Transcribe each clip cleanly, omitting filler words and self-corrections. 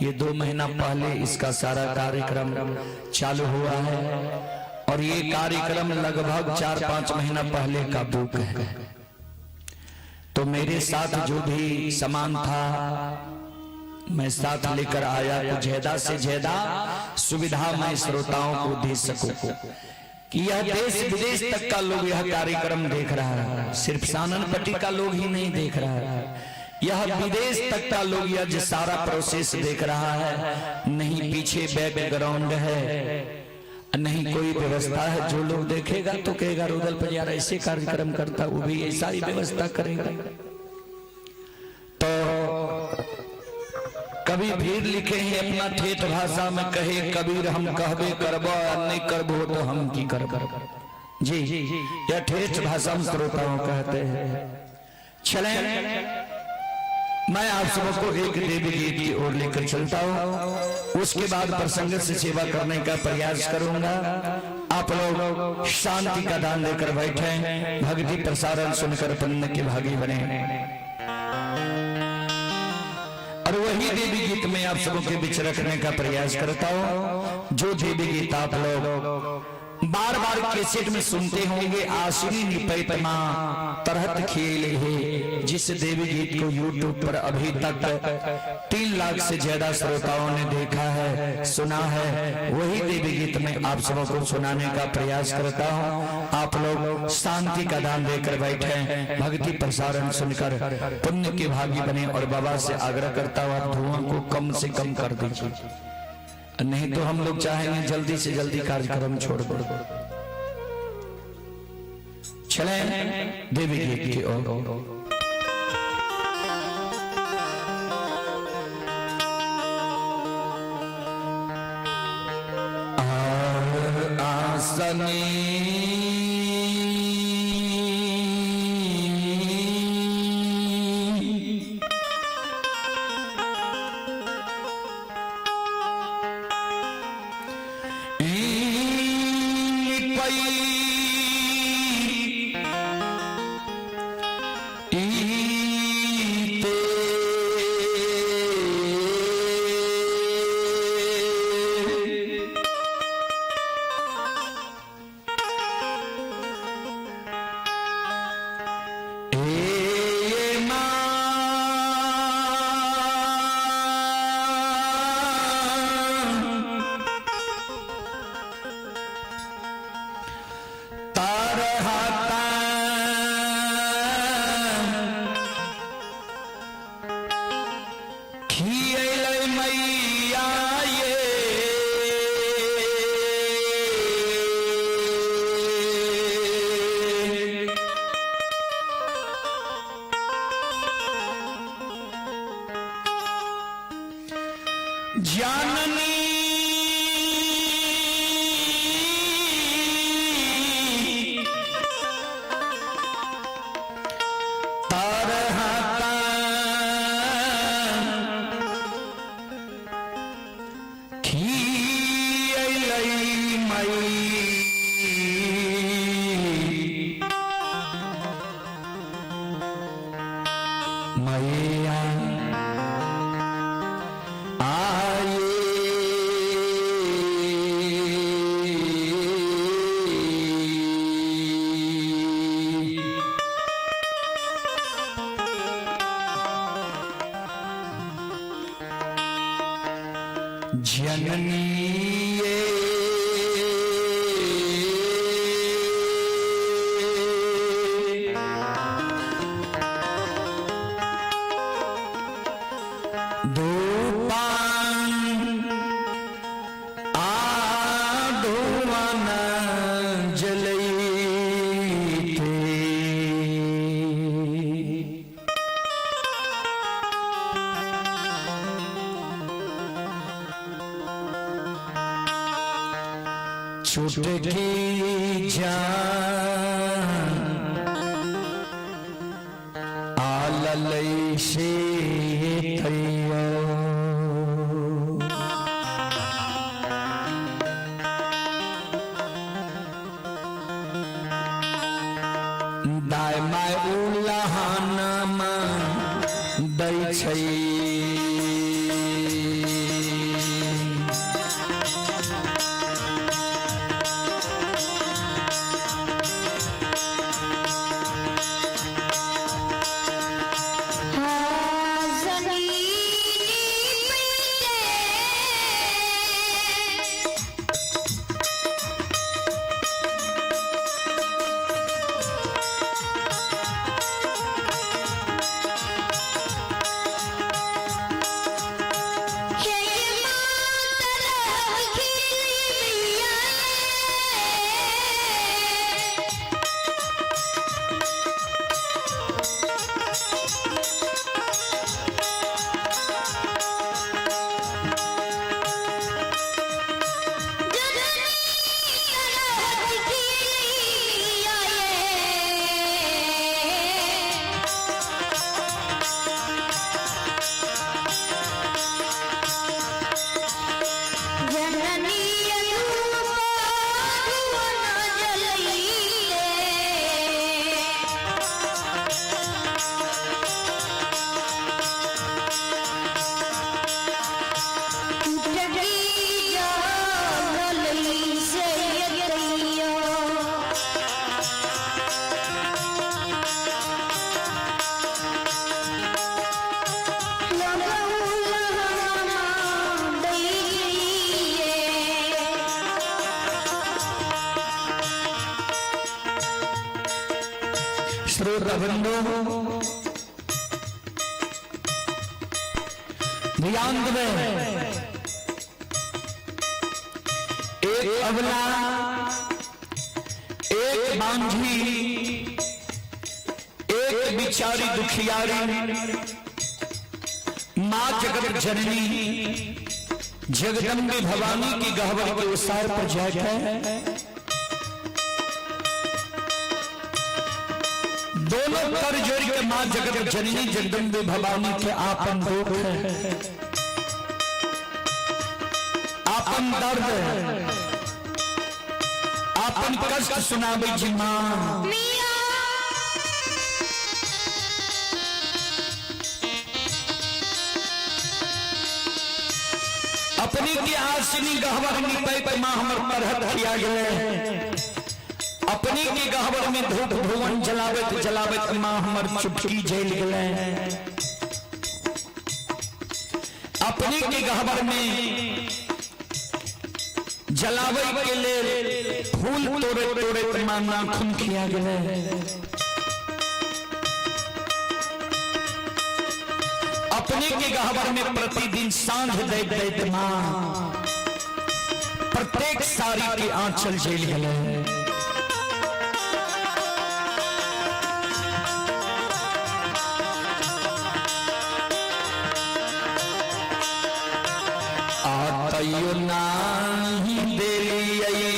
ये 2 महीना पहले इसका सारा कार्यक्रम चालू हुआ है और ये कार्यक्रम लगभग 4-5 महीना पहले का बुक है। तो मेरे साथ जो भी सामान था मैं साथ लेकर आया तो ज्यादा से ज्यादा सुविधा मैं श्रोताओं को दे सकूं कि यह देश विदेश तक का लोग यह कार्यक्रम देख रहा है। सिर्फ साननपट्टी का लोग ही नहीं देख रहा है, यह विदेश तक का लोग यह सारा प्रोसेस देख रहा है। नहीं पीछे बैकग्राउंड है, नहीं कोई व्यवस्था है। जो लोग देखेगा तो कहेगा रुदल पर यार ऐसे कार्यक्रम करता, वो भी ऐसा ही व्यवस्था करेगा। तो कभी भीड़ लिखे हैं अपना ठेठ भाषा में, कहे कबीर हम कहबे करबो नहीं करबो तो हम की करब। जी यह ठेठ भाषा में श्रोताओं कहते हैं। चलें मैं आप सबको एक देवी गीत की ओर लेकर चलता हूँ, उसके बाद प्रसंग से सेवा करने का प्रयास करूंगा। आप लोग शांति का दान लेकर बैठे, भक्ति प्रसारण सुनकर पुण्य के भागी बने। और वही देवी गीत में आप सबों के बीच रखने का प्रयास करता हूँ, जो देवी गीत आप लोग बार बार कैसेट में सुनते होंगे। आशिनी निपै पमा तरहत खेल है, जिस देवी गीत को यूट्यूब पर अभी तक 3 लाख से ज्यादा श्रोताओं ने देखा है, सुना है, वही देवी गीत में आप सबों को सुनाने का प्रयास करता हूँ। आप लोग शांति का दान देकर बैठे, भक्ति प्रसारण सुनकर पुण्य के भागी बने। और बाबा से आग्रह करता हूँ आप धुआं को कम से कम कर दीजिए, नहीं तो हम लोग चाहेंगे जल्दी से जल्दी कार्यक्रम छोड़ दो। चलें देवी गीत की ओर। छुटकी जान आललई से थैयो दाय माय उलहानमा दै छै श्रोता बंधु ध्यान दें, एक अबला, एक बांझी, एक बिचारी दुखियारी मां जगत जननी जगदम्बे भवानी की गहवर के उसार पर जाकर दोनों कर जोड़ के मां जगत जननी जगदम्बे भवानी के आपन दुख है, आपन दर्द, आपन कष्ट सुनावे जी मां। अपनी की आसिनी गहवर निपै पे मां हमर परहत किया गए, अपनी की गहवर में धूप धुवन जलावत जलावत मां हमर चुटकी जेल गए, अपनी की गहवर में जलावे के लिए फूल तोड़े तोड़े मां नाखून किया गए, अपने के गहवर में प्रतिदिन सांझ दे दे मां प्रत्येक सारी के आंचल जेल गए। आतयो नाही देलियै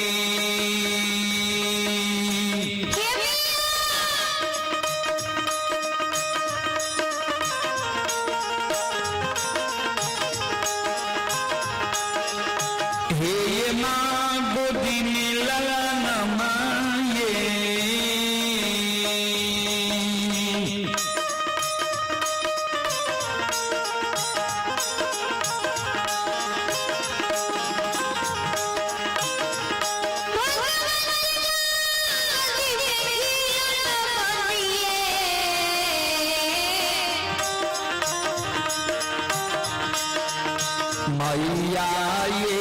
मैया ये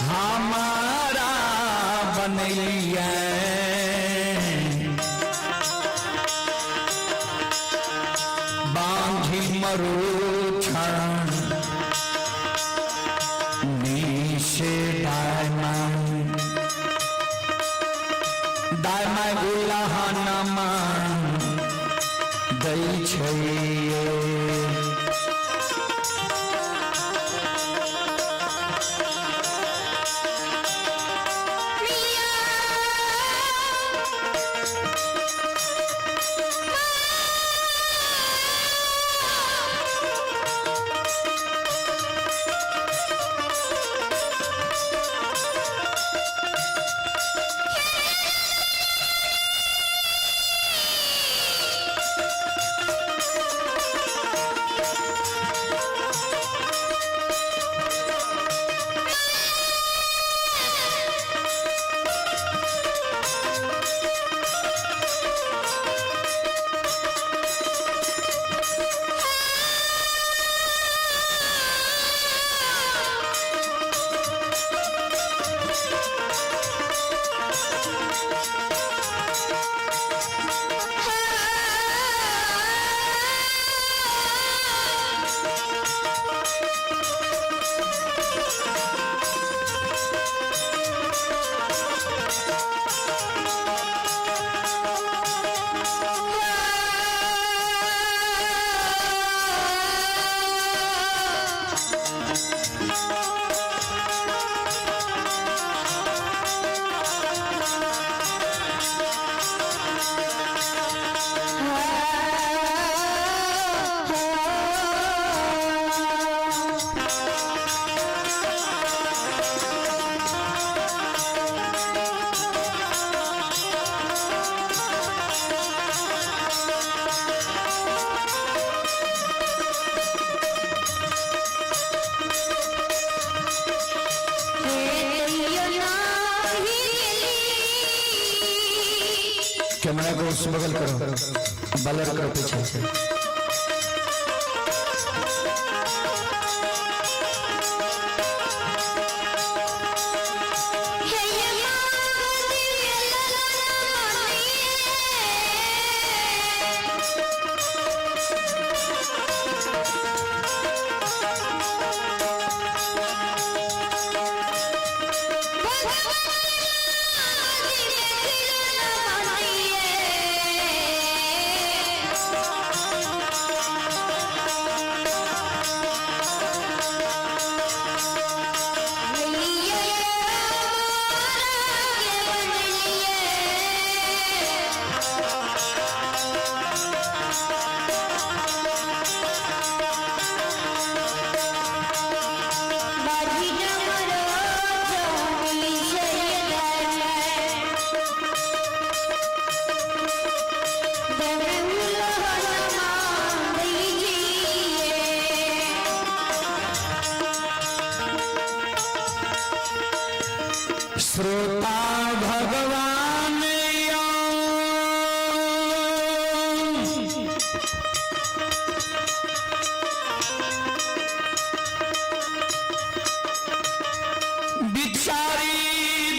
हमारा बनैया बांधी मरो क्षण नीचे दायमा उल्लाहनमा दै छै कैमरा को उस बगल करो, बलर करो पीछे से। श्रोता भगवान बिचारी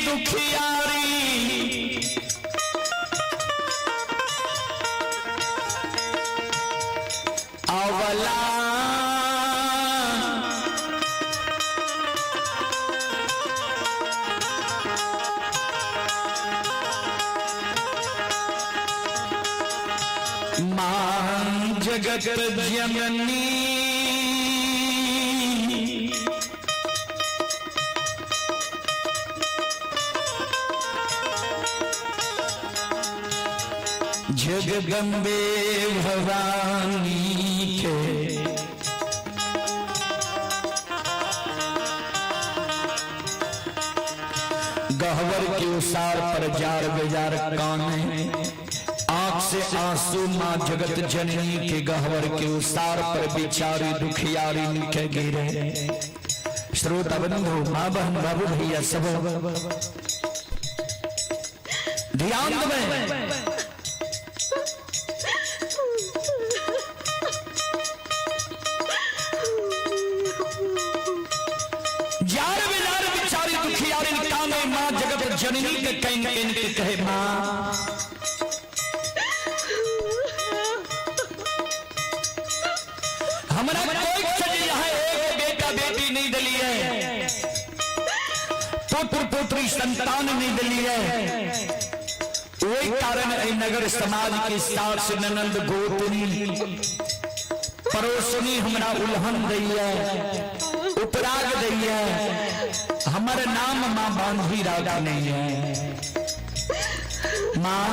दुखियारी अवला मां जगत जननी जगदम्बे भवानी के गहवर के उसार पर जार बेजार काने आंख से आंसू मां जगत जननी के गहवर के उसार पर बिचारी दुखियारी के गिरे। श्रोता बंधु मां बहन बाबू भैया सब ध्यान दें। जार बेजार बिचारी दुखियारी काने मां जगत जननी के कहीं के कहे मां हमारा कोई यहाँ एक बेटा बेटी नहीं दली है, पुत्र पुत्री संतान नहीं दली है। वही कारण नगर समाज के साथ ननंद गोतनी पड़ोसनी हमारा उल्हन दी है, उपराग दी है, हमारे नाम मां बांधी राधा नहीं है। मां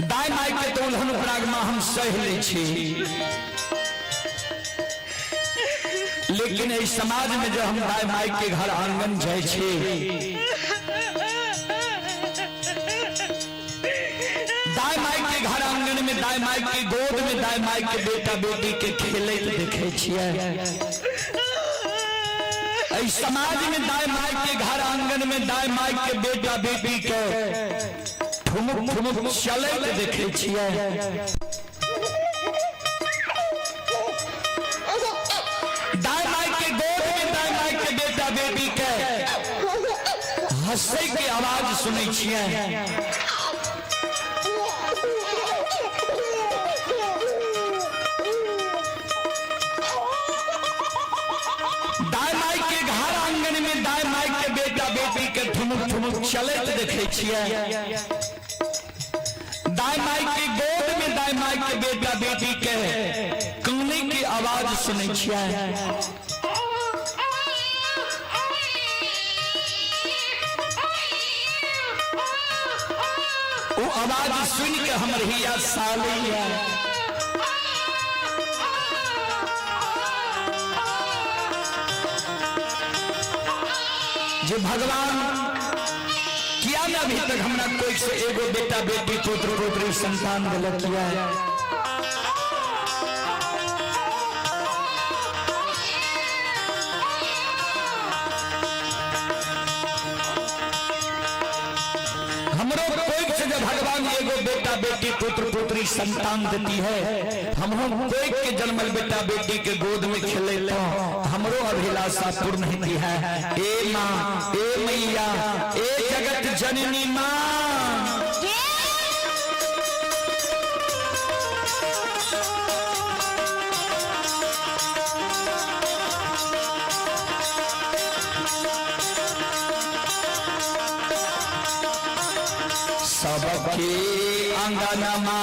दाई माई के तो उल्हन उपराग मां हम सह ले छी, लेकिन इस समाज में जो हम दाई माई के घर आंगन जाए छे, दाई माई के घर आंगन में दाई माई के गोद में दाई माई के बेटा बेटी के खेले देखे छिए। इस समाज में दाई माई के घर आंगन में दाई माई के बेटा बेटी के ठुमुक ठुमुक चले देखे छिए। दाई माई के गोद में दाई माई के बेटा बेटी के हंसे की आवाज सुने छिए। दाई माई के घर आंगन में दाई माई के बेटा बेटी के ठुमुक ठुमुक चले देखे छिए। दाई माई के गोद में दाई माई के बेटा बेटी के काने की आवाज सुने छिए। वो आवाज सुन के हमर हिया सालिया जो भगवान किया ना अभी तक हमरा कोई से एगो बेटा बेटी पुत्र पुत्री संतान गलत किया है। हमरो कोई से जब भगवान एगो बेटा बेटी पुत्र पुत्री संतान देती है, हम कोई के जन्मल बेटा बेटी के गोद में खेले तो हमरो अभिलाषा पूर्ण होती है। ए माँ ए मैया ए जगत जननी माँ, सबके अंगनमा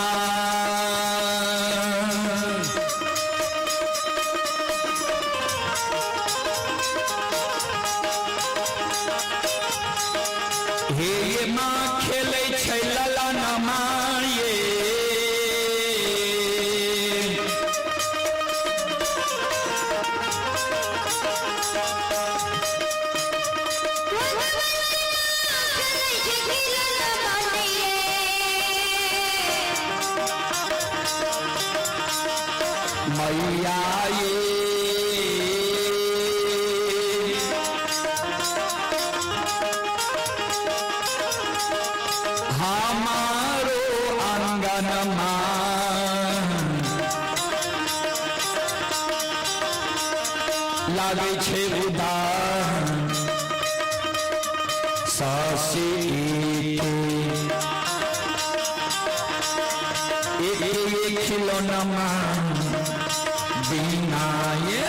हे माँ खेले छै ललन माये, नमा लागे छे उदाहरण सासी एक खिलौना बिना ये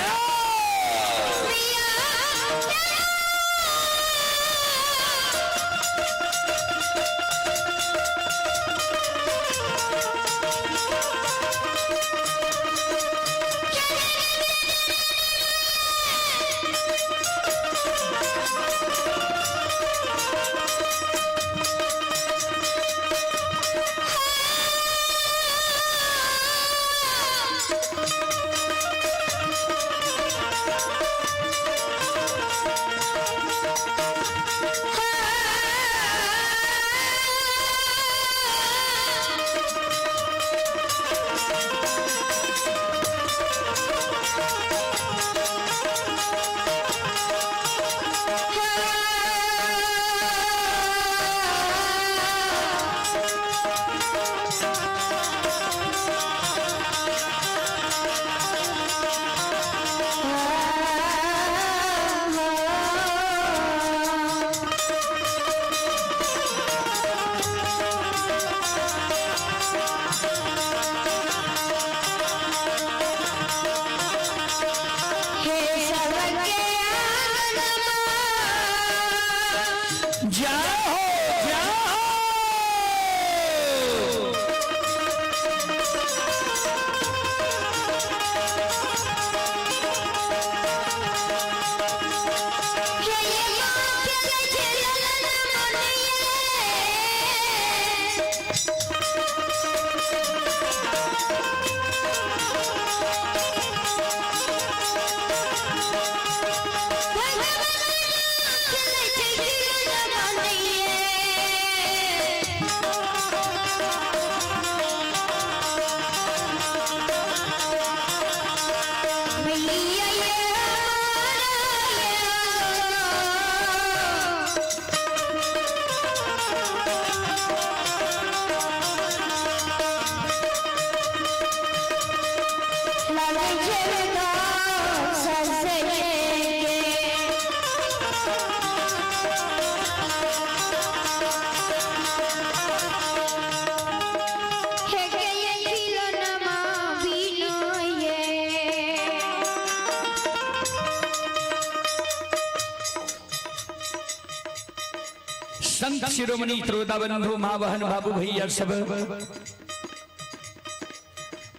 संत शिरोमणि त्रोदा बंधु मां बहन बाबू भैया सब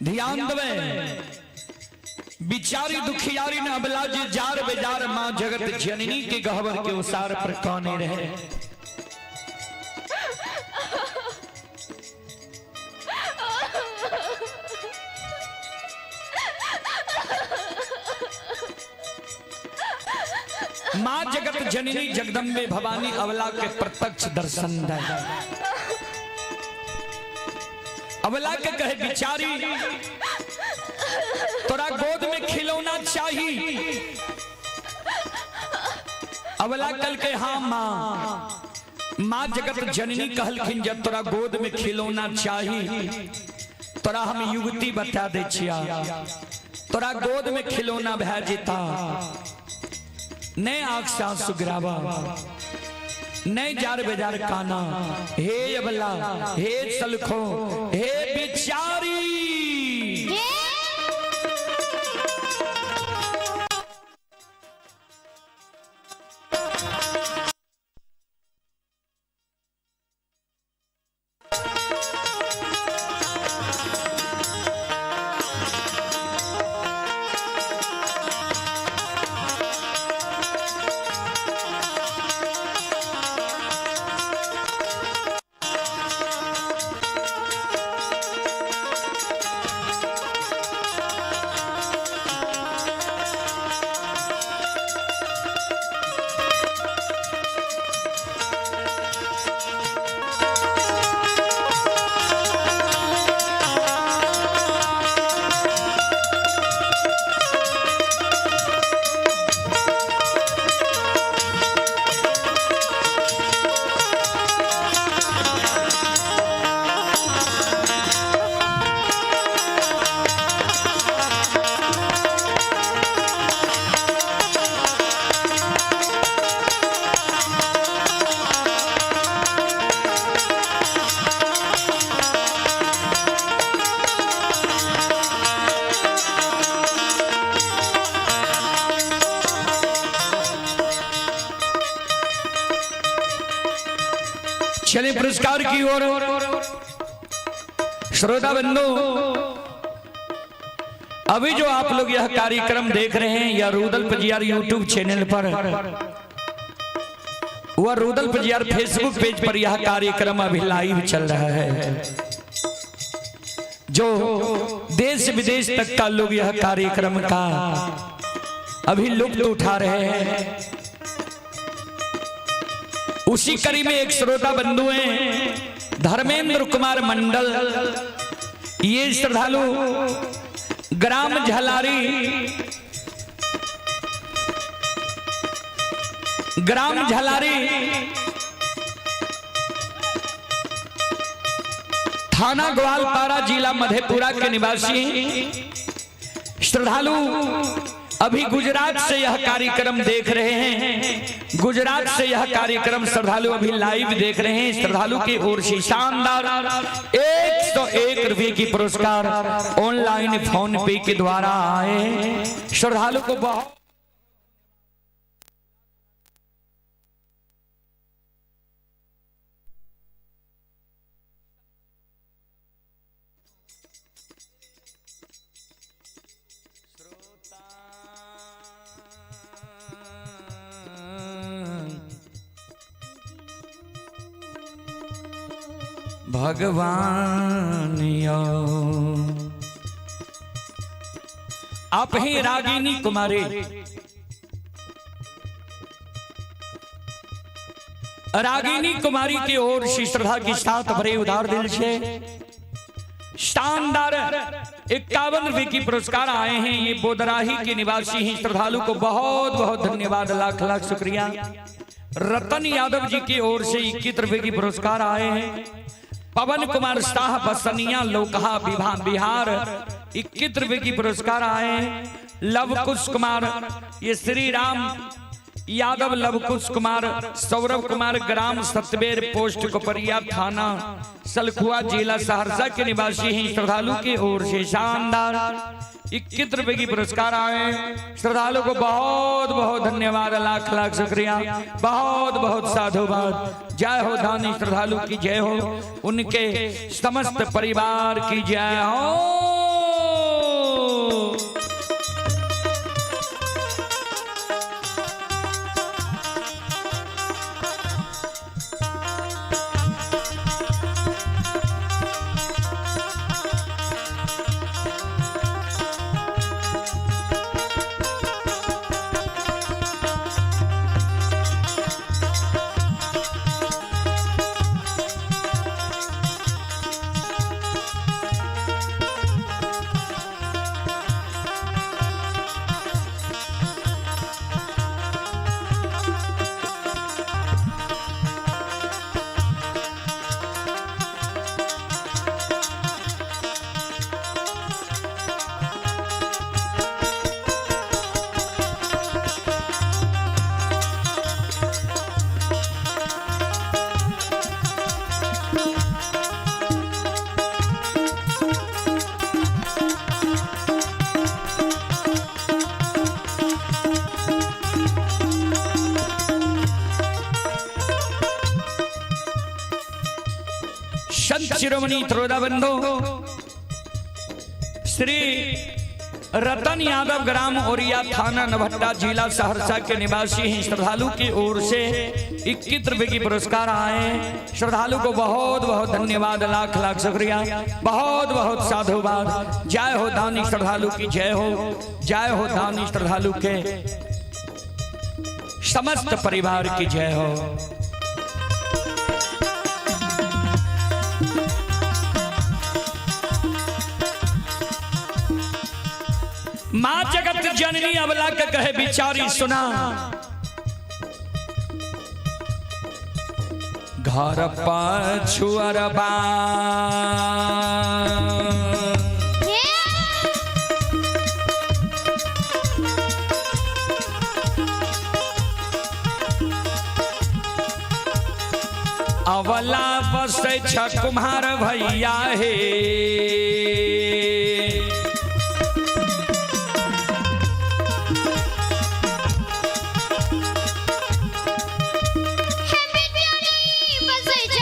ध्यान देवे बिचारी दुखियारी न अबला जी जार बेजार मां जगत जननी के गहवर के उसार पर कौने रहे। मां जगत जननी जगदम्बे भवानी अबला के प्रत्यक्ष दर्शन दे। अबला के कहे बिचारी तोरा गोद में खिलौना चाहिए। अबला कल के हाँ मां जगत जननी कहलखिन जब तोरा गोद में खिलौना चाहिए तोरा हम युवती बता दे छिया। तोरा गोद में खिलौना भै जेता ने आँख सुगरावा ने जार बेजार काना। हे अबला हे सलखो हे बिचारी चले पुरस्कार की ओर। श्रोता बंधु, अभी जो आप लोग यह कार्यक्रम देख रहे हैं यह रूदल पजियार यूट्यूब चैनल पर, वह रूदल पजियार फेसबुक पेज पर यह कार्यक्रम अभी लाइव चल रहा है। जो देश विदेश तक का लोग यह कार्यक्रम का अभी लुत्फ उठा रहे हैं। उसी कड़ी में एक श्रोता बंधु हैं धर्मेंद्र कुमार मंडल। ये श्रद्धालु ग्राम झलारी थाना ग्वालपारा जिला मधेपुरा के निवासी श्रद्धालु अभी गुजरात से यह कार्यक्रम देख रहे हैं। गुजरात से यह कार्यक्रम श्रद्धालु अभी लाइव देख रहे हैं। श्रद्धालु की ओर से शानदार 101 रुपये की पुरस्कार ऑनलाइन फोन पे के द्वारा आए। श्रद्धालु को बहुत भगवान आप ही रागिनी कुमारी। रागिनी कुमारी की ओर से श्रद्धा के साथ भरे उदार दिल से शानदार 51 रुपये की पुरस्कार आए हैं। ये बोदराही के निवासी हैं। श्रद्धालु को बहुत बहुत धन्यवाद, लाख लाख शुक्रिया। रतन यादव जी की ओर से 21 रुपये की पुरस्कार आए हैं। पवन कुमार शाह बसनिया लोकहा बिहार 21 रुपये की पुरस्कार आए। लवकुश कुमार, ये श्री राम यादव, लवकुश कुमार, सौरभ कुमार ग्राम सतबेर पोस्ट कोपरिया थाना सलखुआ जिला सहरसा के निवासी हैं। श्रद्धालु की ओर से शानदार 21 रुपये की पुरस्कार आए। श्रद्धालु को बहुत बहुत धन्यवाद, लाख लाख शुक्रिया, बहुत बहुत साधुवाद। जय हो दानी श्रद्धालु की जय हो, उनके समस्त परिवार की जय हो। शिरोमणि श्रोता बंधु श्री रतन यादव ग्राम ओरिया थाना नभट्टा जिला सहरसा के निवासी हैं। श्रद्धालु की ओर से 21 रुपये की पुरस्कार आए। श्रद्धालु को बहुत बहुत धन्यवाद, लाख लाख शुक्रिया, बहुत बहुत साधुवाद। जय हो दानी श्रद्धालु की जय हो, जय हो दानी श्रद्धालु के समस्त परिवार की जय हो। माँ जगत जननी अबला के कहे बिचारी सुना, घर पछुअरबा अवला बसे छ कुम्हार भैया हे, बसे छ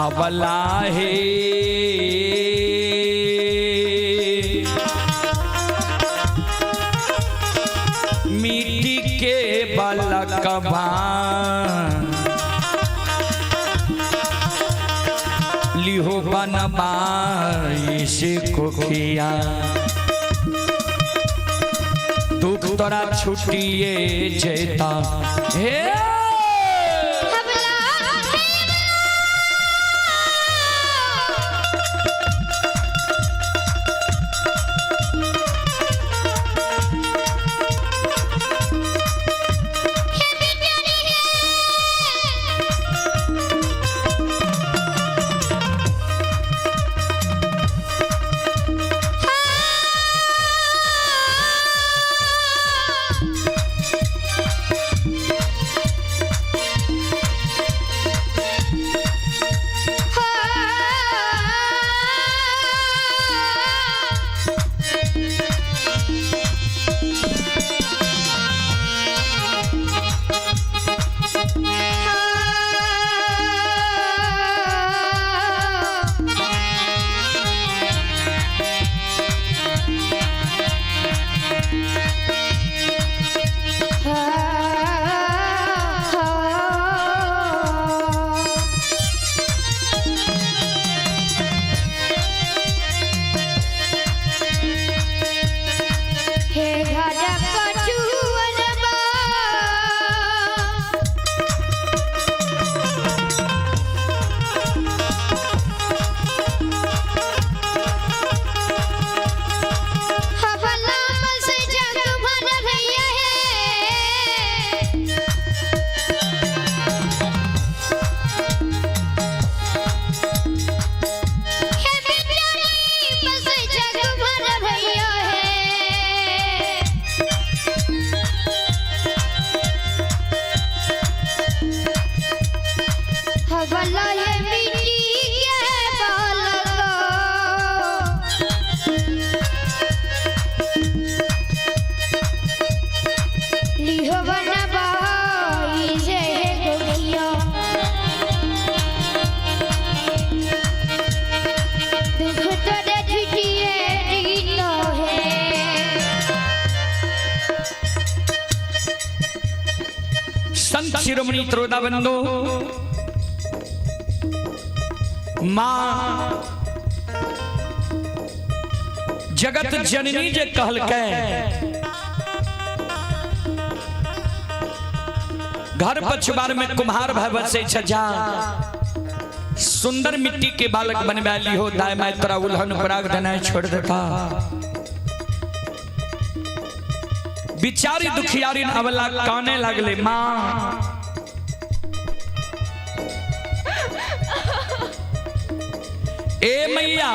अबला है मिट्टी के बालकबा लिहो बनबा इसे कोखिया दुख तोरा छुटिए जेता हे संत शिरोमणि त्रोदाबंदो मां जगत जननी जे कहलकै घर पछुआर में कुम्हार भय बसे छजा सुंदर मिट्टी के बालक बनवा ली हो दाय मैं तोरा उल्हन पराग देना छोड़ देता बिचारी दुखियारी अवला काने लगले मां ए मैया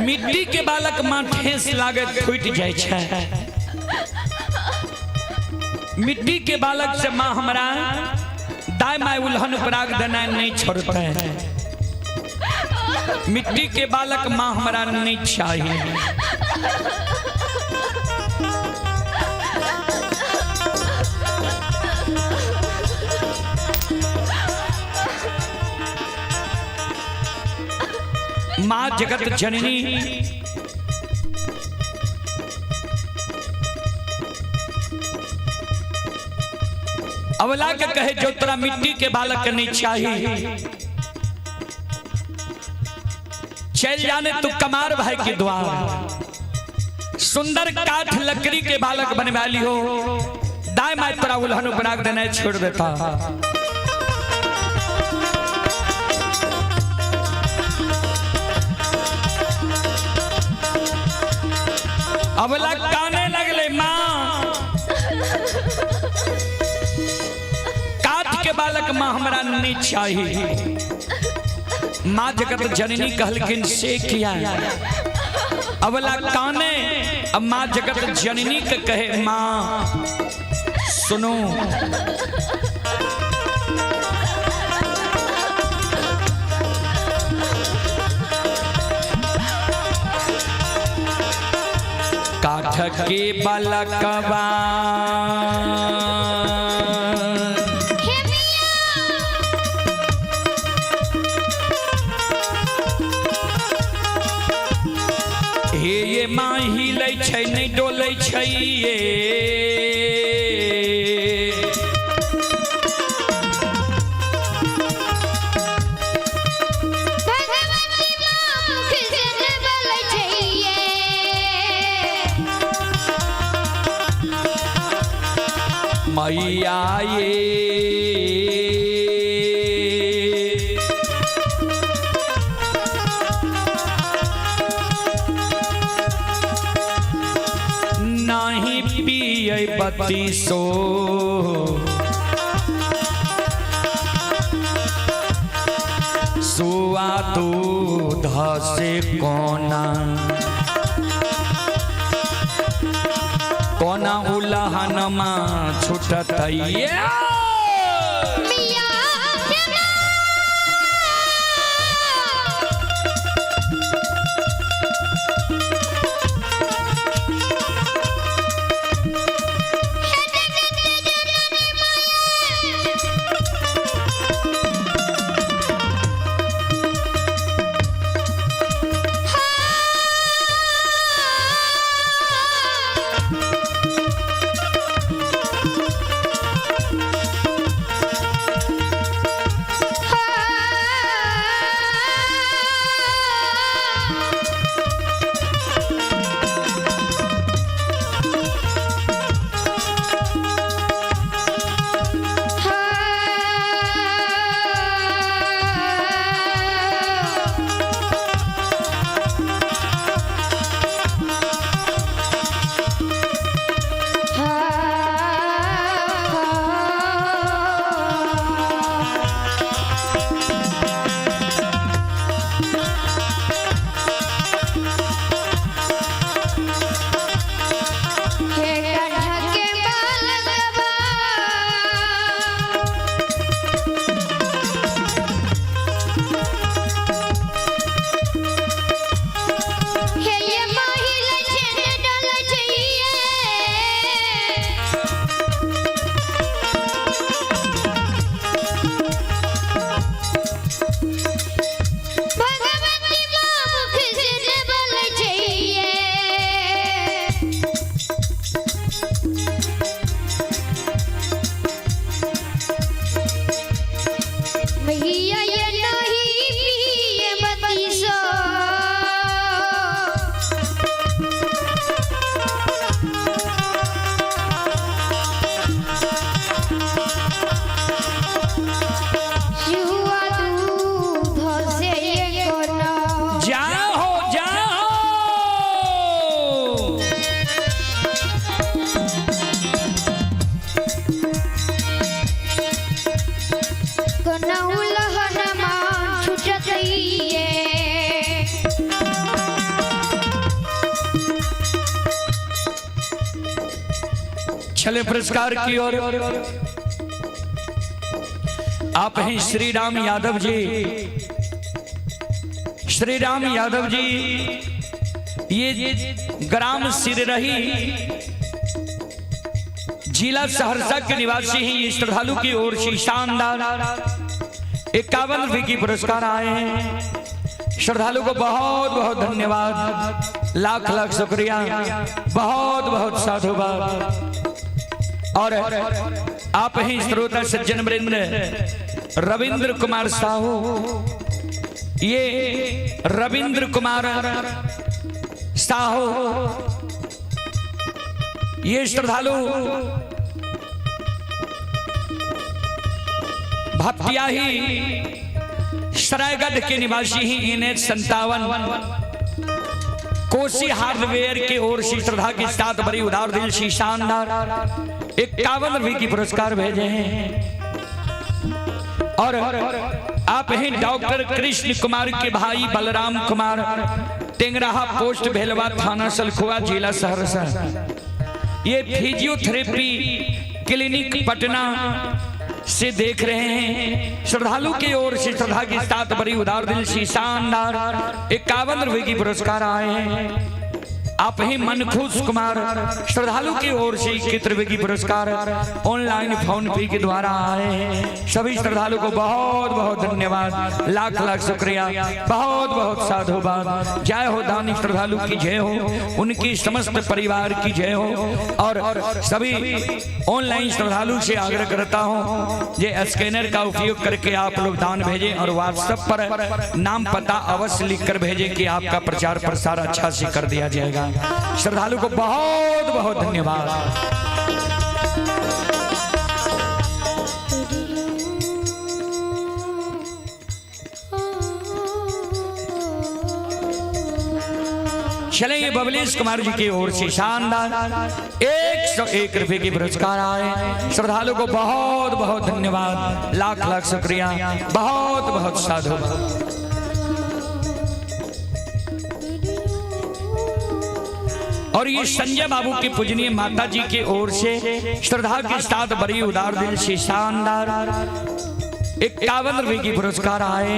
मिट्टी के बालक मां ठेस लागत फूट जाए छै मिट्टी के बालक से मां हमरा दाय माय उल्हन पराग देना नहीं छोड़ते मिट्टी के बालक मां हमरा नहीं चाहिए मां जगत जननी अवला के कहे जो तेरा मिट्टी के बालक नहीं चाहिए चल जाने तू कमार भाई के द्वार सुंदर काठ लकड़ी के बालक बनवा ली हो दाय माय तेरा उल्हन पराग देना छोड़ देता अवला काने लगले मां काठ के बालक मां हमरा नहीं चाहिए मां जगत जननी कहलकिन से किया अवला काने अब मां जगत जननी के कहे मां सुनो के बालकवा हे ये माँ हिलै छै नहीं डोलै छै ये मैया ये नहीं पिए बत्तीसो सुआ दूध से कोना कोना उलहन मा छुटत चले पुरस्कार की ओर आप हैं श्री राम यादव जी। श्री राम यादव जी ये ग्राम सिररही जिला सहरसा के निवासी हैं। ये श्रद्धालु की ओर से शानदार 51 रुपये की पुरस्कार आए हैं। श्रद्धालु को बहुत बहुत धन्यवाद, लाख लाख शुक्रिया, बहुत बहुत साधुवाद। और आप हैं श्रोता सज्जन वृंद रविंद्र कुमार साहू। ये रविंद्र कुमार साहू ये श्रद्धालु भपटियाही सरायगढ़ के निवासी ही। इन्हें 57 कोसी हार्डवेयर की ओर से श्रद्धा के साथ बड़ी उदार दिल से शानदार 51 रुपये की पुरस्कार भेजे हैं। और आप हैं डॉक्टर कृष्ण कुमार के भाई बलराम कुमार, टेंगराहा पोस्ट भेलवा थाना सलखुआ जिला सहरसा। ये फिजियोथेरेपी क्लिनिक पटना से देख रहे हैं। श्रद्धालु की ओर से श्रद्धा के साथ बड़ी उदार दिल से शानदार 51 रुपये की पुरस्कार आए हैं। आप ही मनखुश कुमार श्रद्धालु की ओर से 21 रुपए की पुरस्कार ऑनलाइन फोन पे के द्वारा आए हैं। सभी श्रद्धालु को बहुत बहुत धन्यवाद, लाख लाख शुक्रिया, बहुत बहुत साधुवाद। जय हो दानी श्रद्धालु की जय हो, उनकी समस्त परिवार की जय हो। और सभी ऑनलाइन श्रद्धालु से आग्रह करता हूँ ये स्कैनर का उपयोग करके आप लोग दान भेजें और व्हाट्सएप पर नाम पता अवश्य लिख कर भेजें कि आपका प्रचार प्रसार अच्छा से कर दिया जाएगा। श्रद्धालु को बहुत बहुत धन्यवाद। चलिए बबलेश कुमार जी की ओर से शानदार 101 रुपए की पुरस्कार आए। श्रद्धालु को बहुत बहुत धन्यवाद, लाख लाख शुक्रिया, बहुत बहुत साधुवाद। और ये संजय बाबू की पूजनीय माता जी की ओर से श्रद्धा के साथ बड़ी उदार दिल से शानदार 51 रुपए की पुरस्कार आए।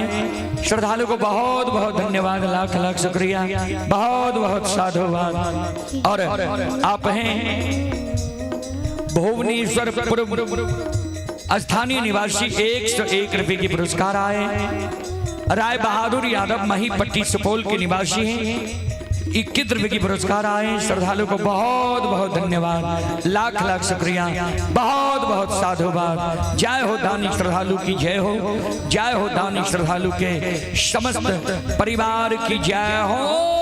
श्रद्धालु को बहुत बहुत धन्यवाद, लाख लाख शुक्रिया, बहुत बहुत साधुवाद। और आप हैं भुवनेश्वर स्थानीय निवासी 101 रुपए की पुरस्कार आए। राय बहादुर यादव महीपट्टी सुपौल के निवासी हैं, 21 रुपए की पुरस्कार आए। श्रद्धालु को बहुत बहुत धन्यवाद, लाख लाख शुक्रिया, बहुत बहुत साधुवाद। जय हो दानी श्रद्धालु की जय हो, जय हो दानी श्रद्धालु के समस्त परिवार की जय हो।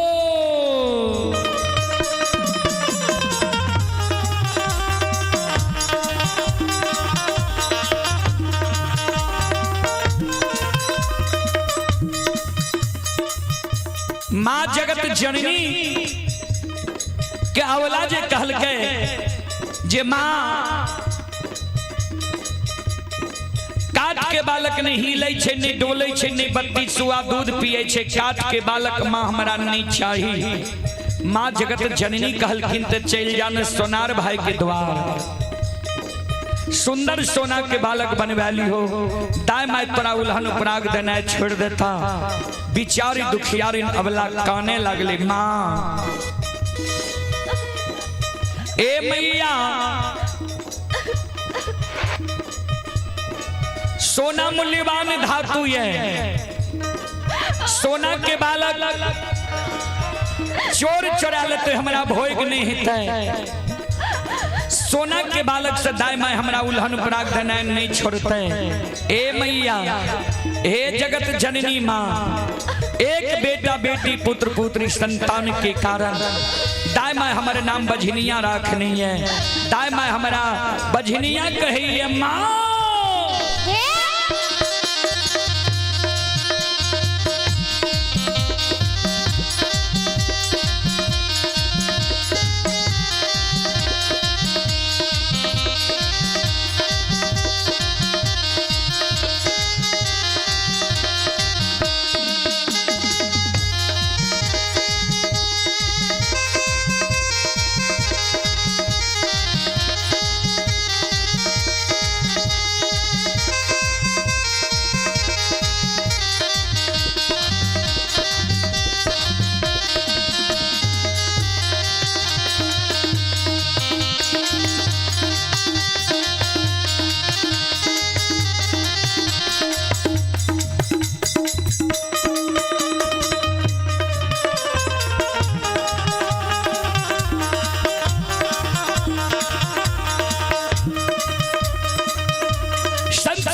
माँ जगत जननी के अवला जे कहल के जे माँ काट के बालक नहीं हिले छे, नहीं डोले छे, नहीं बत्ती सुआ दूध पिए छे। काट के बालक माँ हमरा नहीं चाहिए। माँ जगत जननी कहलखिन ते चल जान सोनार भाई के द्वार, सुंदर सोना के बालक बनवाली हो। दाय माय तोरा उल्हन उपराग देना छोड़ देता। बिचारी दुखियारी अबला काने लगले, माँ ए मैया सोना मूल्यवान धातु है। सोना के बालक चोर चोरा लेते हमरा भोग नहीं हिते। सोना के बालक से दाय माय हमरा उल्हन पराग देना नहीं छोड़ते। ए मैया हे जगत जननी माँ, एक बेटा बेटी पुत्र पुत्री संतान के कारण दाय माय हमारे नाम बझनिया रखनी है। दाय माय हमारा बझनिया कही है माँ।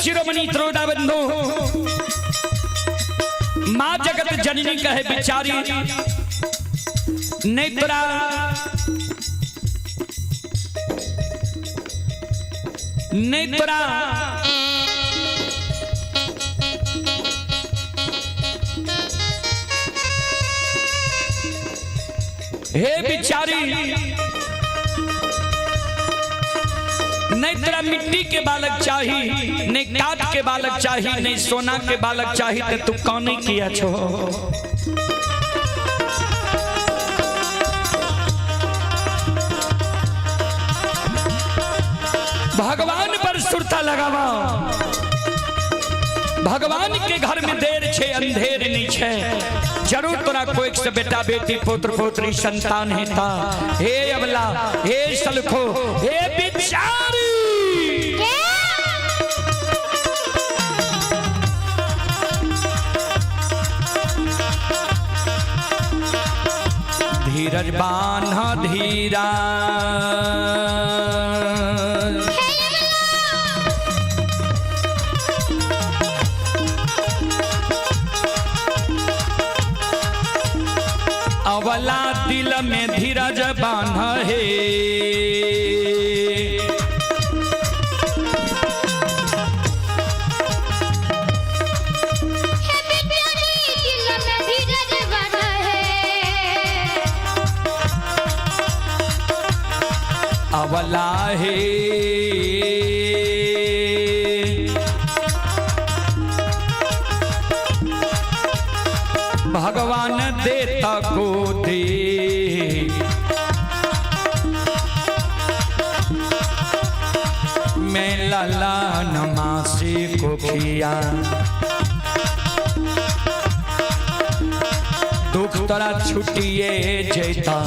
शिरोमणि त्रोदा बंधु माँ जगत जननी कहे बिचारी नेत्रा नेत्रा हे बिचारी नहीं तेरा मिट्टी के बालक चाहिए, नहीं काट के बालक चाहिए, नहीं सोना के बालक चाहिए। तू कौन किया छो? भगवान पर सुरता लगावा। भगवान के घर में देर छे अंधेर नहीं छे, जरूर तोरा कोई से बेटा बेटी पुत्र पुत्री संतान है था। हे अबला, हे सलखो, हे बिचारी, धीरज बान्हा धीरा, अवला दिल में धीरज बान्हा है। अवला है भगवान देता को दे, मैं लाला नमासी को किया, दुख तोरा छुटिए जैता।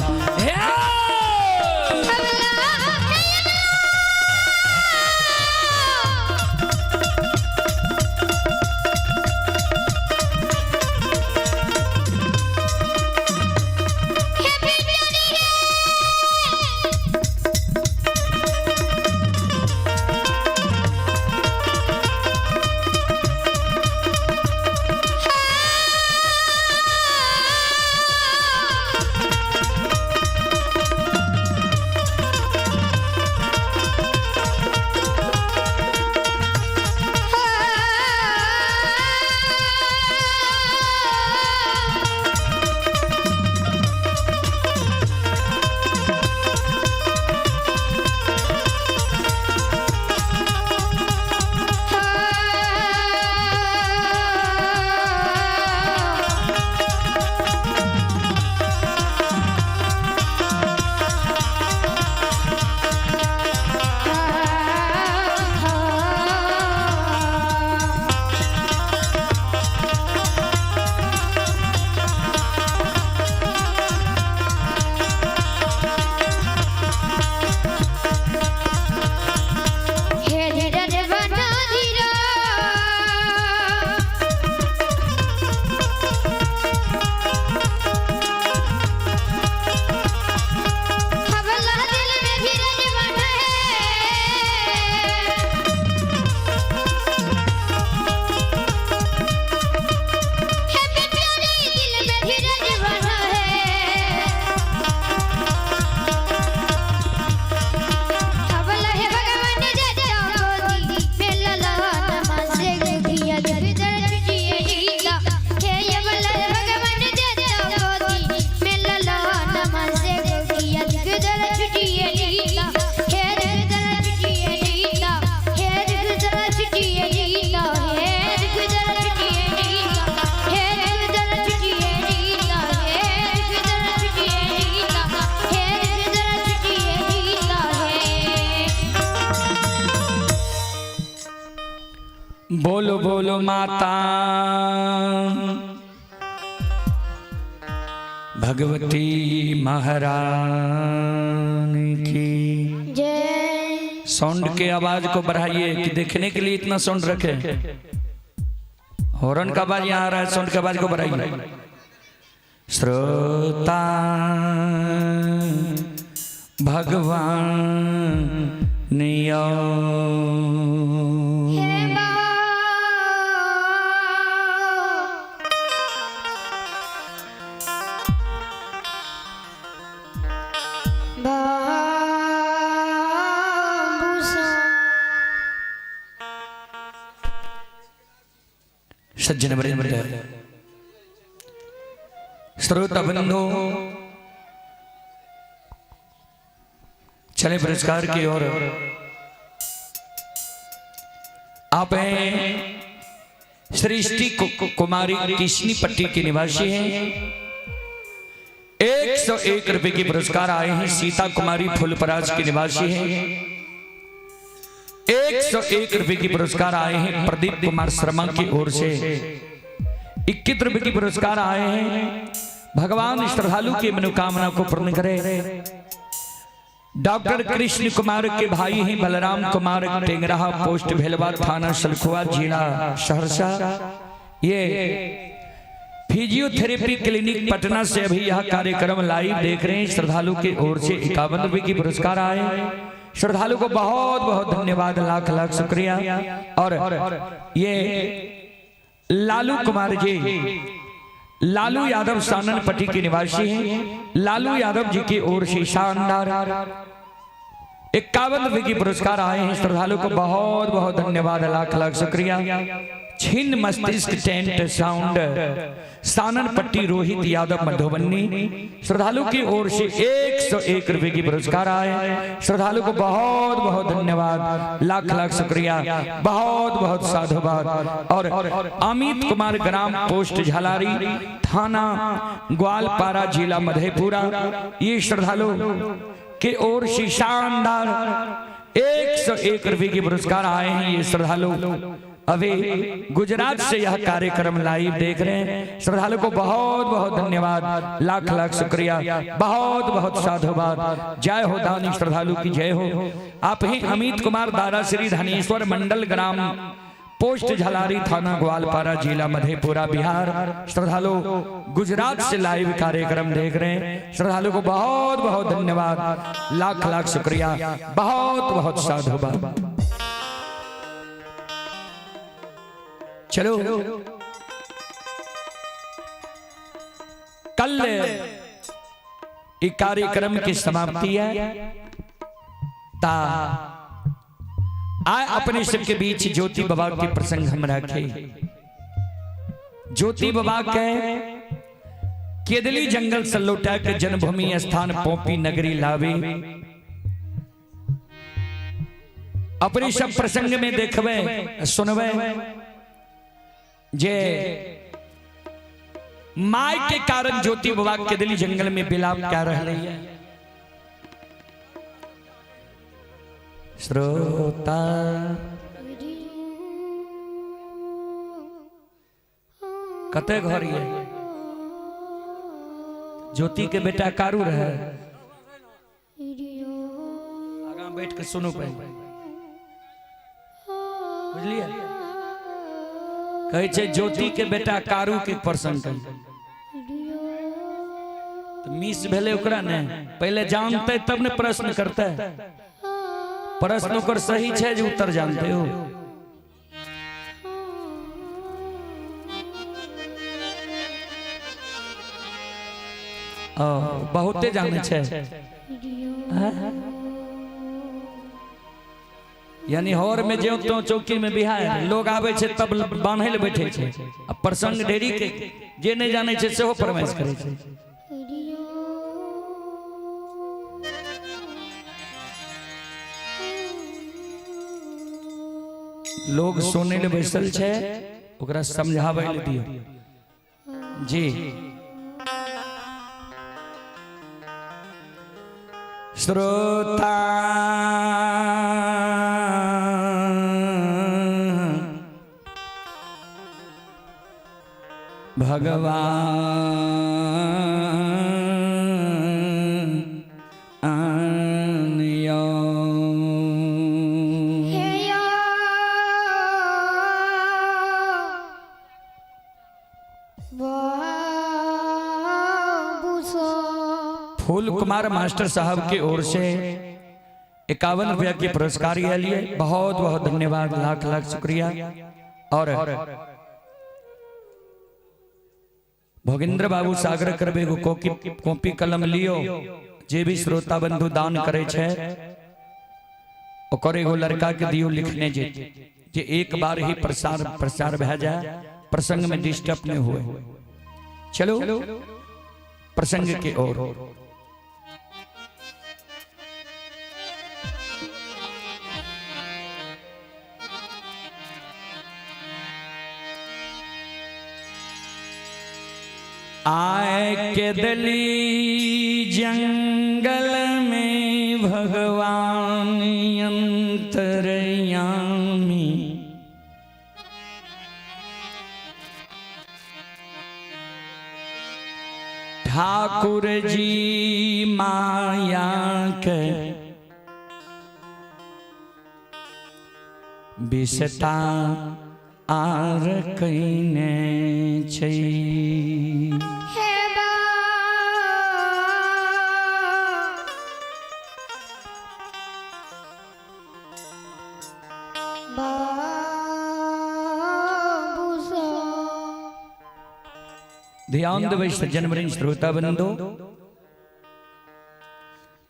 बोलो बोलो माता भगवती महारानी की जय। साउंड के आवाज को बढ़ाइए कि देखने के लिए इतना साउंड रखे। हॉर्न का आवाज यहाँ आ रहा है, साउंड की आवाज को बढ़ाइए। श्रोता भगवान नियो सज्जन वृंद, श्रोता बंधु, चले पुरस्कार की ओर। आप हैं सृष्टि कुमारी किशनी पट्टी के निवासी हैं। 101 रुपए के पुरस्कार आए हैं। सीता कुमारी फुलपराज के निवासी हैं। 101 रुपए की पुरस्कार आए हैं प्रदीप कुमार शर्मा की ओर से। 21 रुपए की पुरस्कार आए हैं। भगवान श्रद्धालु की मनोकामना को पूर्ण करे। डॉक्टर कृष्ण कुमार के भाई हैं बलराम कुमार टेंगराहा, पोस्ट भेलवा, थाना सलखुआ, जिला सहरसा। ये फिजियोथेरेपी क्लिनिक पटना से अभी यह कार्यक्रम लाइव देख रहे हैं। श्रद्धालु की ओर से 51 रुपए की पुरस्कार आए। श्रद्धालु को बहुत बहुत धन्यवाद, लाख लाख शुक्रिया। और ये लालू कुमार जी, लालू यादव सानन पट्टी के निवासी हैं। लालू यादव जी की ओर से शानदार 51 रुपए की पुरस्कार आए हैं। श्रद्धालु को बहुत बहुत धन्यवाद, लाख लाख शुक्रिया। छिन्न मस्तिष्क टेंट साउंड सानन पट्टी रोहित यादव मधुबनी, श्रद्धालु की ओर से 101 रुपए की पुरस्कार आए। श्रद्धालु को बहुत बहुत धन्यवाद, लाख लाख शुक्रिया, बहुत बहुत साधुवाद। और अमित कुमार ग्राम पोस्ट झलारी, थाना ग्वालपारा, जिला मधेपुरा, ये श्रद्धालु के ओर से शानदार 101 रुपए की पुरस्कार आए हैं। ये श्रद्धालु अभी गुजरात से यह कार्यक्रम लाइव देख रहे हैं। श्रद्धालु को बहुत बहुत धन्यवाद, लाख लाख शुक्रिया, बहुत बहुत साधुवाद। जय हो दानी श्रद्धालु की जय हो। आप हैं अमित कुमार दारा श्री धनेश्वर मंडल, ग्राम पोस्ट झलारी, थाना ग्वालपारा, जिला मधेपुरा, बिहार। श्रद्धालु गुजरात से लाइव कार्यक्रम देख रहे हैं। श्रद्धालु को बहुत बहुत धन्यवाद, लाख लाख शुक्रिया, बहुत बहुत साधुवाद। चलो कल इस कार्यक्रम की समाप्ति है। ता आए अपने सबके बीच ज्योति बाबा के प्रसंग हम रखे। ज्योति बाबा के केदली जंगल सल्लोटा के जन्मभूमि स्थान पोपी नगरी लावे। अपने सब प्रसंग में देखवे सुनवे जे माय के कारण ज्योति बाबा केदली जंगल में बिलाप कर रही है। श्रोता कते घर ये ज्योति के बेटा कारू रहे। आगा बैठ के सुनो पहले, बुझलिए? कहे छे ज्योति के बेटा कारू के प्रसंग तो मिस भेले ओकरा ने पहले जानते तब ने प्रश्न करते। प्रश्न ओकर सही छे जो उत्तर जानते हो। बहुते जाने छे, यानी हर में जो तो चौकी में बिहार लोग आवे छे तब बांधे ले बैठे छे। अब प्रसंग ढेरी के जे नहीं जाने छे सेहो प्रवेश करे छे। लोग सोने ले बैसल छे, ओकरा समझावे ले दियो जी। श्रोता भगवान फूल कुमार मास्टर साहब की ओर से 51 रुपया की पुरस्कार लिए। बहुत बहुत धन्यवाद, लाख लाख शुक्रिया। और भोगेंद्र बाबू सागर करबे कॉपी कलम लियो। जे भी श्रोता बंधु दान करे छे ओकर एगो लड़का के दियो लिखने जे एक बार ही प्रसार भे जाए, प्रसंग में डिस्टर्ब नहीं हुए। चलो प्रसंग की ओर। आए केदली जंगल में भगवान अंतरयामी, ठाकुर जी माया के बिसता आर कईने छई। ध्यान देवे सज्जन श्रोता बंदो,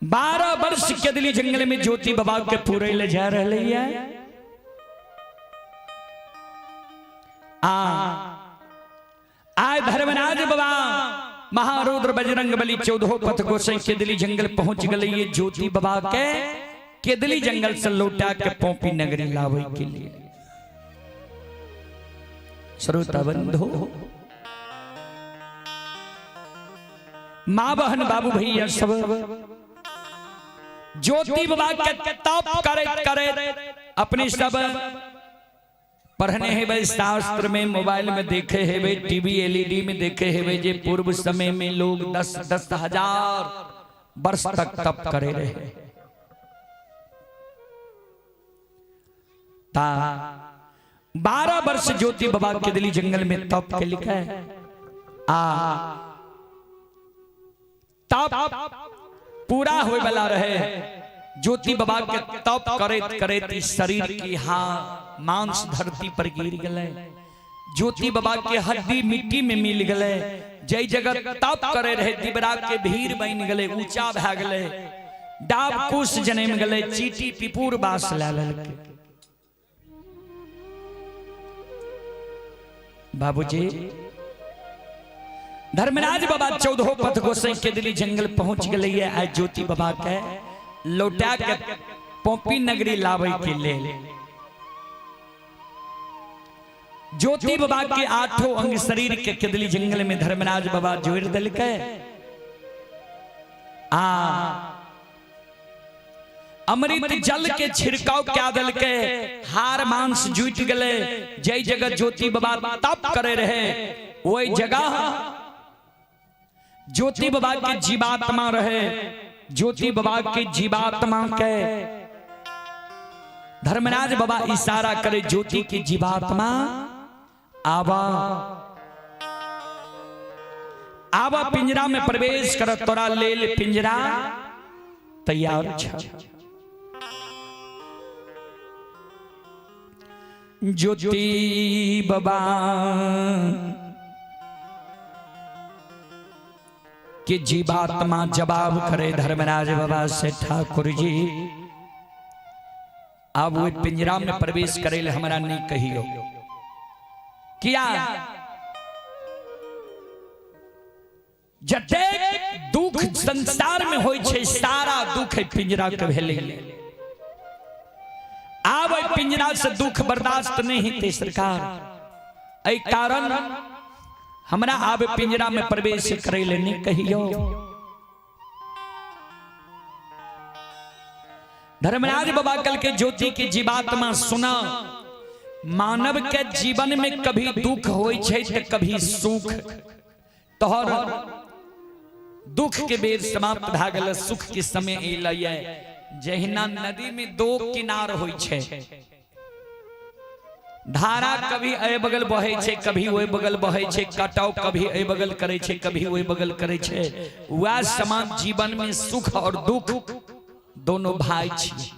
12 वर्ष के दिल्ली जंगल में ज्योति बाबा के पूरे ले जा रहे हैं। आय धर्मराज बाबा महारुद्र बजरंग बली 14 पथ गोसाई के दिल्ली जंगल पहुंच गए। ये ज्योति बाबा के केदली जंगल से लौटा के पोपी नगरी लावे के लिए। श्रोता बंधु, मां बहन बाबू भैया सब ज्योति बाबा के तप करे करे अपने सब पढ़ने है भाई, शास्त्र में, मोबाइल में देखे है भाई, टीवी एलईडी में देखे है भाई, जे पूर्व समय में लोग 10-10 हजार वर्ष तक तप करे रहे। 12 वर्ष ज्योति बाबा के दिल्ली जंगल में तप के लिखा है। तप पूरा होए वाला रहे। ज्योति बाबा के तप करे करे शरीर की मांस धरती पर गिर गए। ज्योति बाबा के हड्डी मिट्टी में मिल गए। जय जगत तप करे रहे दिबरा के भीड़ बन गए, ऊंचा भै गए, डाब कुश जन्म गए, चीटी पिपुर बास ला ललके। बाबूजी धर्मराज बाबा 14 पथ गोसाई के दिल्ली जंगल पहुंच गए है। आज ज्योति बाबा के लौटा के पोपी नगरी लावे के लिए। ज्योति बाबा के 8 अंग शरीर के केदली जंगल में धर्मराज बाबा जोड़ दल के अमृत जल के छिड़काव क्या दल के हार मांस जुट गए। जय जगत ज्योति बाबा तप करे रहे, वही जगह ज्योति बाबा के जीवात्मा रहे। ज्योति बाबा के जीवात्मा के धर्मराज बाबा इशारा करे, ज्योति की जीवात्मा आवा आवा पिंजरा में प्रवेश कर, तोरा ले ले पिंजरा तैयार छ। ज्योति बाबा कि जीवात्मा जवाब करे धर्मराज बाबा से, ठाकुर जी अब वो पिंजरा में प्रवेश करे ले हमारा नहीं कहियो किया। जते दुख संसार में होय छे, सारा दुख है पिंजरा के भेले। आब पिंजरा से दुख बर्दाश्त नहीं थे सरकार, ऐ कारण हमरा आब पिंजरा में प्रवेश करे ले नहीं कहियो। धर्मराज बाबा कल के ज्योति की जीवात्मा सुना, मानव के जीवन में कभी दुख होय छे तो कभी सुख। तोहर दुख के बेर समाप्त भ गेल, सुख के समय एलैया। जहिना नदी में 2 किनार होय छे, धारा कभी ए बगल बहे छे, कभी ओए बगल बहे छे, कटाव कभी ए बगल करे छे, कभी ओए बगल करे छे। वह समान जीवन में सुख और दुख दोनों भाई छे,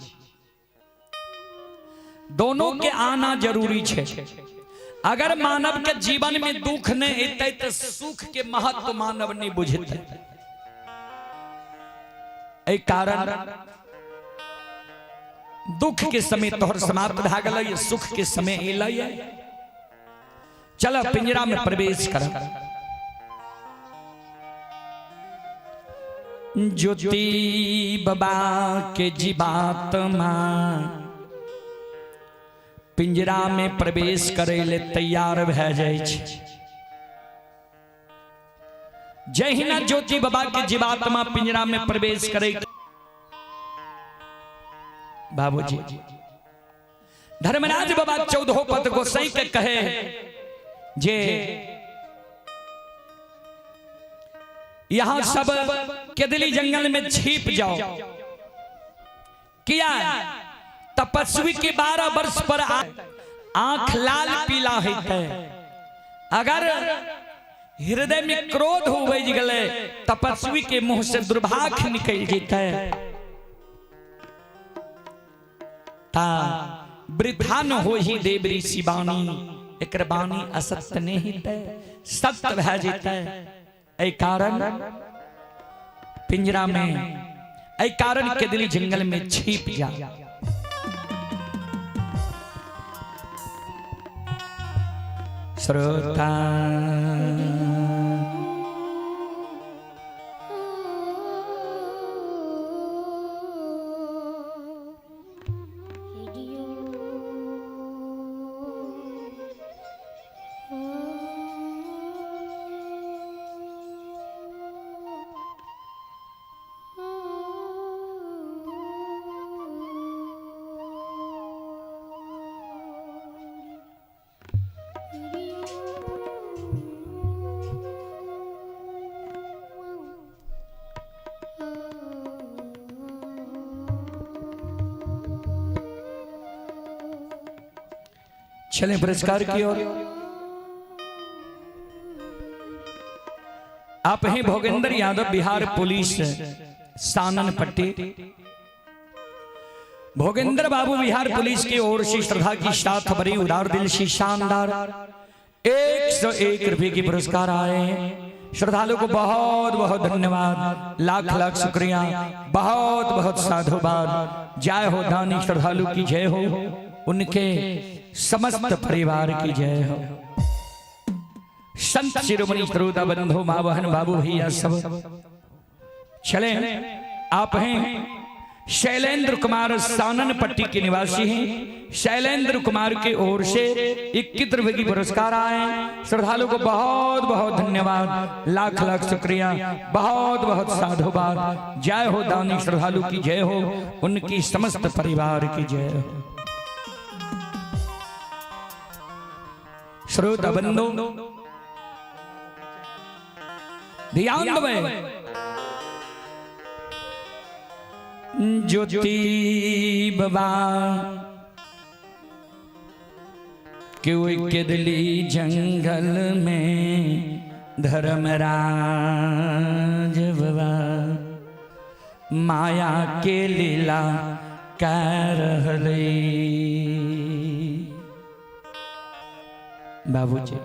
दोनों के आना जरूरी छे। अगर मानव के जीवन में दुख नहीं एते तो सुख के महत्व मानव नहीं बुझते। ए कारण दुख के समय तोहर समाप्त भ गेलै, सुख के समय एलै। चल पिंजरा में प्रवेश कर। ज्योति बाबा के जीवात्मा पिंजरा में प्रवेश करे ले तैयार भ जाय छै। जहिना ज्योति बाबा के जीवात्मा पिंजरा में प्रवेश करे, बाबूजी धर्मराज बाबा 14 पद गोसाई के कहे जे यहां सब केदली जंगल में छिप जाओ। किया तपस्वी के 12 वर्ष पर आंख लाल पीला है। अगर हृदय में क्रोध हो गए तपस्वी के मुंह से दुर्भाग्य निकल जाता ता वृथा न हो ही देव ऋषि बाणी। एक बाणी असत्य नहीं तय सत्य भा जाता है। ऐ कारण पिंजरा में, ऐ कारण केदली जंगल में छिप जा। श्रोता चले पुरस्कार की ओर। आप हैं भोगेंद्र यादव, बिहार पुलिस सानन पट्टी। भोगेंद्र बाबू बिहार पुलिस की ओर से श्रद्धा की साथ बड़ी उदार दिल से शानदार 101 रुपए की पुरस्कार आए। श्रद्धालु को बहुत बहुत धन्यवाद, लाख लाख शुक्रिया, बहुत बहुत साधुवाद। जय हो दानी श्रद्धालु की जय हो, उनके समस्त परिवार की जय हो। संत शिरोमणि श्रोता बंधु मां बहन बाबू भैया सब चले। आप हैं शैलेंद्र कुमार सानन पट्टी के निवासी हैं। शैलेंद्र कुमार की ओर से 21 रुपए की पुरस्कार आए। श्रद्धालु को बहुत बहुत धन्यवाद, लाख लाख शुक्रिया, बहुत बहुत साधुवाद। जय हो दानी श्रद्धालु की जय हो, उनकी समस्त परिवार की जय हो। श्रोता बंधु ध्यान में ज्योति बाबा क्यों केदली जंगल में धर्मराज बाबा माया के लीला कर रहले। बाबूजी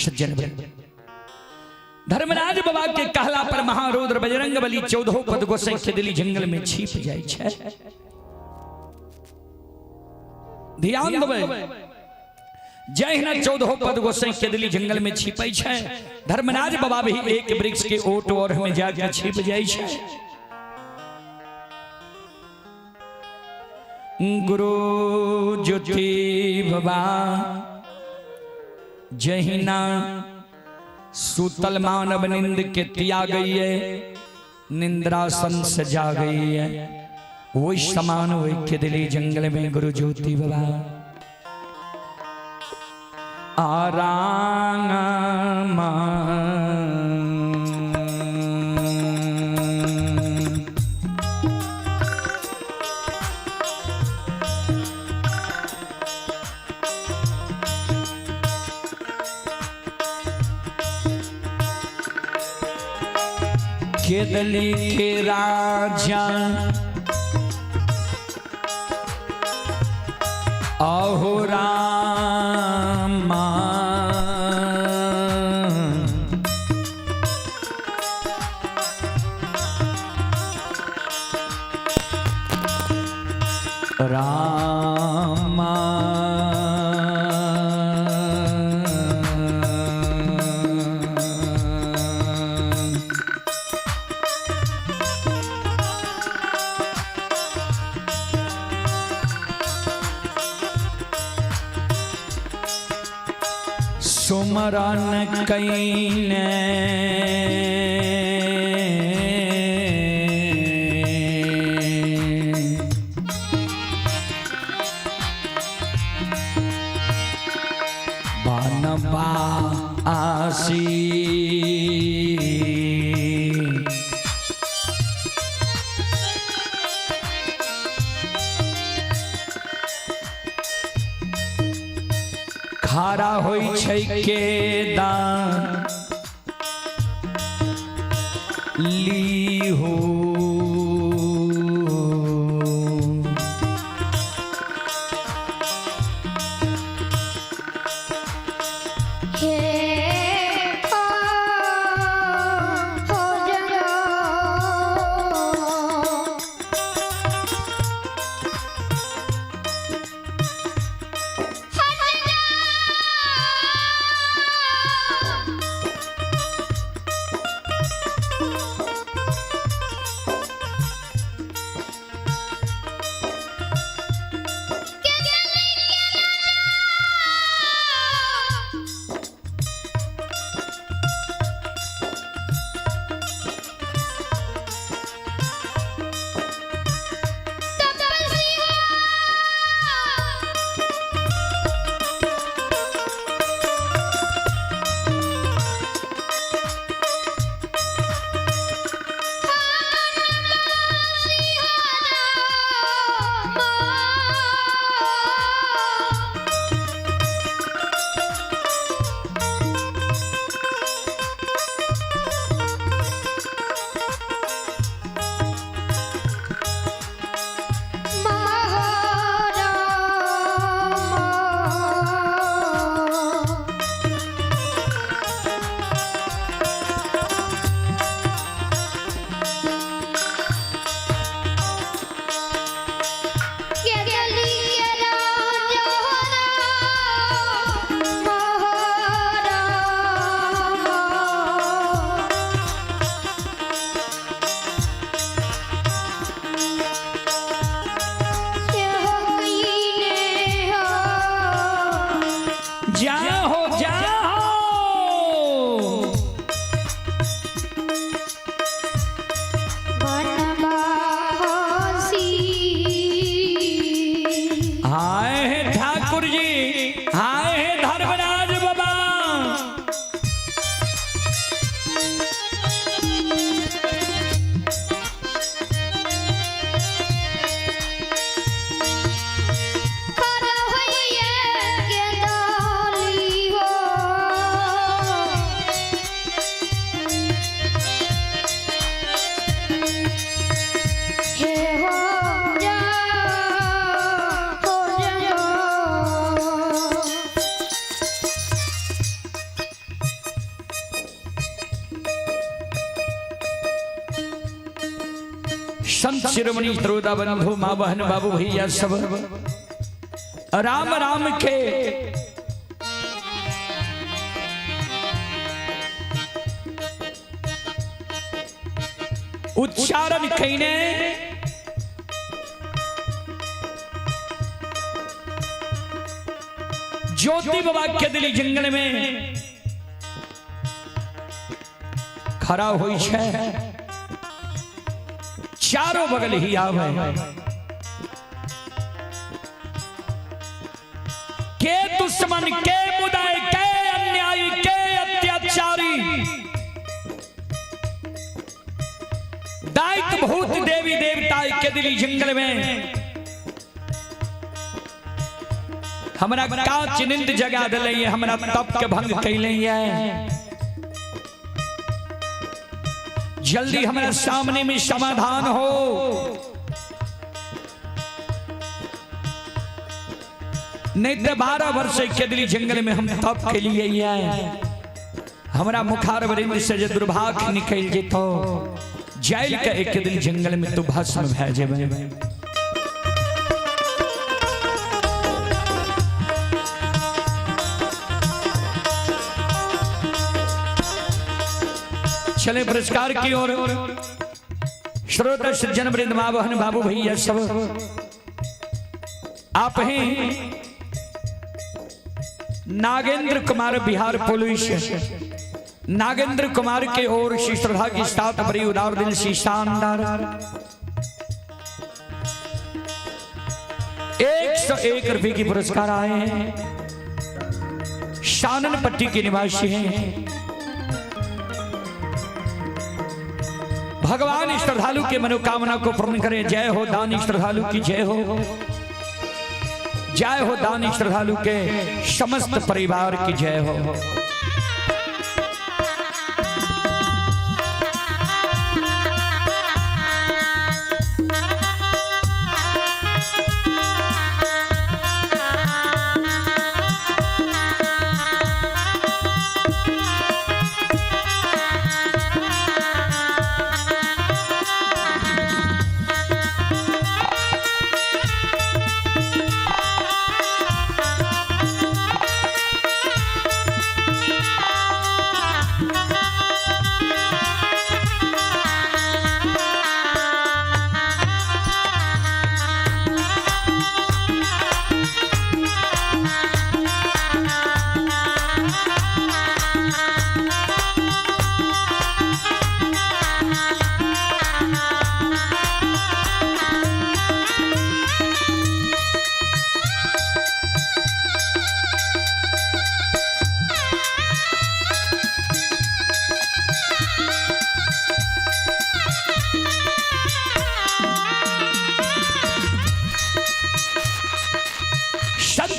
सज्जन धर्मराज बाबा के कहला पर महारुद्र बजरंग बली 14 पद गोसाई केदली जंगल में छिप जाय छै। ध्यान देबै जहिना 14 पद गोसाई केदली जंगल में छिपै छै, धर्मराज बाबा भी एक वृक्ष के ओट और में जाके छिप जाय छै। गुरु ज्योति बाबा जहिना सूतल मानव निंद के त्याग गई है, निंद्रासन से जा गई है, वही समान वही केदली जंगल में गुरु ज्योति बाबा आराम केदली के राजा अहो रामा रामा सुमरन कईने बानबा आसी भारा होई छै के दान ली हो संत शिरोमणि श्रोता बंधु माँ बहन बाबू भैया सब राम राम के उच्चारण कईने ज्योति बाबा के दिली जंगल में खड़ा हुई है। चारों बगल ही आवे के दुश्मन के मुदाय के अन्यायी के अत्याचारी दायित्व भूत देवी देवता के दिली जंगल में हमरा का चिनिंद जगा दिले हमरा तप के भंग कैले जल्दी हमारे सामने में समाधान हो। नहीं तो 12 वर्ष के दिली जंगल में हम तप के लिए हमारा मुखार वरिंद से जो दुर्भाग्य निकल जेतो जेल के एक दिल जंगल में तो भस्म भै जेबे। चले पुरस्कार की ओर श्रोता सज्जन वृंद माँ बहन बाबू भैया सब आप हैं नागेंद्र कुमार बिहार पुलिस नागेंद्र कुमार के ओर श्री श्रद्धा की साथ बड़ी उदार दिल से शानदार 101 रुपए की पुरस्कार आए हैं। शानन पट्टी के निवासी हैं। भगवान श्रद्धालु के मनोकामना को पूर्ण करे। जय हो दानी श्रद्धालु की जय हो। जय हो दानी श्रद्धालु के समस्त परिवार की जय हो।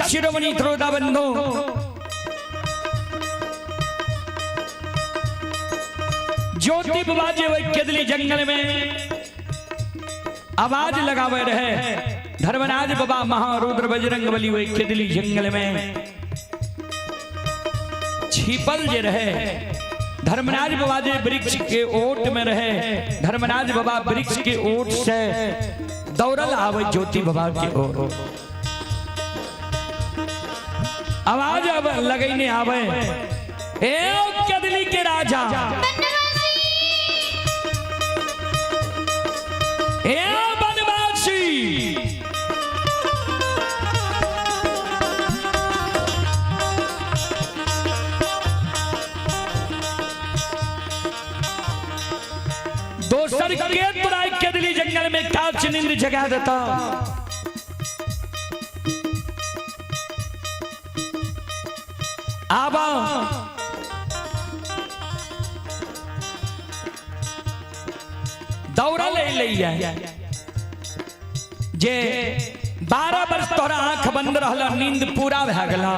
शिरोमणि श्रोता बंधु, ज्योति बाजे वही केदली जंगल में आवाज लगावे रहे। धर्मराज बाबा महारुद्र बजरंग बली वही केदली जंगल में छिपल जे रहे। धर्मराज बाबा जे वृक्ष के ओट में रहे। धर्मराज बाबा वृक्ष के ओट से दौड़ल आवे ज्योति बाबा के ओर। आवाज अब लगैने आवे, ए केदली के राजा, ए बनवासी, दोसर के तुराई केदली जंगल में काच नींद जगा देता। आबा दौड़ा ले लिया जे 12 वर्ष तोरा आंख बंद रहला, नींद पूरा भे गला,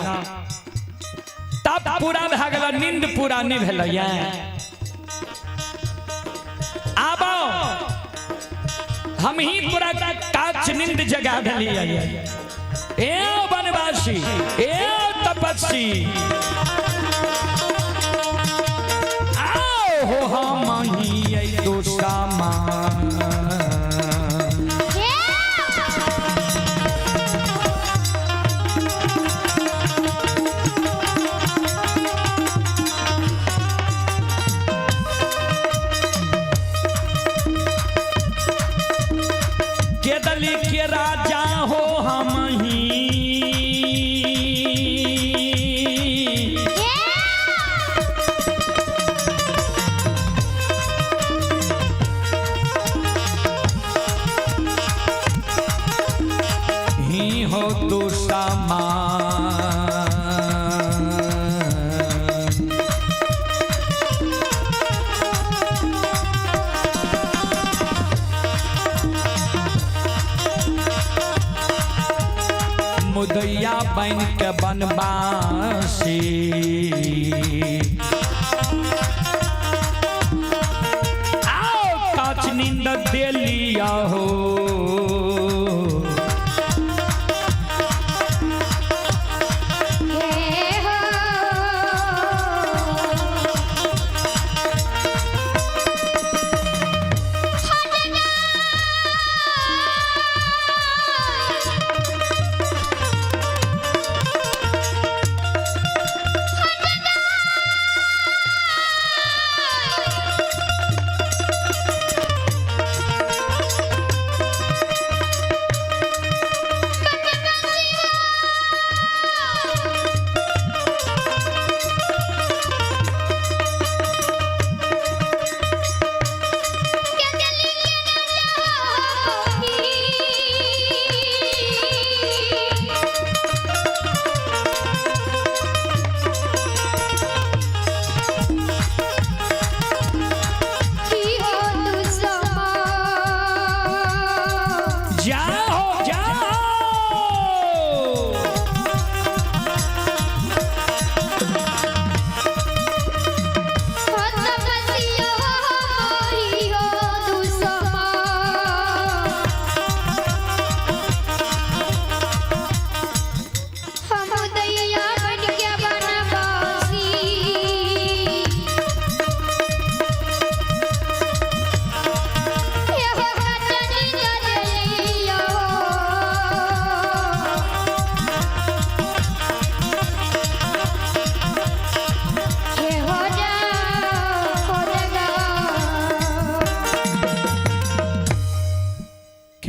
तब पूरा भे गला, नींद पूरा नहीं भेलैया। आबा हम ही पूरा काच नींद जगा देलिया। ए बनवासी, ए तपस्वी, आओ हो हम ही तो सामान। केदली के राजा हो हम ही, हो तो सामान। मुदैया बन के बनवासी, आओ काच नींद दे लिया हो।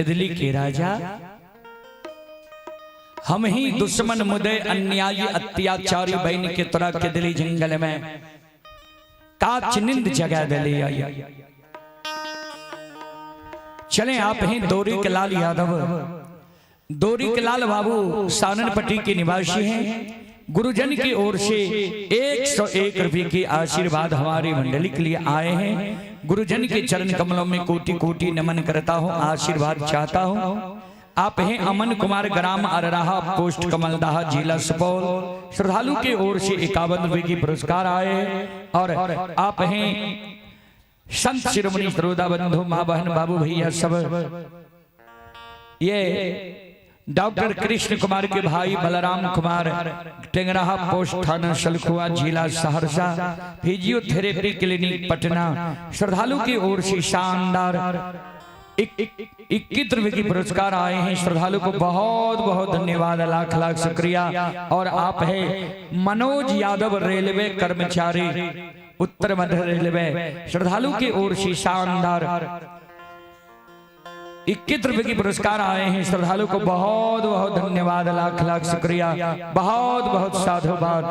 केदली के राजा, हम ही दुश्मन मुदे अन्यायी अत्याचारी बहन के तोरा केदली जंगल में काच निंद जगह दले आई। चले आप हैं दोरी के लाल यादव। दोरी के लाल बाबू साननपट्टी के निवासी हैं। गुरुजन की ओर से 101 रुपये की आशीर्वाद हमारी मंडली के लिए आए हैं। गुरुजन के चरण कमलों में कोटि कोटि नमन करता हूँ, आशीर्वाद चाहता हूँ। आप हैं अमन कुमार, ग्राम अरराहा, पोस्ट कमलदाहा, जिला सुपौल। श्रद्धालु की ओर से 51 रुपये की पुरस्कार आए। और आप हैं संत शिरोमणि श्रोता बंधु, माँ बहन, बाबू भैया सब। ये डॉक्टर कृष्ण कुमार के भाई बलराम कुमार, टेंगराहा, पोस्ट थाना सलखुआ, जिला सहरसा, फिजियोथेरेपी क्लिनिक पटना। श्रद्धालु की ओर से शानदार 21 रुपये की पुरस्कार आए हैं। श्रद्धालु को बहुत बहुत धन्यवाद, लाख लाख शुक्रिया। और आप है मनोज यादव, रेलवे कर्मचारी, उत्तर मध्य रेलवे। श्रद्धालु की ओर से शानदार 21 रुपये की पुरस्कार आए हैं। श्रद्धालु को बहुत बहुत धन्यवाद, लाख लाख शुक्रिया, बहुत बहुत साधुवाद।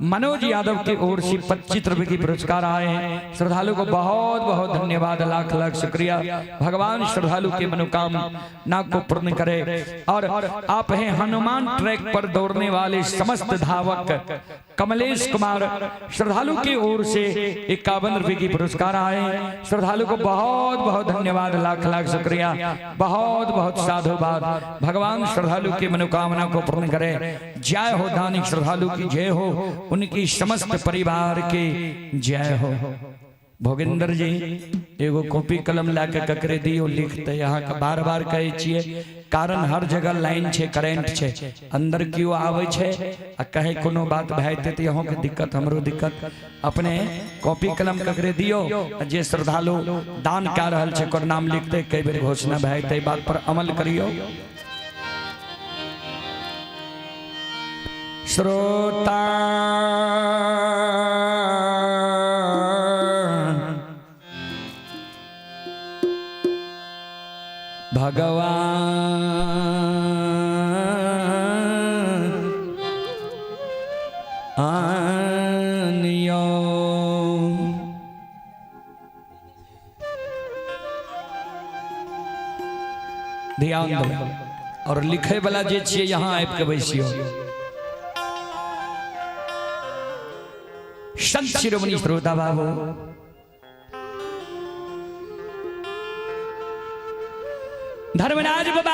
मनोज यादव की ओर से 25 रुपये की पुरस्कार आए हैं। श्रद्धालु को बहुत बहुत धन्यवाद, लाख लाख शुक्रिया। भगवान श्रद्धालु की मनोकामना को पूर्ण करे। और आप हैं हनुमान ट्रैक पर दौड़ने वाले समस्त धावक कमलेश कुमार। श्रद्धालु की ओर से 51 रुपये की पुरस्कार आए हैं। श्रद्धालु को बहुत बहुत धन्यवाद, लाख लाख शुक्रिया, बहुत बहुत साधुवाद। भगवान श्रद्धालु की मनोकामना को पूर्ण करे। जय हो दानिक श्रद्धालु की जय हो, उनकी समस्त परिवार की जय हो। भोगेंद्र जी एगो कॉपी कलम लाके ककरे दियो, लिखते यहाँ का बार बार कहे छिए, कारण हर जगह लाइन छे, करंट छे, अंदर क्यों आवे छे आ कहे कोनो बात भाईते तो यहाँ के दिक्कत, हमरो दिक्कत। अपने कॉपी कलम ककरे दियो, जे श्रद्धालु दान कर रहल छे ओकर नाम लिखते, कई बेर घोषणा भाईते, बात पर अमल करियो। श्रोता भगवान आनियो, ध्यान दो। और लिखे वाला जे छिए यहाँ आबि के बैसियो। संत शिरोमणि श्रोता बाबू, धर्मराज बाबा,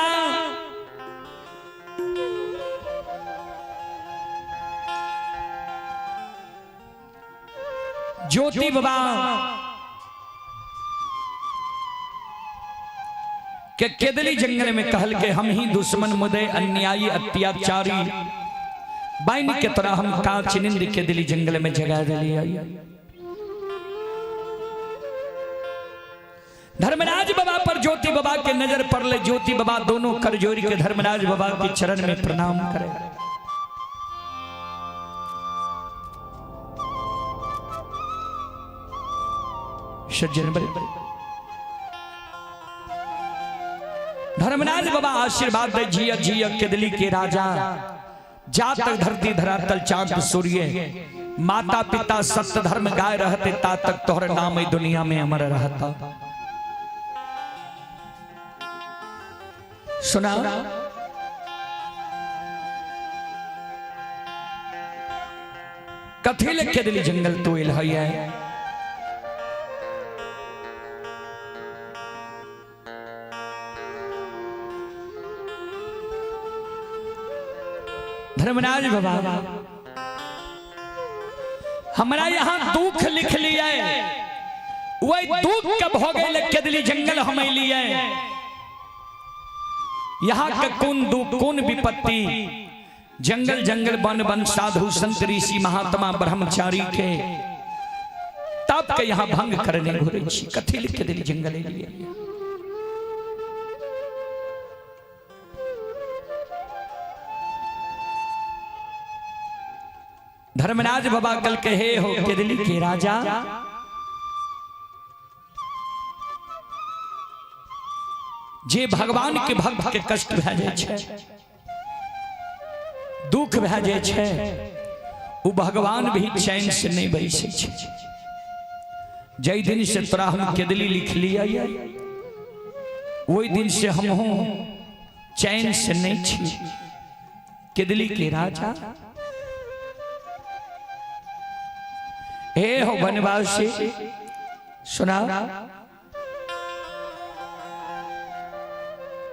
ज्योति बाबा के केदली जंगल में कहल के हम ही दुश्मन मुदे अन्यायी अत्याचारी बाइन के तरह हम कांच निंद केदली जंगल में जगा दिली आई। धर्मराज बाबा पर ज्योति बाबा के नजर पड़ ले। ज्योति बाबा दोनों कर जोड़ी के धर्मराज बाबा के चरण में प्रणाम करे। सज्जन धर्मराज बाबा आशीर्वाद दे, जिया जिया केदली के राजा, जा तक धरती धरातल चांद सूर्य, माता पिता सत्य धर्म गाय रहते, ता तक तोहर नाम ही दुनिया में अमर रहता। सुना कथी ले केदली जंगल तो इलहैया है। धर्मराज बाबा हमारा यहाँ दुख लिख लिया, वही दुख कब हो गए केदली जंगल हमें लिए। यहाँ के कौन दुख कौन विपत्ति, जंगल जंगल वन वन साधु संत ऋषि महात्मा ब्रह्मचारी के तब के यहाँ भंग करने घुरे छी। कथी लिख केदली जंगल लिए। धर्मराज बाबा कल कहे हो केदली के राजा, जे भगवान के भक्त के कष्ट भए जाए छै, दुख भए जाए छै, वो भगवान भी चैन से नहीं बैसे छै। जय दिन से तोरा हम केदली लिख लिया, वही दिन से हम हो चैन से नहीं छी। केदली के राजा हे हो बनवासी, सुना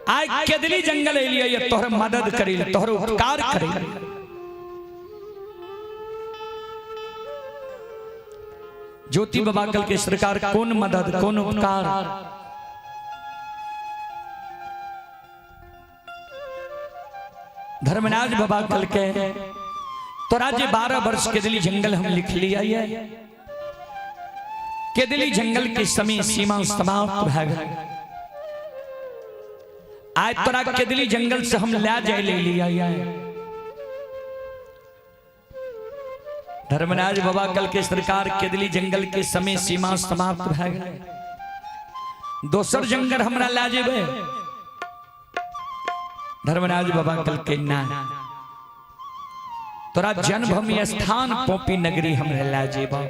आज केदली जंगल एलिया तोहर मदद करे, तोहर उपकार करे। ज्योति बाबा कल के सरकार कौन मदद कौन उपकार, धर्मराज बाबा कल के तोरा जे 12 वर्ष केदली जंगल हम लिख लिया है, केदली जंगल के समय सीमा समाप्त भए गए। आज तोरा केदली जंगल से हम ले जाए ले लिया है। धर्मराज बाबा कल के सरकार केदली जंगल के समय सीमा समाप्त भए गए। दोसर जंगल हमरा ले जेबे। धर्मराज बाबा कल के ना, तोरा जन्मभूमि स्थान पोपी नगरी हमरे ले जेबा।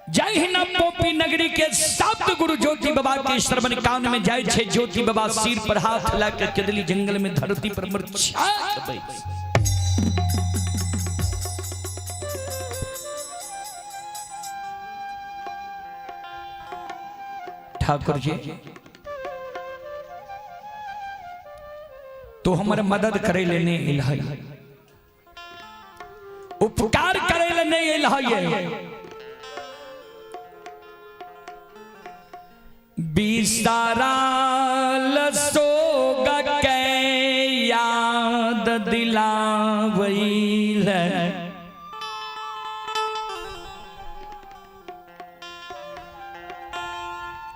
जय हिना पोपी नगरी के सात गुरु ज्योति बाबा के श्रवण कान में जाय छे। ज्योति बाबा सिर पर हाथ लाके केदली जंगल में धरती पर मूर्छा ठाकुर जी तो हमारे मदद करे लेने इलाही, उपकार करे लेने इलाही। बिसारा लसोग के याद दिलावैल,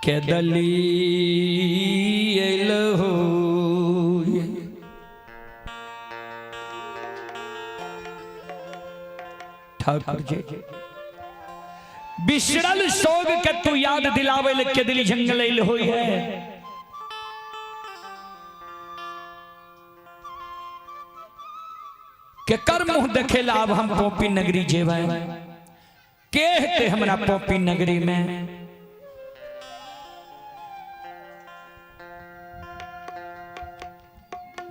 केदली एलहो ठाकुर जी। बिसरल सोग के तू याद दिलावे ले केदली जंगल एल होई है। के कर मुंह देखेला अब हम पोपी नगरी जेबै, कहते हमरा पोपी नगरी में।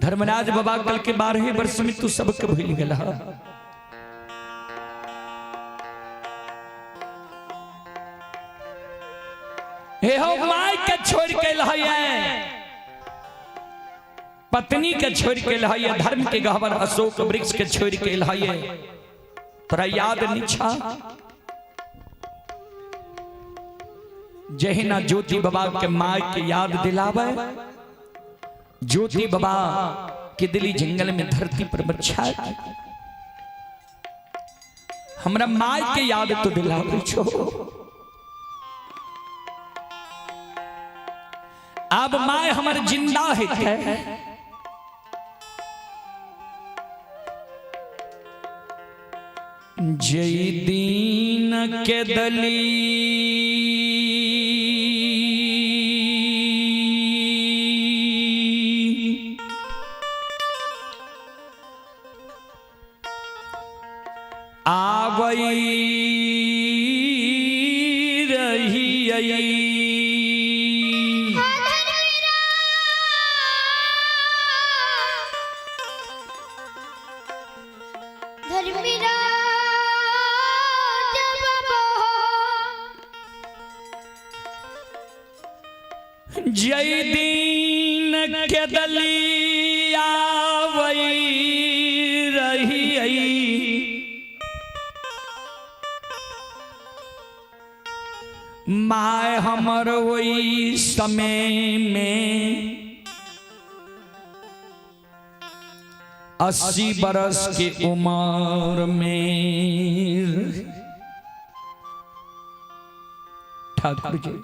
धर्मराज बाबा कल के 12 वर्ष में तू सबके भूल गेला। हे हो माय के छोड़ के लहैया, पत्नी के छोड़ के लहैया, धर्म के गहवर अशोक वृक्ष के छोड़ के लहैया, तोरा याद नहीं छा। जहिना ज्योति बाबा के माय के याद दिलावे, ज्योति बाबा केदली जंगल में धरती पर बच्चा हमरा माय के याद तो दिलावे छो। अब माय हमर जिंदा है, जय दीन केदली आवई रही। जय दीन केदली आवई रही, माय हमर वही समय में 80 बरस की उम्र में। ठाकुर जी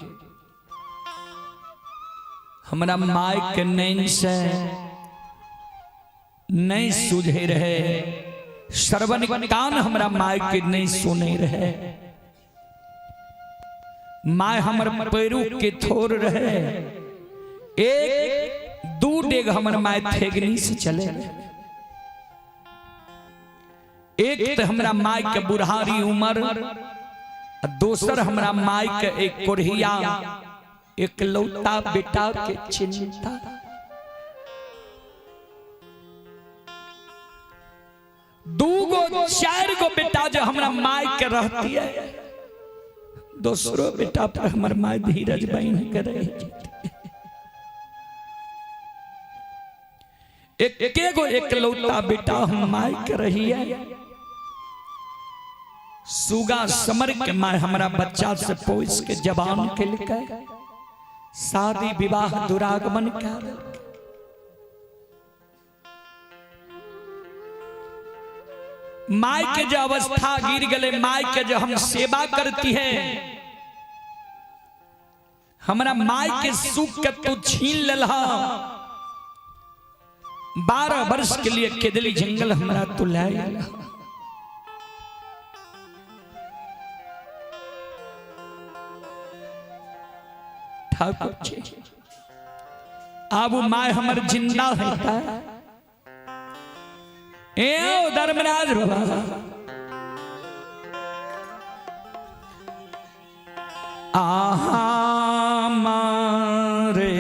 हमरा माय के नैन से नहीं सूझे रहे, श्रवण कान हमरा माय के नहीं सुने रहे। माय हमर पैरू के थोर रहे, एक दू डेग हमर माय थेगनी से चले। एक तो हमरा माय के बुढ़ारी उम्र, दोसर हमरा माय के एक कोढ़िया एक लौता बेटा के चिंता। दूगो चार गो बेटा जो हमरा माय के रहती है, दूसरो बेटा पर हमर माय धीरज बहन के रही। एकेगो एक लौता बेटा हम माय के रही है। सुगा समर के माय हमरा बच्चा से पोस के जवान के लेके शादी विवाह दुरागमन कर। माय के जो अवस्था गिर गले, माय के जो हम सेवा करती है, हमरा माय के सुख के तू छीन ललहा। 12 वर्ष के लिए केदली जंगल हमरा तू लाए। ठाकुर जी अब माय हमर जिंदा है। ए धर्मराज बाबा आहा मारे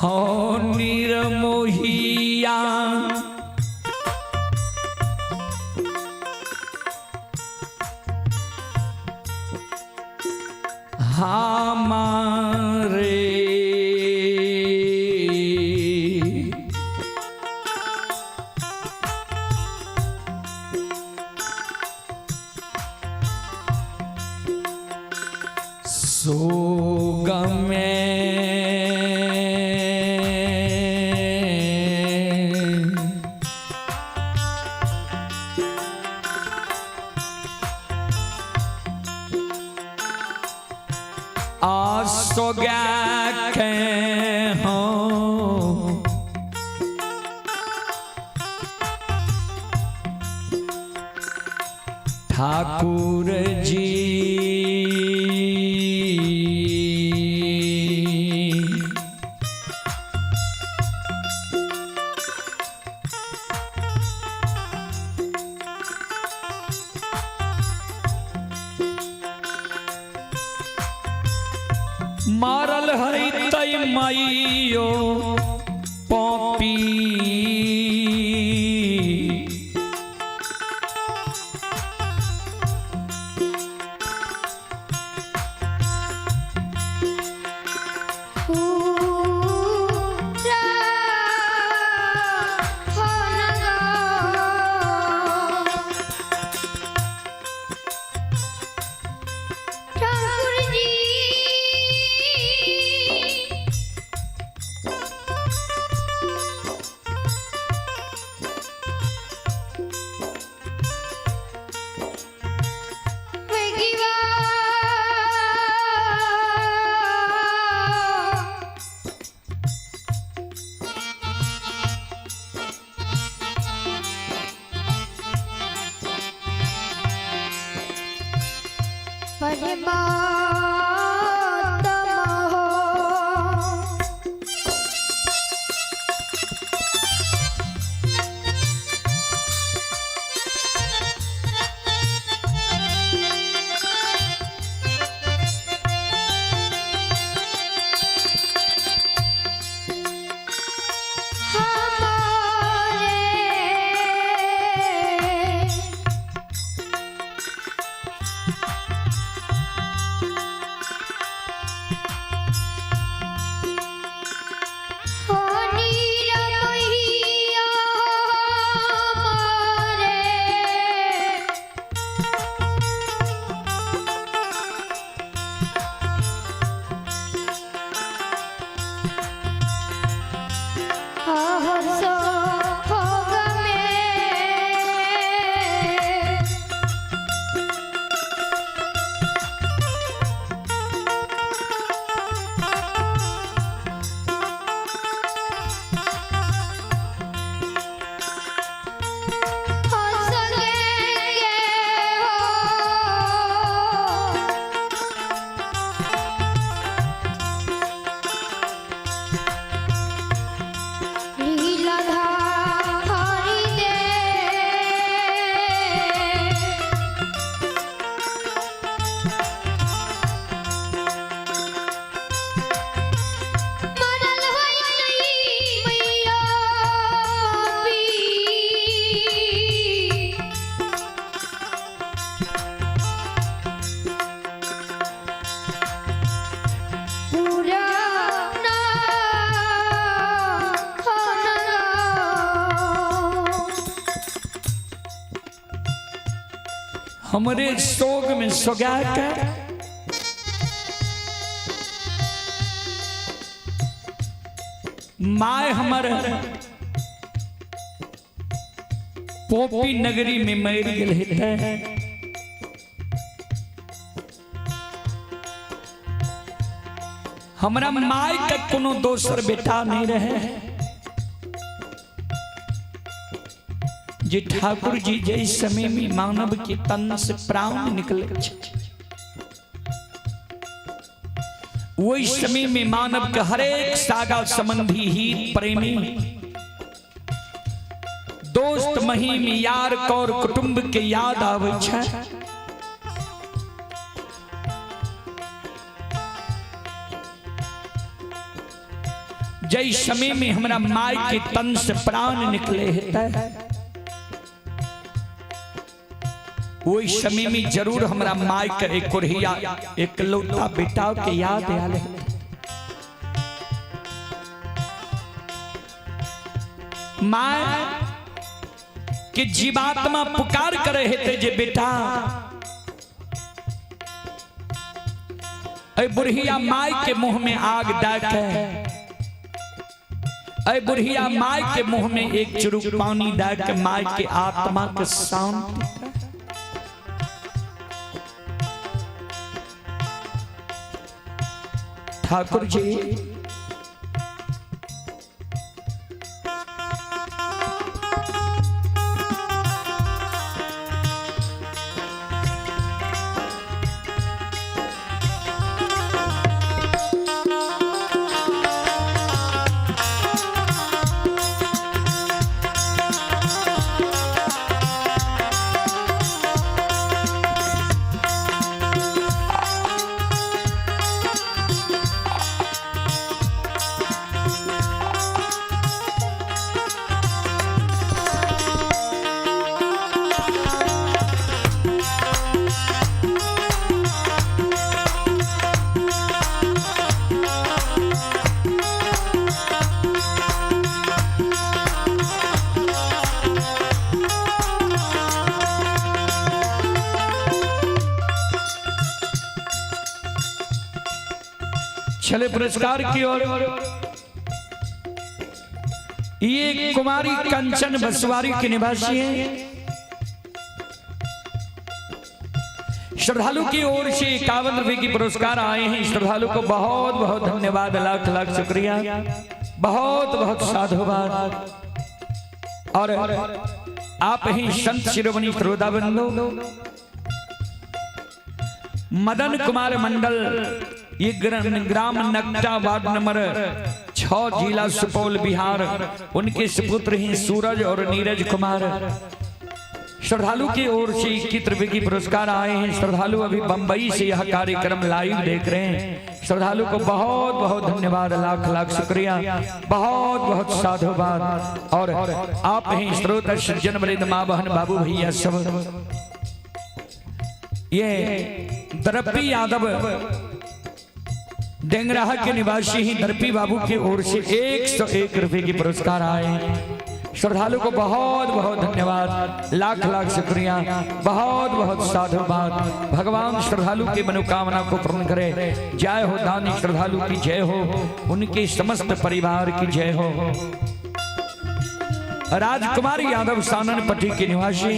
हो निर्मोहिया हमारे सोग में सोगा के हो ठाकुर जी मारल है तई माइयो पपी हमरे सोग में सोगा कर माय हमर पोपी नगरी में मर गए है। हमरा माय का कोनो दोसर बेटा नहीं रहे जी ठाकुर जी जिस समय में मानव के तन से प्राण निकले वही समय में मानव के हरेक सागा संबंधी हित प्रेमी दोस्त महीम यार कौर कुटुंब के याद आवे छै। जय समय में हमरा माय के तन से प्राण निकले है वही समय में जरूर हमरा माय के एक कुरहिया एक लौता बेटा के याद आले। माय के जीवात्मा पुकार करे हेते जे बेटा ऐ बुढ़िया माय के मुंह में आग डाके ऐ बुढ़िया माय के मुंह में एक चुरुक पानी डाके माय के आत्मा के शांति। ठाकुर जी चले पुरस्कार की ओर। ये कुमारी कंचन बसवारी के निवासी हैं। श्रद्धालु की ओर से 51 रुपए की पुरस्कार आए हैं। श्रद्धालु को बहुत बहुत धन्यवाद, लाख लाख शुक्रिया, बहुत बहुत साधुवाद। और आप ही संत शिरोमणि श्रोताबंधु मदन कुमार मंडल, ये ग्राम नगटा वार्ड नंबर 6 जिला सुपौल बिहार, उनके सुपुत्र हैं सूरज और नीरज कुमार। श्रद्धालु की ओर से 21 रुपए की पुरस्कार आए हैं। श्रद्धालु अभी बंबई से यह कार्यक्रम लाइव देख रहे हैं। श्रद्धालु को बहुत बहुत धन्यवाद, लाख लाख शुक्रिया, बहुत बहुत साधुवाद। और आप हैं श्रोता सज्जन वृंद, माँ बहन बाबू भैया सब। ये दरप्पी यादव डेंगराहा के निवासी ही दरप्पी बाबू की ओर से 101 रुपए की पुरस्कार आए। श्रद्धालु को बहुत बहुत धन्यवाद, लाख लाख शुक्रिया, बहुत बहुत साधुवाद। भगवान श्रद्धालु की मनोकामना को पूर्ण करे। जय हो दानी श्रद्धालु की जय हो, उनके समस्त परिवार की जय हो। राजकुमार यादव सानन पट्टी के निवासी,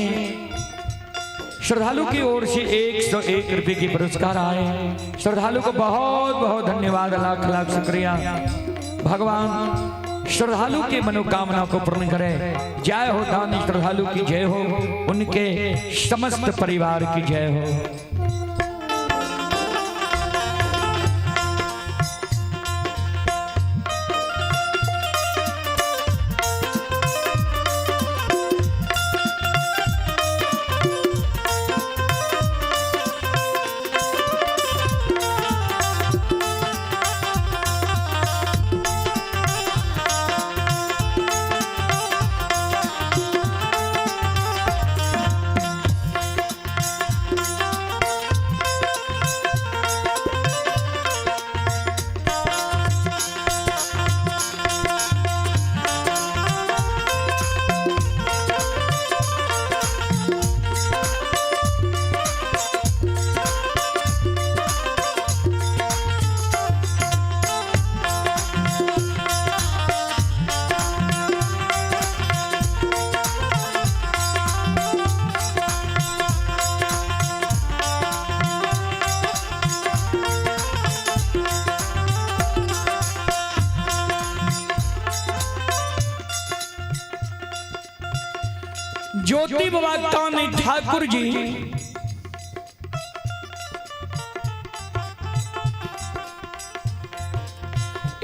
श्रद्धालु की ओर से 101 रुपए की पुरस्कार आए। श्रद्धालु को बहुत बहुत धन्यवाद, लाख लाख शुक्रिया। भगवान श्रद्धालु के मनोकामना को पूर्ण करे। जय हो दानी श्रद्धालु की जय हो, उनके समस्त परिवार की जय हो। ज्योति बाबा कानी ठाकुर जी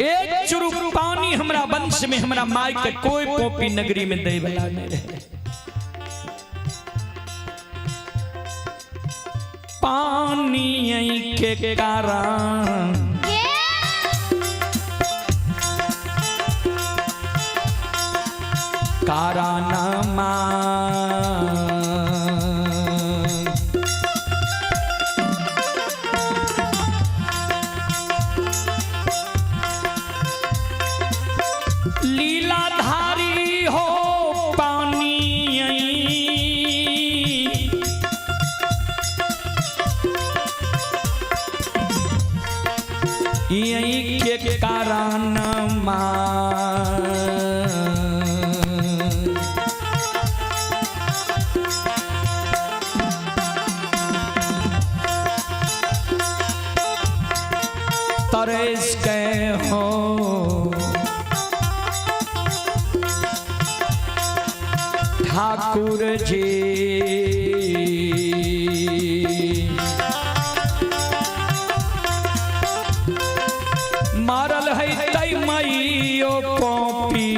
एक चुरुक पानी हमरा वंश में हमरा माई के कोई पोपी नगरी में दे वाला नहीं रहे। पानी के कारण कारणमा लीलाधारी हो पानी यही के कारणमा तरस गए हो ठाकुर जी मारल है तई मैयो पोपी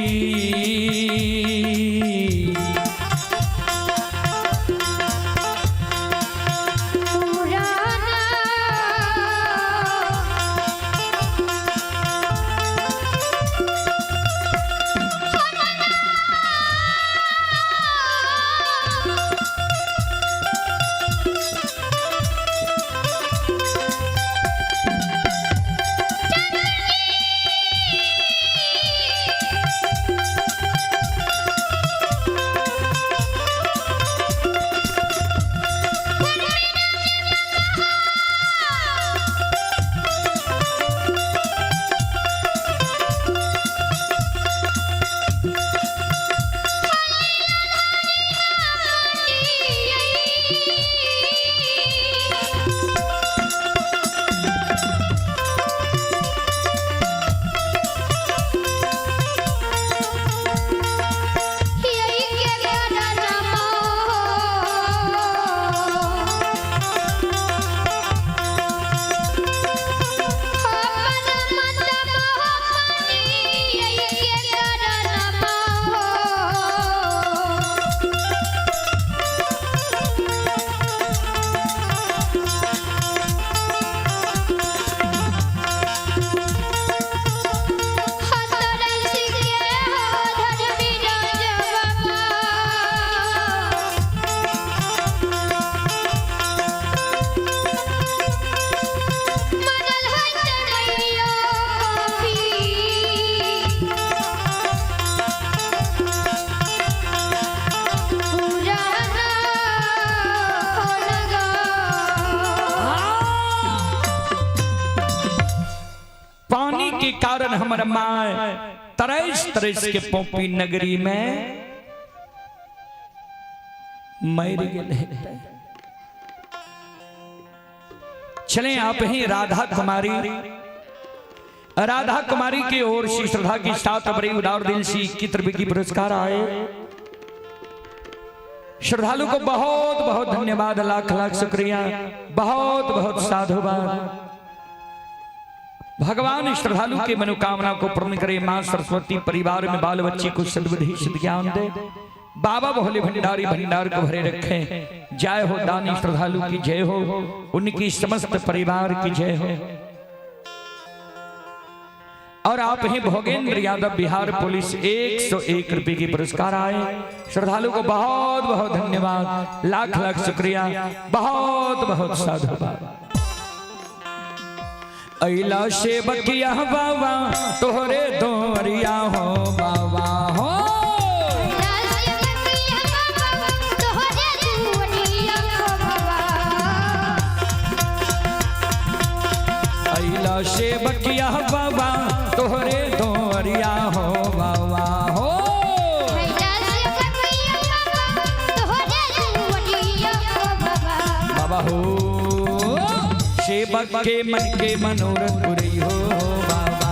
के कारण हमारा माँ तरस तरस के पोपी नगरी में मर गए। चलें आप ही राधा कुमारी की ओर से श्रद्धा की साथ बड़ी उदार दिल से 21 रुपए की पुरस्कार आए। श्रद्धालु को बहुत बहुत धन्यवाद, लाख लाख शुक्रिया, बहुत बहुत साधुवाद। भगवान श्रद्धालु के मनोकामना को पूर्ण करे। मां सरस्वती परिवार में बाल बच्चे को सद्बुद्धि सद्ज्ञान दे। बाबा भोले भंडारी भंडार को भरे रखे। जय हो दानी श्रद्धालु की जय हो, उनकी समस्त परिवार की जय हो। और आप ही भोगेंद्र यादव बिहार पुलिस 101 रुपए की पुरस्कार आए। श्रद्धालु को बहुत बहुत धन्यवाद, लाख लाख शुक्रिया, बहुत बहुत साधुवाद। अइला से बकिया बाबा तोहरे दोरिया हो बाबा हो, अइला से बकिया बाबा तोहरे दोरिया हो बाबा हो, बाबा हो सेवक के मन के मनोरथ पूरी हो बाबा,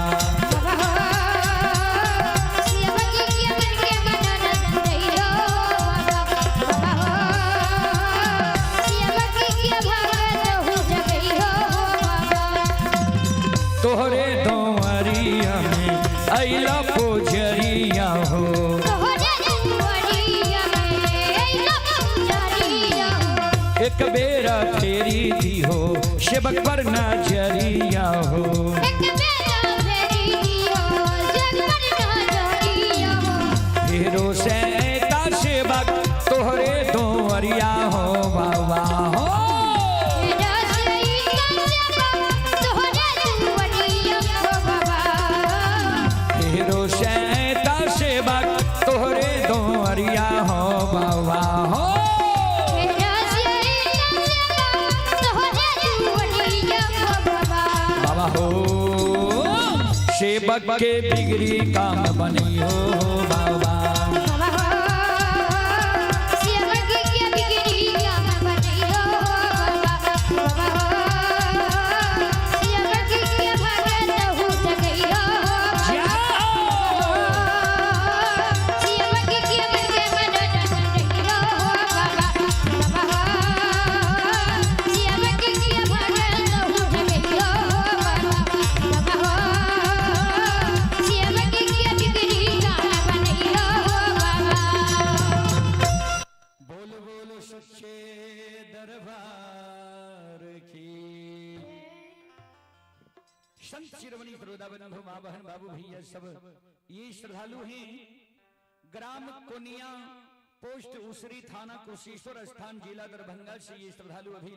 अइला पुजरिया हो एक बेरा फेरी दी हो सेवक पर नजरिया हो फेरो से का सेवक तोहरे दोवरिया हो बाबा हो फेरो से का सेवक तोहरे दोवरिया हो बाबा हो सेवक के बिगड़ी काम बनी हो बाबा सेवक के बिगड़ी काम बनी हो बाबा सेवक के भगत हो जगैया सेवक के भगत मदद जगैया बाबा सेवक के भगत हो जगैया संत शिरोमणि सरोदाबंद मां बहन बाबू भैया सब ये श्रद्धालु हैं। ग्राम कोनिया पोस्ट उसरी थाना कुशेश्वर स्थान जिला दरभंगा से ये श्रद्धालु अभी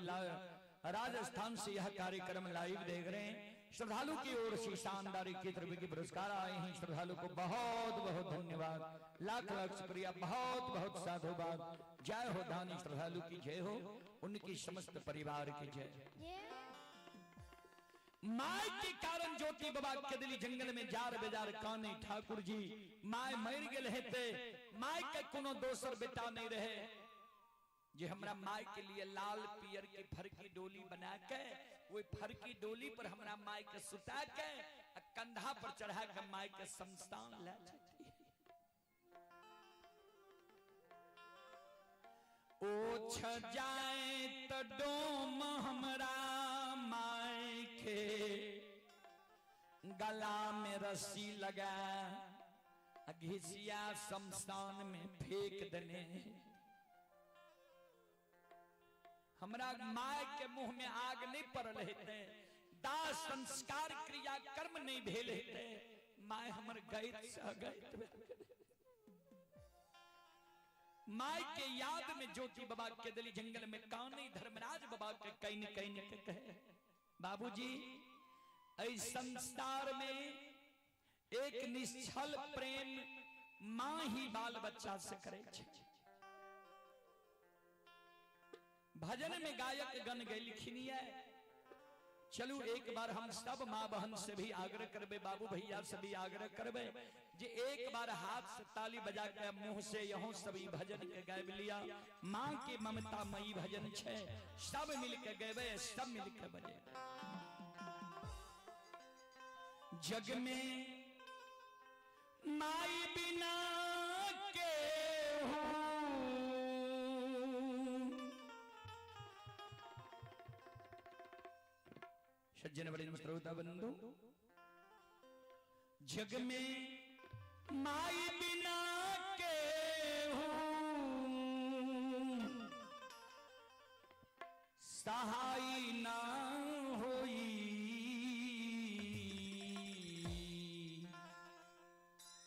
राजस्थान से यह कार्यक्रम लाइव देख रहे हैं। श्रद्धालु की ओर से शानदार 21 रुपए के पुरस्कार आए हैं। श्रद्धालु को बहुत बहुत धन्यवाद, लाख लाख शुक्रिया, बहुत बहुत साधुवाद। जय हो दानी श्रद्धालु की जय हो, उनकी समस्त परिवार की जय। माय के कारण ज्योति बाबा के दिली जंगल में जार बेजार काने ठाकुर जी माय मर गेल हेते, माय के कोनो दोसर बेटा नहीं रहे जे हमरा माय के लिए लाल पियर की फरकी डोली बना के वो फरकी डोली पर हमरा माय के सुता के कंधा पर चढ़ा के माय के शमशान ले जाती। ओछ जाए त डोम हमरा माय के गला में रस्सी लगा घिसिया शमशान में फेंक देने। हमरा माय के मुंह में आग नहीं पड़ल हेते, दाह संस्कार क्रिया कर्म नहीं भेल हेते, माय हमर गैत से गैत। माय के याद में ज्योति बाबा के दिली जंगल में कानी धर्मराज बाबा के कहीं कहीं कहे बाबूजी इस संसार में एक निश्चल प्रेम मां ही बाल बच्चा से करे छे। भजन में गायक गण गए लिखिनिए। चलू एक बार हम सब माँ बहन से भी आग्रह करबे, बाबू भैया से भी आग्रह करबे जे एक बार हाथ से ताली बजा के मुंह से यहों सभी भजन के गायब लिया। माँ की ममता मई भजन छे, सब मिल के गएबे, सब मिल के बजे। जग में माई बिना के हो सज्जन बड़े श्रोता बंधु, जग में माई बिना के हो सहाय ना होई।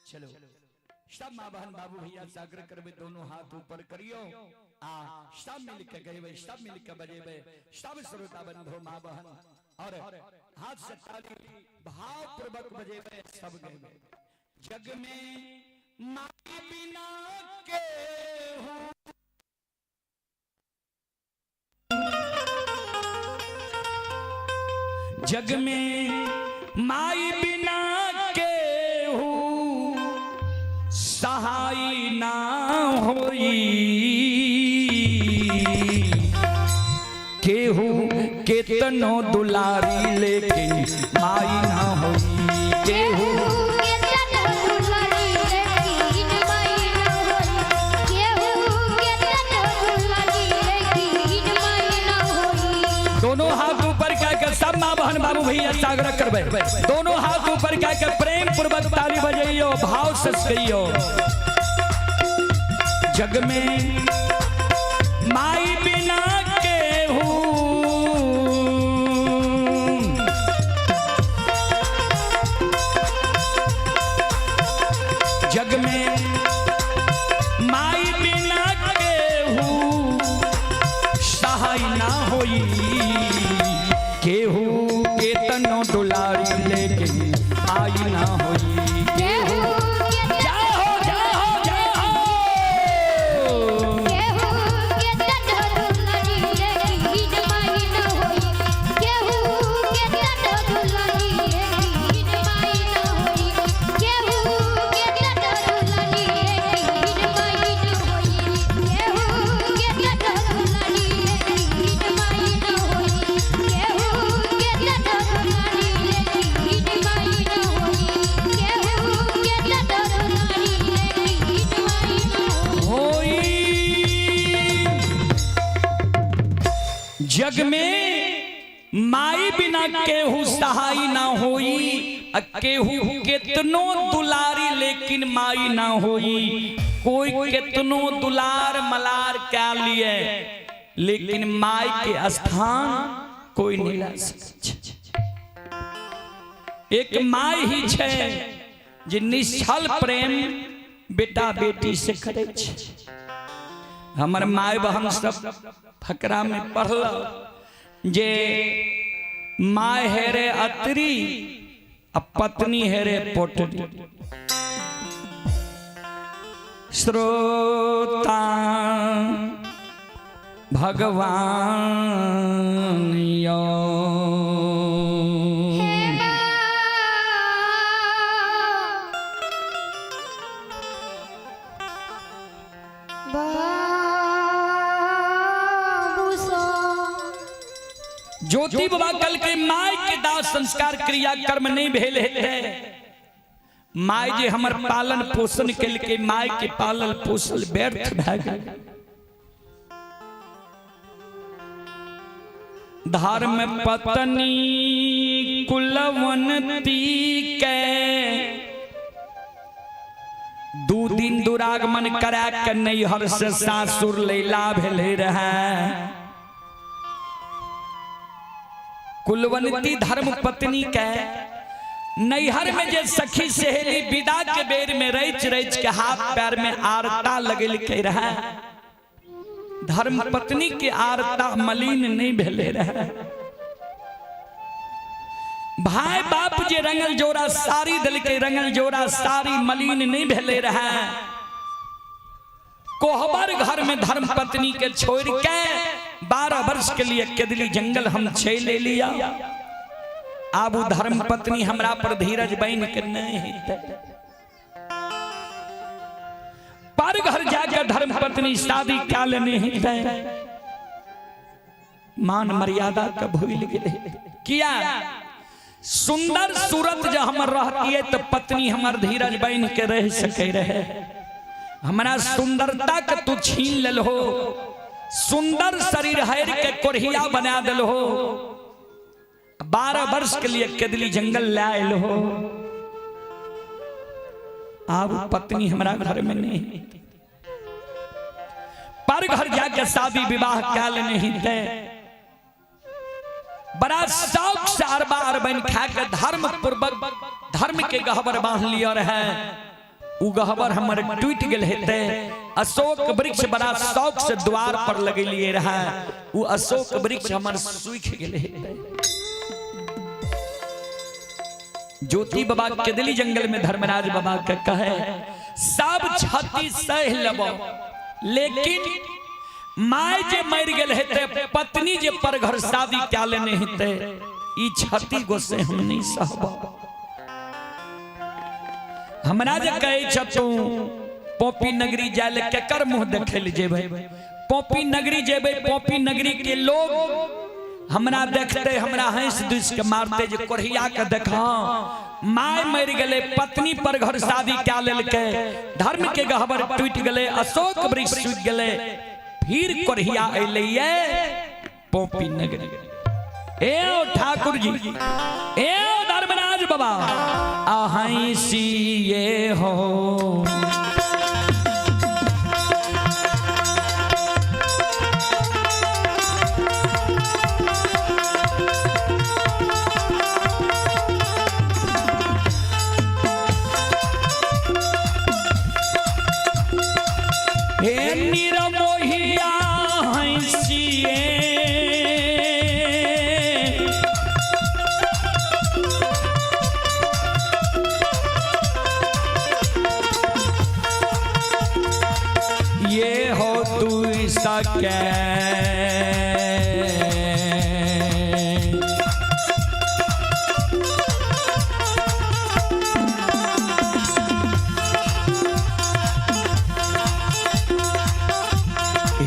चलो सब माँ बहन बाबू भैया सागर करबे, दोनों हाथ ऊपर करियो सब मिल के गए, सब मिल के बजेबे, सब श्रोता बंधु माँ बहन और हाथ से ताली भाव पूर्वक बजेबे, सब गए। जग में माई बिना के हो जग में माई बिना के हो सहाय ना होई। केहू केतनो दुलारी लेकिन माई ना होई। केहू केतनो दुलारी लेकिन माई ना होई। केहू केतनो दुलारी लेकिन माई ना होई। दोनों हाथ ऊपर कर के सब माँ बहन बाबू भैया सागर करबे दोनों हाथ ऊपर कह के प्रेम पूर्वक ताली बजाइयो भाव से गइयो। जग में माई बिना केहू जग में माई बिना केहू सहाय ना होई केहू के तनो दुलारी लेकिन आई ना होई जग में माई बिना केहू सहाय ना होई केहू कितनो दुलारी लेकिन माई ना होई कोई कितनो दुलार मलार क्या लिए लेकिन माई के स्थान कोई नहीं ला सकता। एक माई ही छे जे निश्चल प्रेम बेटा बेटी से करे छे। हमर माय बहन सब फकरा में पढ़ल जे माय हेरे अतरी आ पत्नी हेरे पोटरी। श्रोता भगवान यो ज्योति बाबा कल के माय के दाह संस्कार क्रिया कर्म नहीं भेल है। माय जे हमर पालन पोषण कल के माय के पालन पोषण व्यर्थ भ गेल। धर्म पत्नी कुलवंती के दू दिन दुरागमन करा के नैहर से सासुर लैला भेले रहे। कुलवंती धर्म पत्नी के नैहर में जे सखी सहेली विदा के बेर में रच रच के हाथ पैर में आरता लगल के रहे। धर्म पत्नी के आरता मलिन नहीं भेले रहे। भाई बाप जे रंगल जोड़ा सारी दल के रंगल जोड़ा सारी मलिन नहीं भेले रहे। कोहबर घर में धर्म पत्नी के छोड़ के 12 वर्ष के लिए केदली जंगल हम छे ले लिया। आबू धर्म पत्नी हमरा पर धीरज बन के नहीं पर घर जाकर धर्म पत्नी शादी क्या नहीं मान मर्यादा का भूल गए। किया सुंदर सूरत जो हमर रहती है तो पत्नी हमर धीरज बन के रह सके रहे। हमारा सुंदरता के तू छीन ले हो। सुंदर शरीर हैर के कोढ़िया बना दिल हो। 12 वर्ष के लिए केदली जंगल ले आयल हो। अब पत्नी हमारा घर में नहीं पर घर जाके शादी विवाह काल नहीं थे। बड़ा शौक से अरबा बन खा के धर्म पूर्वक धर्म के गहबर बांध लिया रहे। उ गहबर हमर टूट गेल हेते। अशोक वृक्ष बड़ा शौक से द्वार पर लगे लिए रहा। उ अशोक वृक्ष हमर सूख गेल हेते। ज्योति बाबा केदली जंगल में धर्मराज बाबा के कहे सब छाती सह लेबो लेकिन माय जे मर गेल हेते पत्नी जे पर घर शादी क्या लेने हेते ई छाती गो से हम नहीं सहबो। हमरा जे कहे छतू पोपी नगरी जाले केकर मुंह देखे ले जेबे। पोपी नगरी जेबे पोपी नगरी के लोग हमरा देखते हमरा हंस दुस के मारते जे कोढ़िया के देखा माय मर गेले पत्नी पर घर शादी क्या लेलके धर्म के गहबर टूट गेले अशोक वृक्ष सूख गेले फिर कोढ़िया अइले पोपी नगरी। ए ठाकुर जी, ए धर्मराज बाबा, आहई सी ये हो निरमोहिया हंसिए ये हो तू सके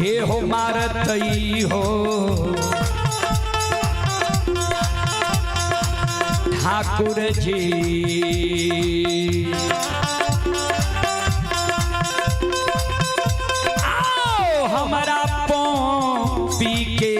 हे हो मारतई हो ठाकुर जी, आओ हमारा पी के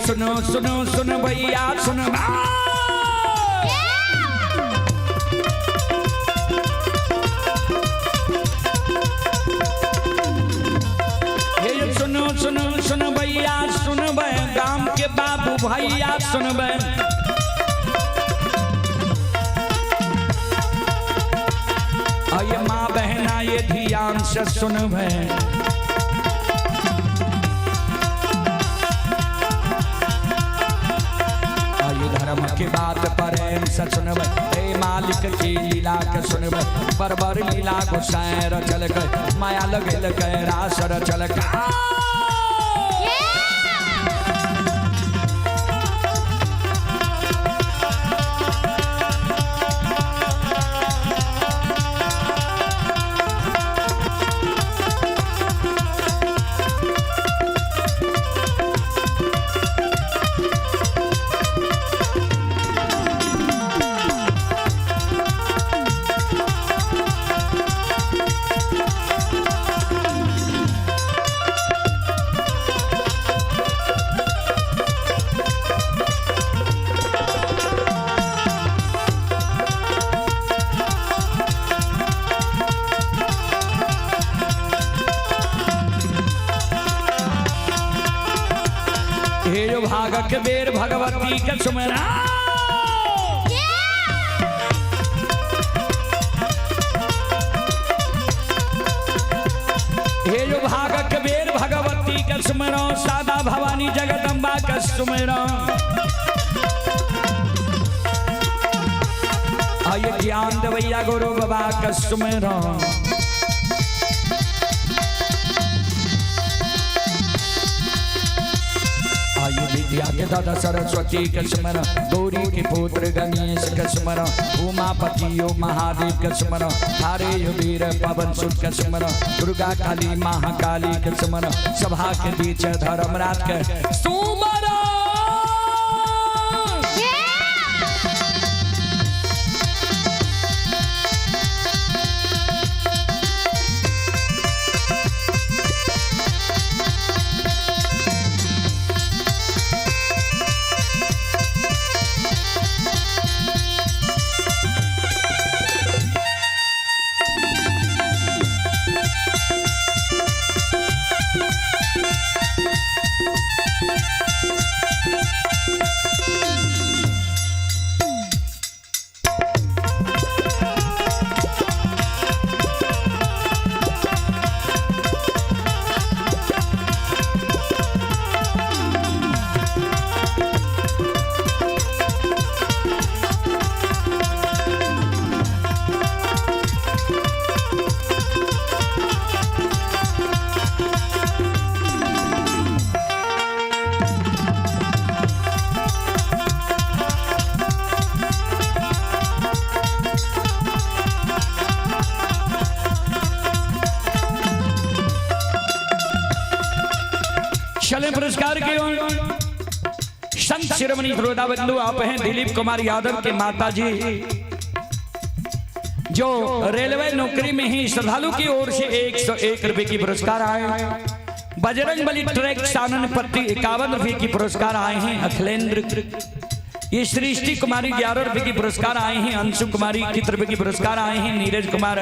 सुनो सुनो सुनो भैया सुनो ये सुनो सुनो सुनो भैया सुनो गांव के बाबू भैया सुनो ये माँ बहना ये ध्यान से सुनो की बात प्रेम से सुनब, हे मालिक की लीला के सुनब, बरबर लीला को सैर चल कर माया लगल के रासर चल कर हे जो भागक बेर भगवती का सुमरा हे जो भागक बेर भगवती का सुमरो सादा भवानी जगदम्बा का सुमरो आइए ज्ञान दवैया गुरु बाबा का सुमरो विद्या के दादा सरस्वती के स्मरण गौरी के पुत्र गणेश के स्मरण उमापति यो महादेव के स्मरण थारे यो वीर पवन सुत के स्मरण दुर्गा काली महाकाली के स्मरण सभा के बीच धर्मराज के सुमरण चले पुरस्कार के संत शिरोमणि श्रोता बंधु आप हैं दिलीप कुमार यादव के माता जी जो रेलवे नौकरी में ही श्रद्धालु की ओर से 101 रुपए की पुरस्कार आए। बजरंग बली ट्रैक सानन पट्टी 51 रुपए की पुरस्कार आए हैं। अखिलेंद्र ये सृष्टि कुमारी 11 रुपए की पुरस्कार आए हैं। अंशु कुमारी 21 रुपए की पुरस्कार आए हैं। नीरज कुमार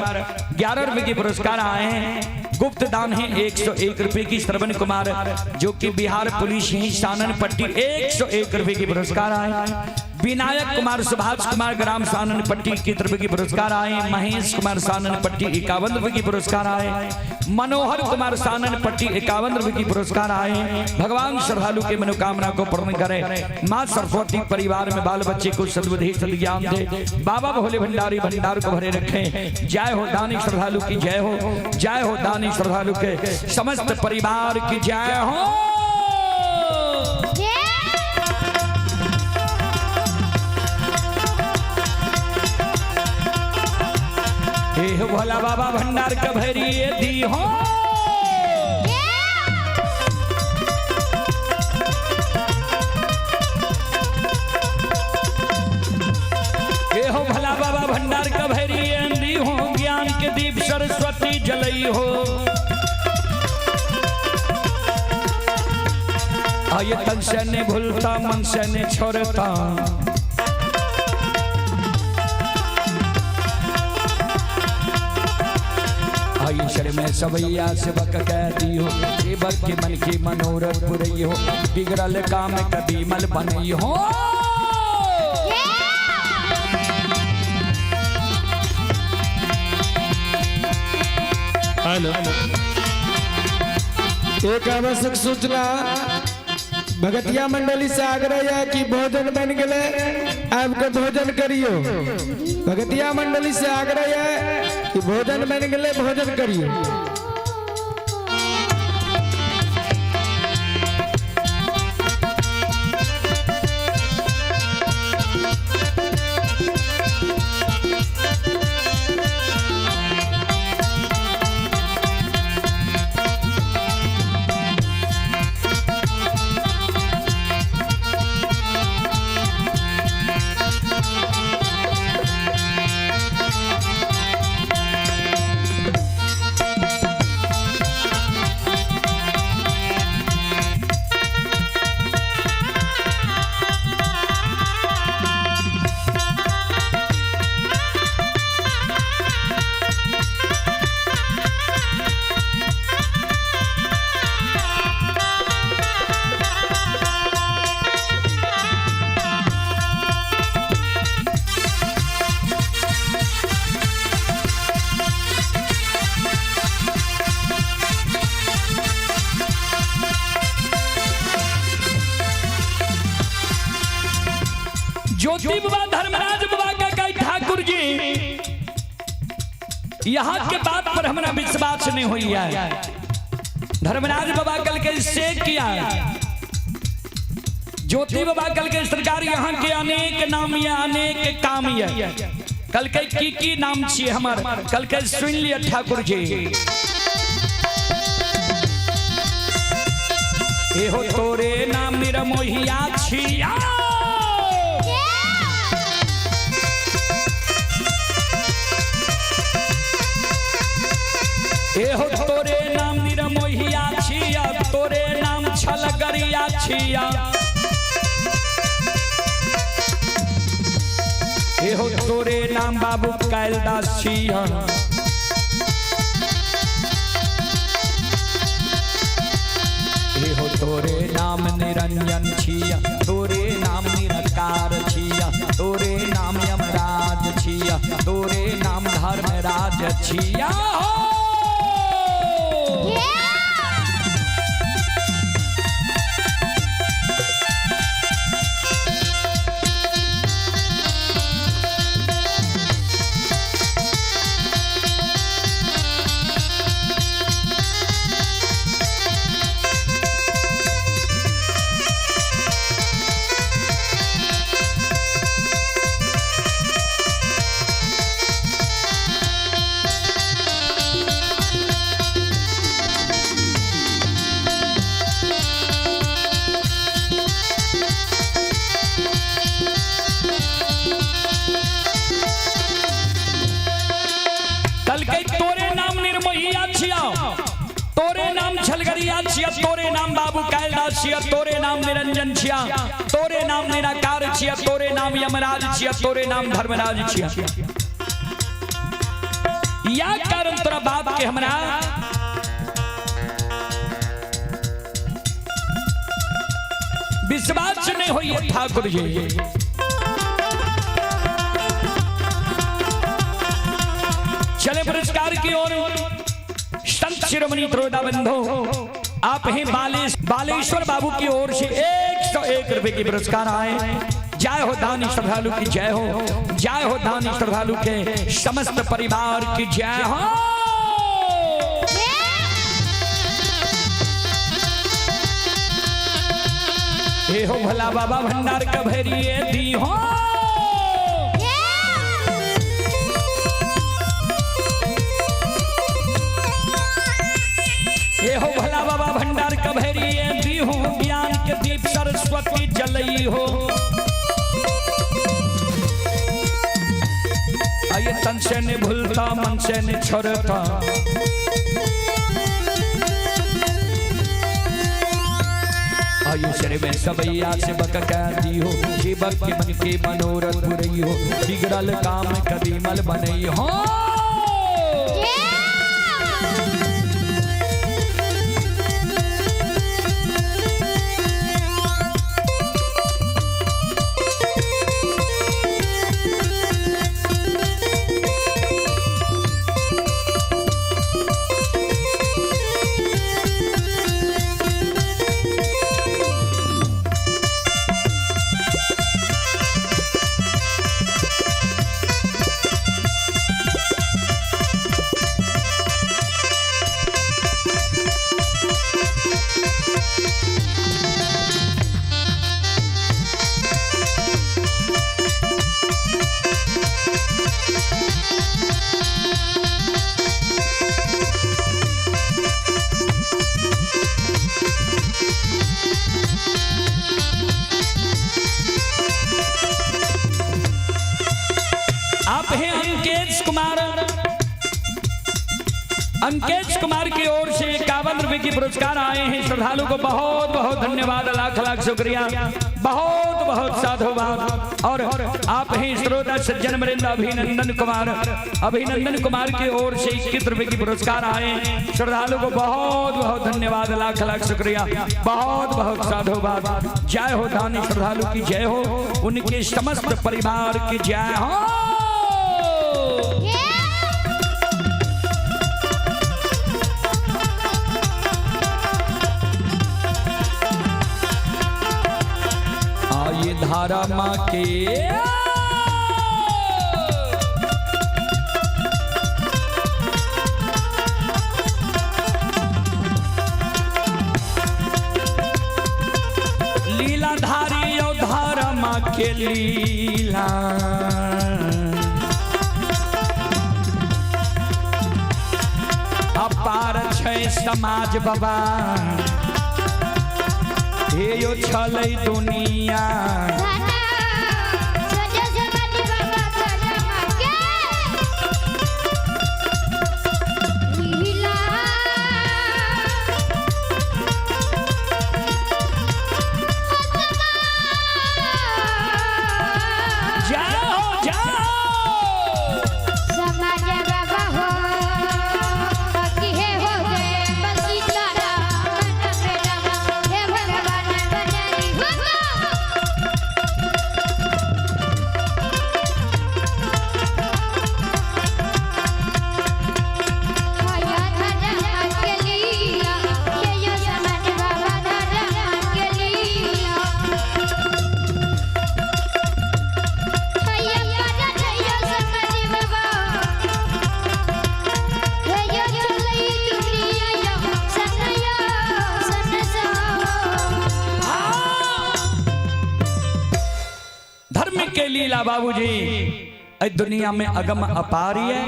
11 रुपए की पुरस्कार आए हैं। गुप्त दान है 101 रुपए की। श्रवण कुमार जो कि बिहार पुलिस ही सानन पट्टी 101 रुपए की पुरस्कार आए। विनायक कुमार सुभाष कुमार ग्राम सानन पट्टी 21 रुपए की पुरस्कार आए। महेश कुमार सानन पट्टी 51 रुपए की पुरस्कार आए। मनोहर कुमार सानन पट्टी 51 रुपए की पुरस्कार आए। भगवान श्रद्धालु के मनोकामना को पूर्ण करे। मां सरस्वती परिवार में बाल बच्चे को सद्बुद्धि सद्ज्ञान दे। बाबा भोले भंडारी भंडार को भरे रखे। जय हो दानी श्रद्धालु की जय हो। जय हो दानी श्रद्धालु के समस्त परिवार की जय हो। हे भोला बाबा भंडार का भरी दी हो। हे हो भोला बाबा भंडार का भरी दी हो। ज्ञान के दीप सरस्वती जलई हो। आये तन से ने भूलता मन से ने छोड़ता। ईश्वर में सबैया सेवक कह दी हो। सेवक के मन की मनोरथ पुरई हो। बिगड़ल काम कभी मल बनई हो। हेलो एक आवश्यक सूचना भगतिया मंडली से आग्रह है कि भोजन बन गए आपके भोजन करियो। भगतिया मंडली से आग्रह है कि भोजन बन गए भोजन करियो। ज्योति बाबा धर्मराज बाबा का कई ठाकुर जी यहाँ के बात पर हमारा विश्वास नहीं हुई है। धर्मराज बाबा कल के से किया ज्योति बाबा कल के सरकार यहाँ के अनेक नाम या अनेक काम है कल के की नाम छे हमार कल के सुन लिया ठाकुर जी। एहो तोरे नाम निरमोहिया छिया एहो तोरे नाम निरमोहिया छिया तोरे नाम छलगरिया छिया एहो तोरे नाम बाबू कैलदास छिया एहो तोरे नाम निरंजन छिया तोरे नाम निरकार छिया तोरे नाम यमराज छिया तोरे नाम धर्मराज छिया तोरे नाम बाबू कैलाश छिया तोरे नाम निरंजन छिया तोरे नाम निराकार छिया तोरे नाम यमराज छिया तोरे नाम धर्मराज छिया। या कारण तोरा बाप के हमरा विश्वास नहीं होई ठाकुर जी। चले पुरस्कार की ओर संत शिरोमणि त्रोदा बंधु आप ही बालेश्वर बाबू की ओर से 101 रुपए की पुरस्कार आए। जय हो दानी श्रद्धालु की जय हो, जय हो दानी श्रद्धालु के समस्त परिवार की जय हो। हे हो भला बाबा भंडार का भैरिए दी हो। ये हो भला बाबा भंडार का भैरिए दी हो, ज्ञान के दीप सरस्वती जलई हो। आइए तन से नहीं भूलता मन से नहीं छोड़ता, आयुष्य में सबैया से बक दी हो। जीवक के मन के मनोरथ बुरई हो, बिगड़ल काम कभी मल बनई हो। अंकेश कुमार की ओर से 51 रुपए की पुरस्कार आए हैं। श्रद्धालु को बहुत बहुत धन्यवाद, लाख लाख शुक्रिया, बहुत बहुत साधुवाद। और आप ही श्रोता सज्जन वृंद अभिनंदन कुमार की ओर से 21 रुपए की पुरस्कार आए हैं। श्रद्धालु को बहुत बहुत धन्यवाद, लाख लाख शुक्रिया, बहुत बहुत साधुवाद। जय हो दानी श्रद्धालु की जय हो, उनके समस्त परिवार की जय हो। धर्म के लीलाधारी और धर्म के लीला अपार छै समाज बाबा हे यो छलै दुनिया के लीला बाबूजी इस दुनिया में अगम अपार है।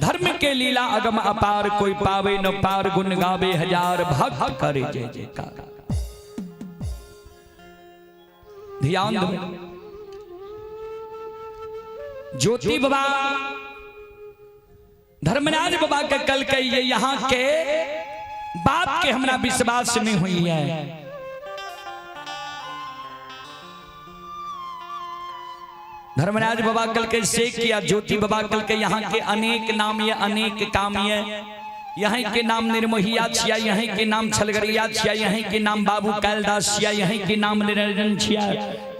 धर्म के लीला अगम अपार कोई पावे न पार गुण गावे हजार भक्त करे जय जयकार। ध्यान दो ज्योति बाबा धर्मराज बाबा के कल के ये यहाँ के बाप के हमरा विश्वास नहीं हुई है। धर्मराज बाबा कल के से किया ज्योति बाबा कल के यहाँ के अनेक नाम ये अनेक काम ये यहाँ के नाम निर्मोहिया छिया, यहाँ के नाम छलगरिया छिया, यहाँ के नाम बाबू कैलदास छिया, यहाँ के नाम निरंजन छिया,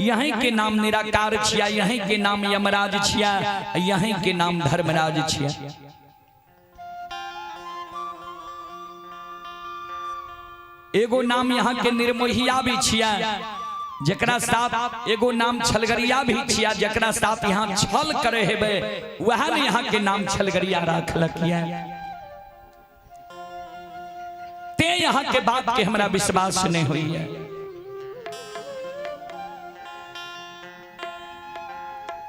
यहाँ के नाम निराकार छिया, यहाँ के नाम यमराज छिया, यहाँ के नाम धर्मराज छिया। एगो नाम यहाँ के निर्मोहिया भी छिया, जकरा साथ एगो नाम छलगरिया भी छिया, जकरा साथ यहाँ छल करे हेबे वह ने यहाँ के नाम छलगरिया रखलकिया। ते यहाँ के बात के हमरा विश्वास नहीं हुई है।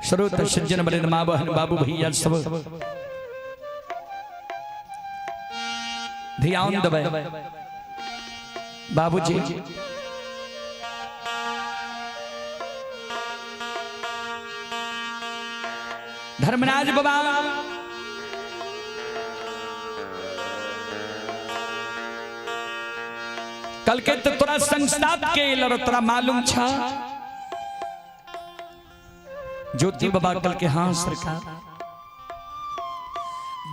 श्रोत सज्जन बलिद माँ बहन बाबू भैया सब ध्यान दबे बाबूजी। धर्मराज बाबा कल के तो तोरा संस्था के लड़ तोरा मालूम छा। ज्योति बाबा कल के हाँ सरकार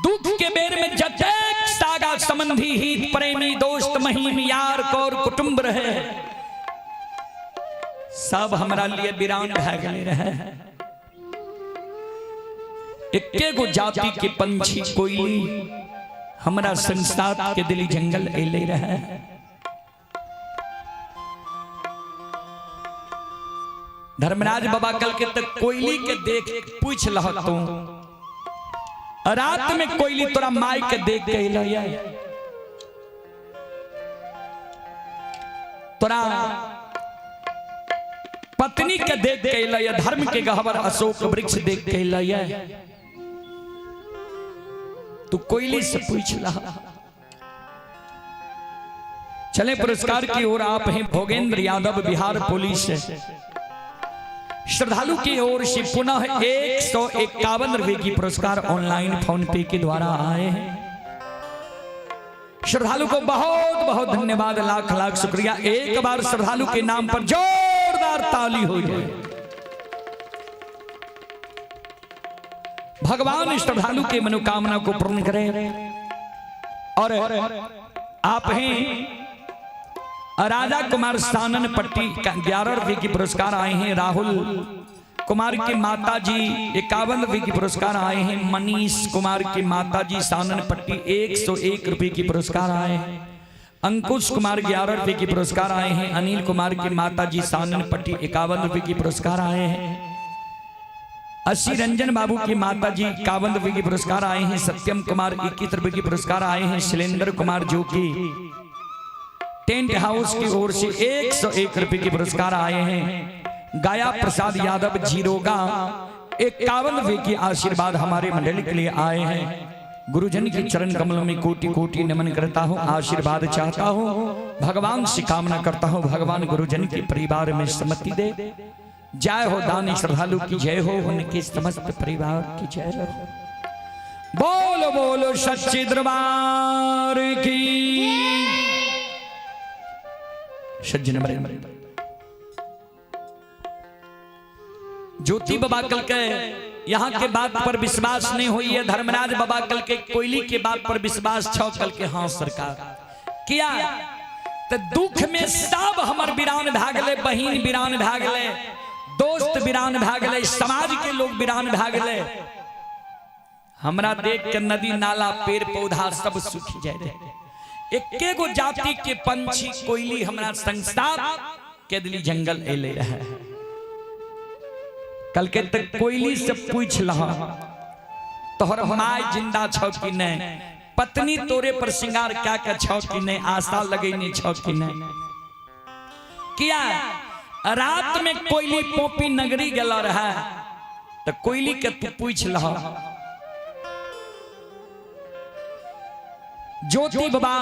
दुख के बेर में जतेक सागा संबंधी हित प्रेमी दोस्त महीम यार कौर कुटुंब रहे सब हमरा लिए वीरान भए गए रहे। एके गो जाति के पंछी कोई हमरा संसार के दिली जंगल एले रहे। धर्मराज बाबा कल के तक कोयली के देख पूछ लह तू रात में कोयली तोरा माई के देख के अइले तोरा पत्नी के देख के अइले धर्म के गहवर अशोक वृक्ष देख के अइले तू कोयली से पूछ लह। चले पुरस्कार की ओर आप हैं भोगेंद्र यादव बिहार पुलिस श्रद्धालु की ओर से पुनः 151 रुपए की पुरस्कार ऑनलाइन फोन पे के द्वारा आए हैं। श्रद्धालु को बहुत बहुत धन्यवाद, लाख लाख शुक्रिया। एक बार श्रद्धालु के नाम पर जोरदार ताली हो जाए। भगवान श्रद्धालु के मनोकामना को पूर्ण करें। और आप हैं राजा कुमार सानन पट्टी 11 रुपए की पुरस्कार आए हैं। राहुल कुमार की माता जी 51 रुपए की पुरस्कार आए हैं। मनीष कुमार की माता जी सानन पट्टी 101 रुपए की पुरस्कार आए हैं। अंकुश कुमार 11 रुपए की पुरस्कार आए हैं। अनिल कुमार की माता जी सानन पट्टी 51 रुपए की पुरस्कार आए हैं। असी रंजन बाबू की माता जी 51 रुपए की पुरस्कार आए हैं। सत्यम कुमार 21 रुपए की पुरस्कार आए हैं। शैलेंद्र कुमार जो की टेंट हाउस की ओर से 101 रुपए की पुरस्कार आए हैं। गाया प्रसाद यादव जीरोगा 51 रुपए की आशीर्वाद हमारे मंडली के लिए आए हैं। गुरुजन के चरण कमलों में कोटि कोटि नमन करता हूँ, आशीर्वाद चाहता हूँ, भगवान से कामना करता हूँ भगवान गुरुजन के परिवार में सम्मति दे। जय हो दानी श्रद्धालु की जय हो, उनके समस्त परिवार की जय हो। बोलो बोलो सच्चे दरबार की। सज्जन ज्योति बाबा कल के यहाँ के बात पर विश्वास नहीं हुई है। धर्मराज बाबा कल के कोयली के बात पर विश्वास छो कल के। हाँ सरकार किया तो दुख में सब हमर वीरान भागले, बहिन वीरान भागले, दोस्त वीरान भागले, समाज के लोग वीरान भागले। हमरा देख के नदी नाला पेड़ पौधा सब सूख जाए। एके गो जाति के पंछी कोयली हमरा संसार के दिली जंगल एले रहे। कल के तक कोयली से पूछ लहा तोहर माय जिंदा छौ कि नहीं, पत्नी तोरे पर श्रृंगार क्या क्या छौ कि नहीं, आशा लगैनी छौ कि नहीं। किया रात में कोयली पोपी नगरी गला रहा तो कोयली के तू पूछ लहा। ज्योति बाबा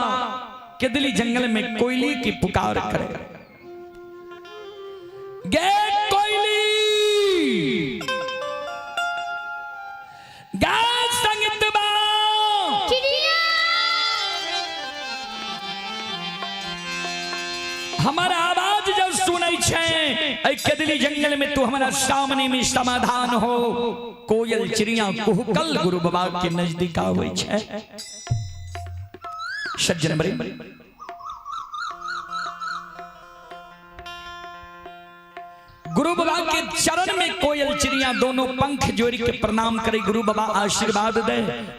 के दिली जंगल में कोयली की पुकार करे। गे कोयली हमारा आवाज जब सुनै छे के दिली जंगल में तू हमारा सामने में समाधान हो। कोयल चिड़िया कुहकल गुरु बाबा के नजदीक आवे छे। सज्जन बरे गुरु बाबा के चरण में कोयल चिड़िया दोनों पंख जोड़ के प्रणाम करे। गुरु बाबा आशीर्वाद दे।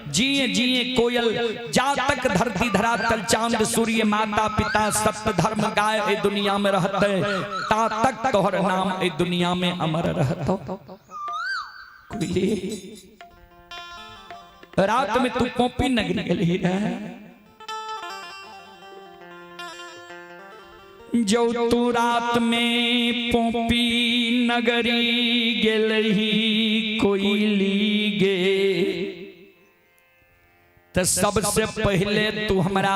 जिए जिए कोयल जा तक धरती धरातल चांद सूर्य माता पिता सप्त धर्म गाय ए दुनिया में रहते, ता तक तोहर नाम ए दुनिया में अमर रहतो। कोयली रात में तू पोपी नगरी गली रहे। जो तू रात में पोपी नगरी गेलही कोयली गे, तो सबसे पहले तू हमरा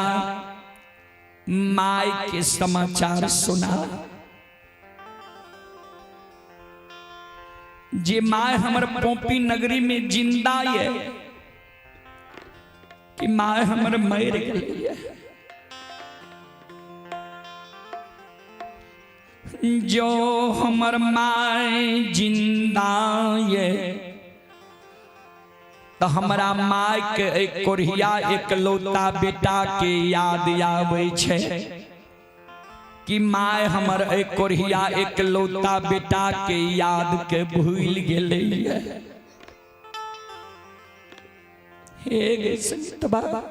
माय के समाचार सुना। जे माय हमर पोपी नगरी में जिंदा है कि माय हमर मर गई है। जो हमर माय जिंदा ये तो हमारा माय के एक कोरिया एक लौता बेटा के याद आवे छे कि माय हमर एक कोरिया एक लौता बेटा के याद के भूल गेले है। हे गे संत बाबा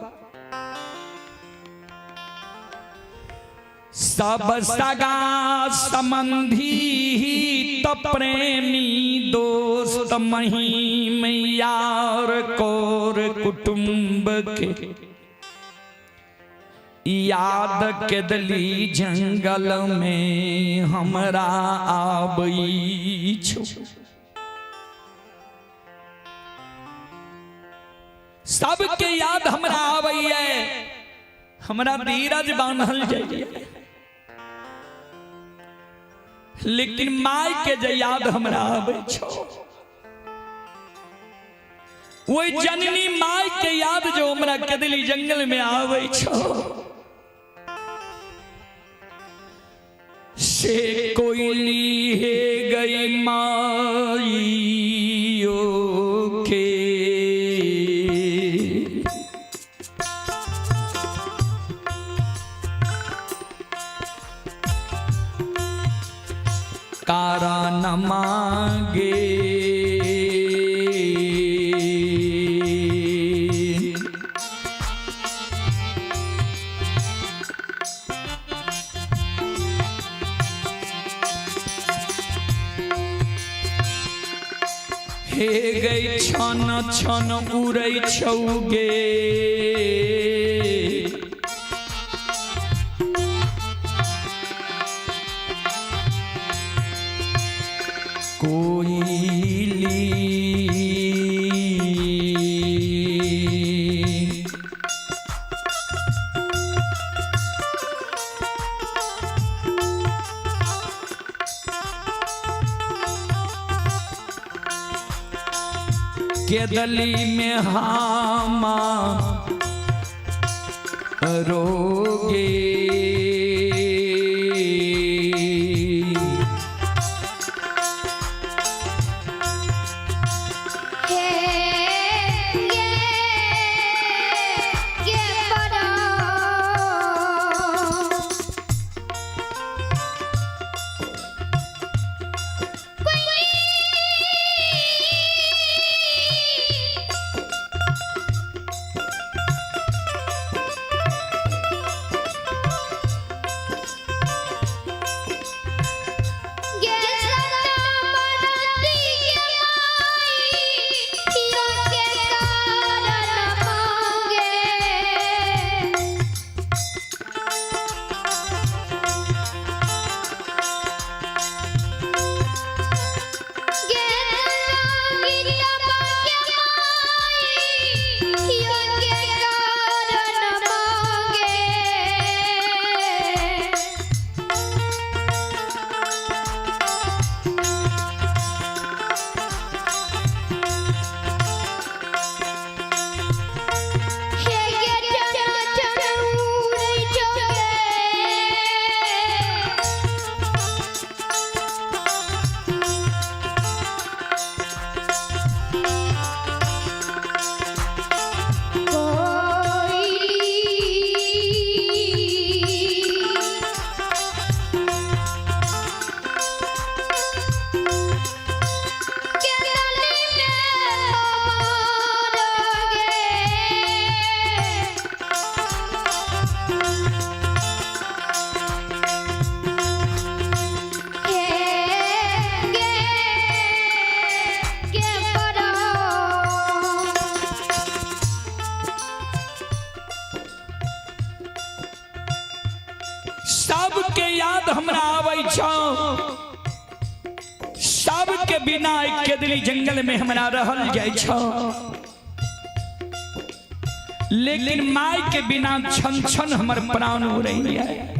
सब सगा संबंधी तो प्रेमी दोस्त महीम यार कोर कुटुंब के याद के दली जंगल में हमरा आबई छु। सबके याद हमरा आबई है, हमरा धीरज बांधल जाइए, लेकिन माय के जे याद हमरा आवे छो वो जननी माय के याद जो हमरा कदली जंगल में आवे छो से कोयली है गई माइयो के कारण मांगे हे गई छन छन उड़ै छौगे के दली में हामा रोगे सबके याद हमरा आवे छौ, सबके बिना एक दिली जंगल में हमरा रहल जाय छौ, लेकिन माय के बिना छन छन हमर प्राण हो रही है।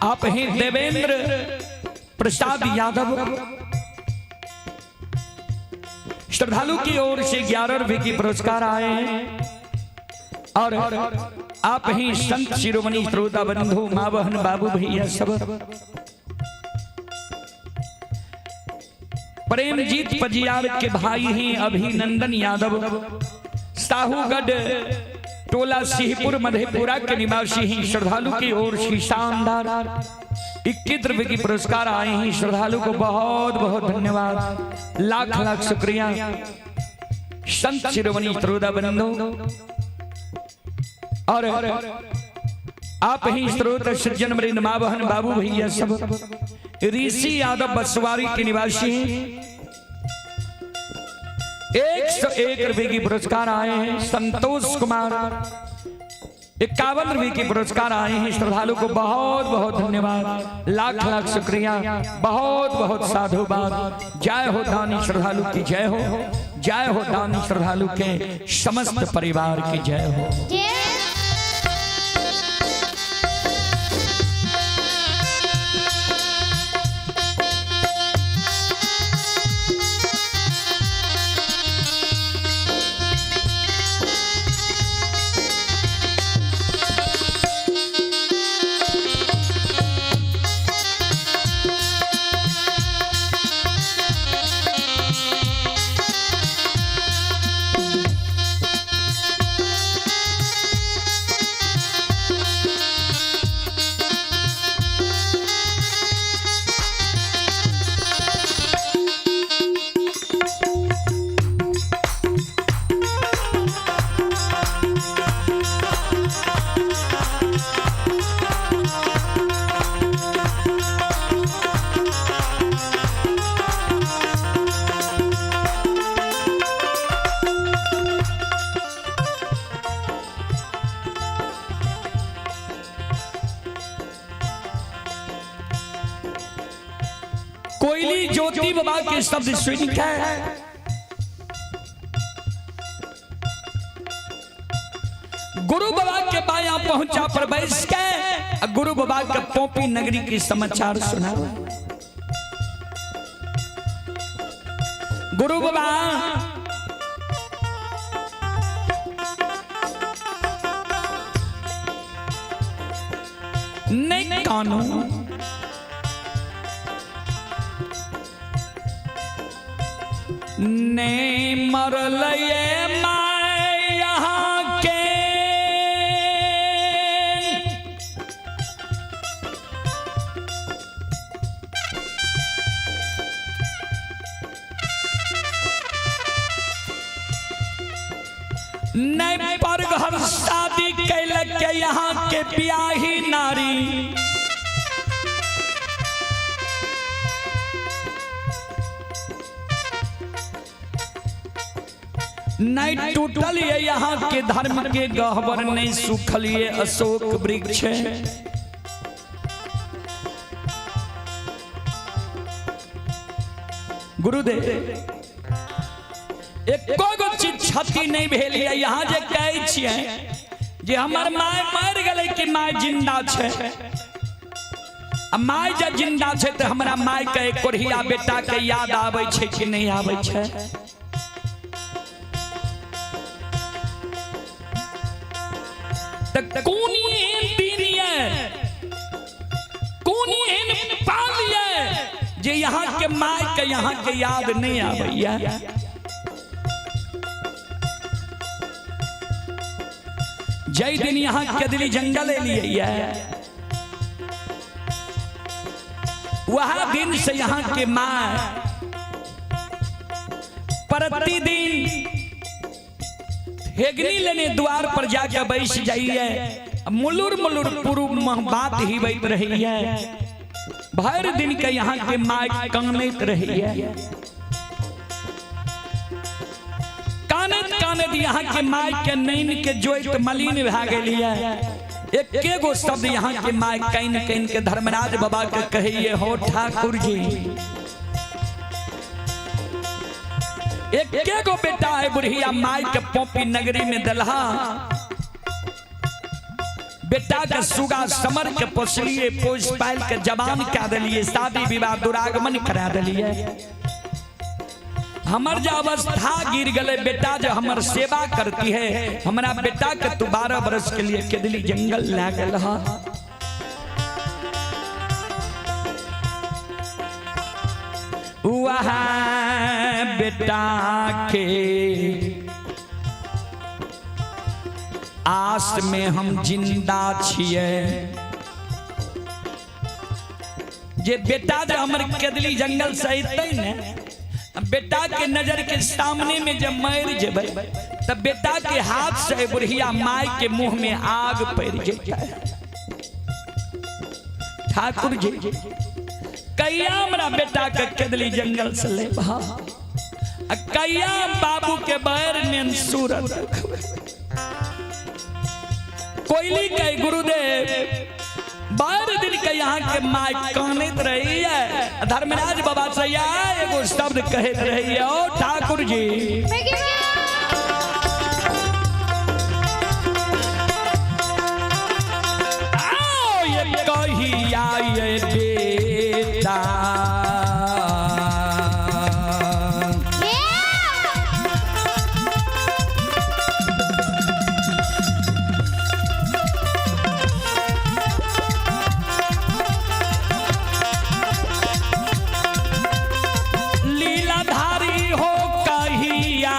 आप ही देवेंद्र प्रसाद यादव श्रद्धालु की ओर से 11 रुपए की पुरस्कार आए हैं और आप ही संत शिरोमणि श्रोता बंधु मां बहन बाबू भैया सब प्रेमजीत पजियार के भाई हैं अभिनंदन यादव साहूगढ़ टोला सिंहपुर मधेपुरा के निवासी हैं। श्रद्धालु की ओर से शानदार 21 रुपए की पुरस्कार आए हैं। श्रद्धालु को बहुत बहुत धन्यवाद, लाख लाख शुक्रिया। संत शिरोमणि श्रोता बंधु और आप ही श्रोता सज्जन वृंद मां बहन बाबू भैया सब ऋषि यादव बसवारी के निवासी हैं। 101 रुपए की पुरस्कार आए हैं। संतोष कुमार 51 रुपए की पुरस्कार आए हैं। श्रद्धालु को बहुत बहुत धन्यवाद, लाख लाख शुक्रिया, बहुत बहुत साधुवाद। जय हो दानी श्रद्धालु की जय हो, जय हो दानी श्रद्धालु के समस्त परिवार की जय हो। कोयली ज्योति बाबा के शब्द सुन के गुरु बाबा के बाया पहुंचा पर बैठ के गुरु बाबा के पोपी नगरी के समाचार सुना। गुरु बाबा नहीं कानू ने मरल मैं यहाँ के नहीं पर घर शादी कैलक के यहाँ के ब्याही नारी नहीं टूटल ये यहाँ के धर्म के गहवर नहीं सूखल ये अशोक वृक्ष। गुरुदेव एको गो चीज क्षति नहीं भेल है। यहाँ जे कहै छियै जे हमर माय मर गेलै कि माय जिंदा छै, माय जे जिंदा छै तो हमरा माय के एक कोढ़िया बेटा के याद आबै छै कि नहीं आबै छै? कौन एहन दिन कौन एहन पाल जे यहाँ के माय के यहाँ के याद नहीं आबैया? जय दिन यहाँ केदली जंगल एलिए वह दिन से यहाँ के माय प्रतिदिन हेगनी लेने द्वार पर जाकर बैठ जाइए, मुलुर मुलुर पूर्व बात ही बैठ रही है। भर दिन के यहाँ के माय कानत रही है, कानत कानत यहाँ के माय के नैन के जोइत मलिन भा गई है। एक गो शब्द यहाँ के माय कैन कैन के धर्मराज बाबा के कहिए, हो ठाकुर जी एक गो बेटा है बुढ़िया माई के पोपी नगरी में दलहा बेटा के सुगा समर के पोसलिए, पोस पाल के जवान कह दिलिए, शादी विवाह दुरागमन करा दिलिए। हमर जो अवस्था गिर गले, बेटा जो हमर सेवा करती है, हमारा बेटा के तू 12 बरस के लिए केदली जंगल ला गल। वहाँ बेटा के आस में हम जिंदा छिए, जे बेटा जो हमर केदली जंगल से अतै ने, बेटा के नजर के सामने में जब मर जेबै तब बेटा के हाथ से बुढ़िया माय के मुंह में आग पड़ जाए। ठाकुर जी कैया हमरा बेटा के केदली जंगल से ले कैया बाबू के बैर में सूरत कोयली के गुरुदेव 12 दिन के यहाँ के माय कानत रही है। धर्मराज बाबा से एगो शब्द कहत रही है, ओ ठाकुर जी आओ ये कहिया ये बेटा लीलाधारी हो कहिया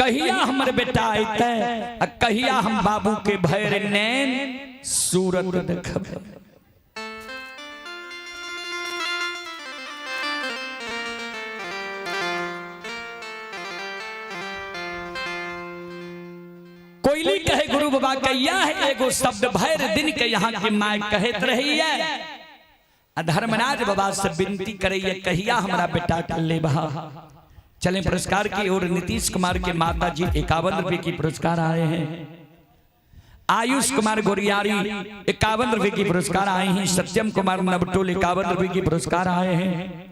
कहिया हमर बेटा अइते आ कहिया हम बाबू के भैर नैन सूरत देखबे। कोयली कहे गुरु बाबा कहिया है एगो शब्द भैर दिन के यहाँ की माय कहत रही है। धर्मराज बाबा से विनती करैया कहिया हमारा बेटा कर ले बहा। चलें पुरस्कार की ओर। नीतीश कुमार के माता जी 51 रुपए की पुरस्कार आए हैं। आयुष कुमार गोरियारी 51 रुपए की पुरस्कार आए हैं। सत्यम कुमार नबटोल 51 रुपए की पुरस्कार आए हैं।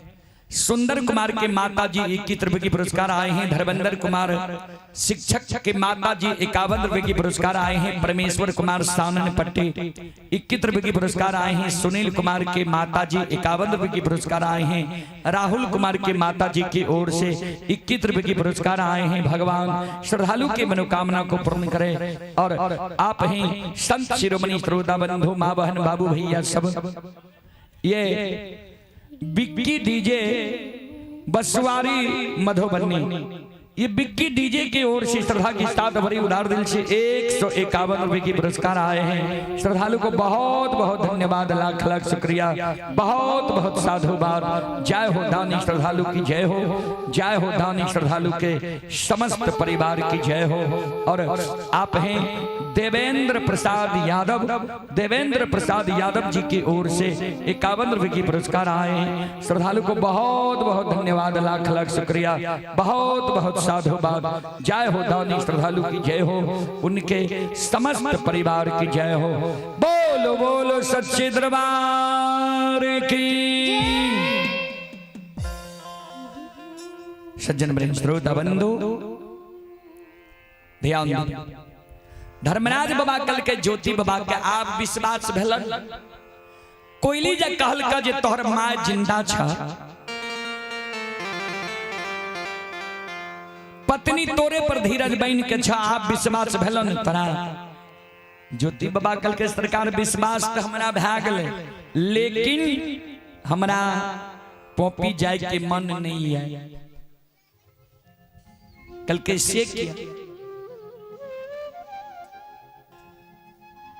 सुंदर कुमार के माता जी 21 रुपए की पुरस्कार आए हैं। धर्मेंद्र कुमार शिक्षक के माता जी 51 रुपए की पुरस्कार आए हैं। परमेश्वर कुमार सानन पट्टी 21 रुपए की पुरस्कार आए हैं। सुनील कुमार के माता जी 51 रुपए की पुरस्कार आए हैं। राहुल कुमार के माता जी की ओर से 21 रुपए की पुरस्कार आए हैं। भगवान श्रद्धालु के मनोकामना को पूर्ण करें। और आप ही संत शिरोमणि श्रोता बंधु माँ बहन बाबू भैया सब ये बिक्की डीजे बसवारी मधुबनी ये बिक्की डीजे की ओर से श्रद्धा की साथ भरी उदार दिल से 151 रुपए की पुरस्कार आए हैं। श्रद्धालु को बहुत बहुत धन्यवाद, लाख लाख शुक्रिया, बहुत बहुत साधुवाद। जय हो दानी श्रद्धालु की जय हो, जय हो दानी श्रद्धालु के समस्त परिवार की जय हो। और आप हैं देवेंद्र प्रसाद यादव, देवेंद्र प्रसाद यादव जी की ओर से 51 रुपए की पुरस्कार आए हैं। श्रद्धालु को बहुत बहुत धन्यवाद, लाख लाख शुक्रिया, बहुत बहुत साधुवाद। जय हो दानी श्रद्धालु की जय हो, उनके समस्त परिवार की जय हो। बोलो बोलो सच्चे दरबार की। सज्जन वृंद श्रोता बंधु ध्यान दो। धर्मराज बाबा कल के ज्योति बाबा के आप विश्वास भेलन। कोयली जे कहल का जे तोहर माय जिंदा छ, पत्नी तोरे पर धीरज बन के छ, आप विश्वास भेलन तोरा। ज्योति बाबा कल के सरकार विश्वास तो हमरा भए गेलै, लेकिन हमरा पोपी जाय के मन नहीं है। कल के से किया,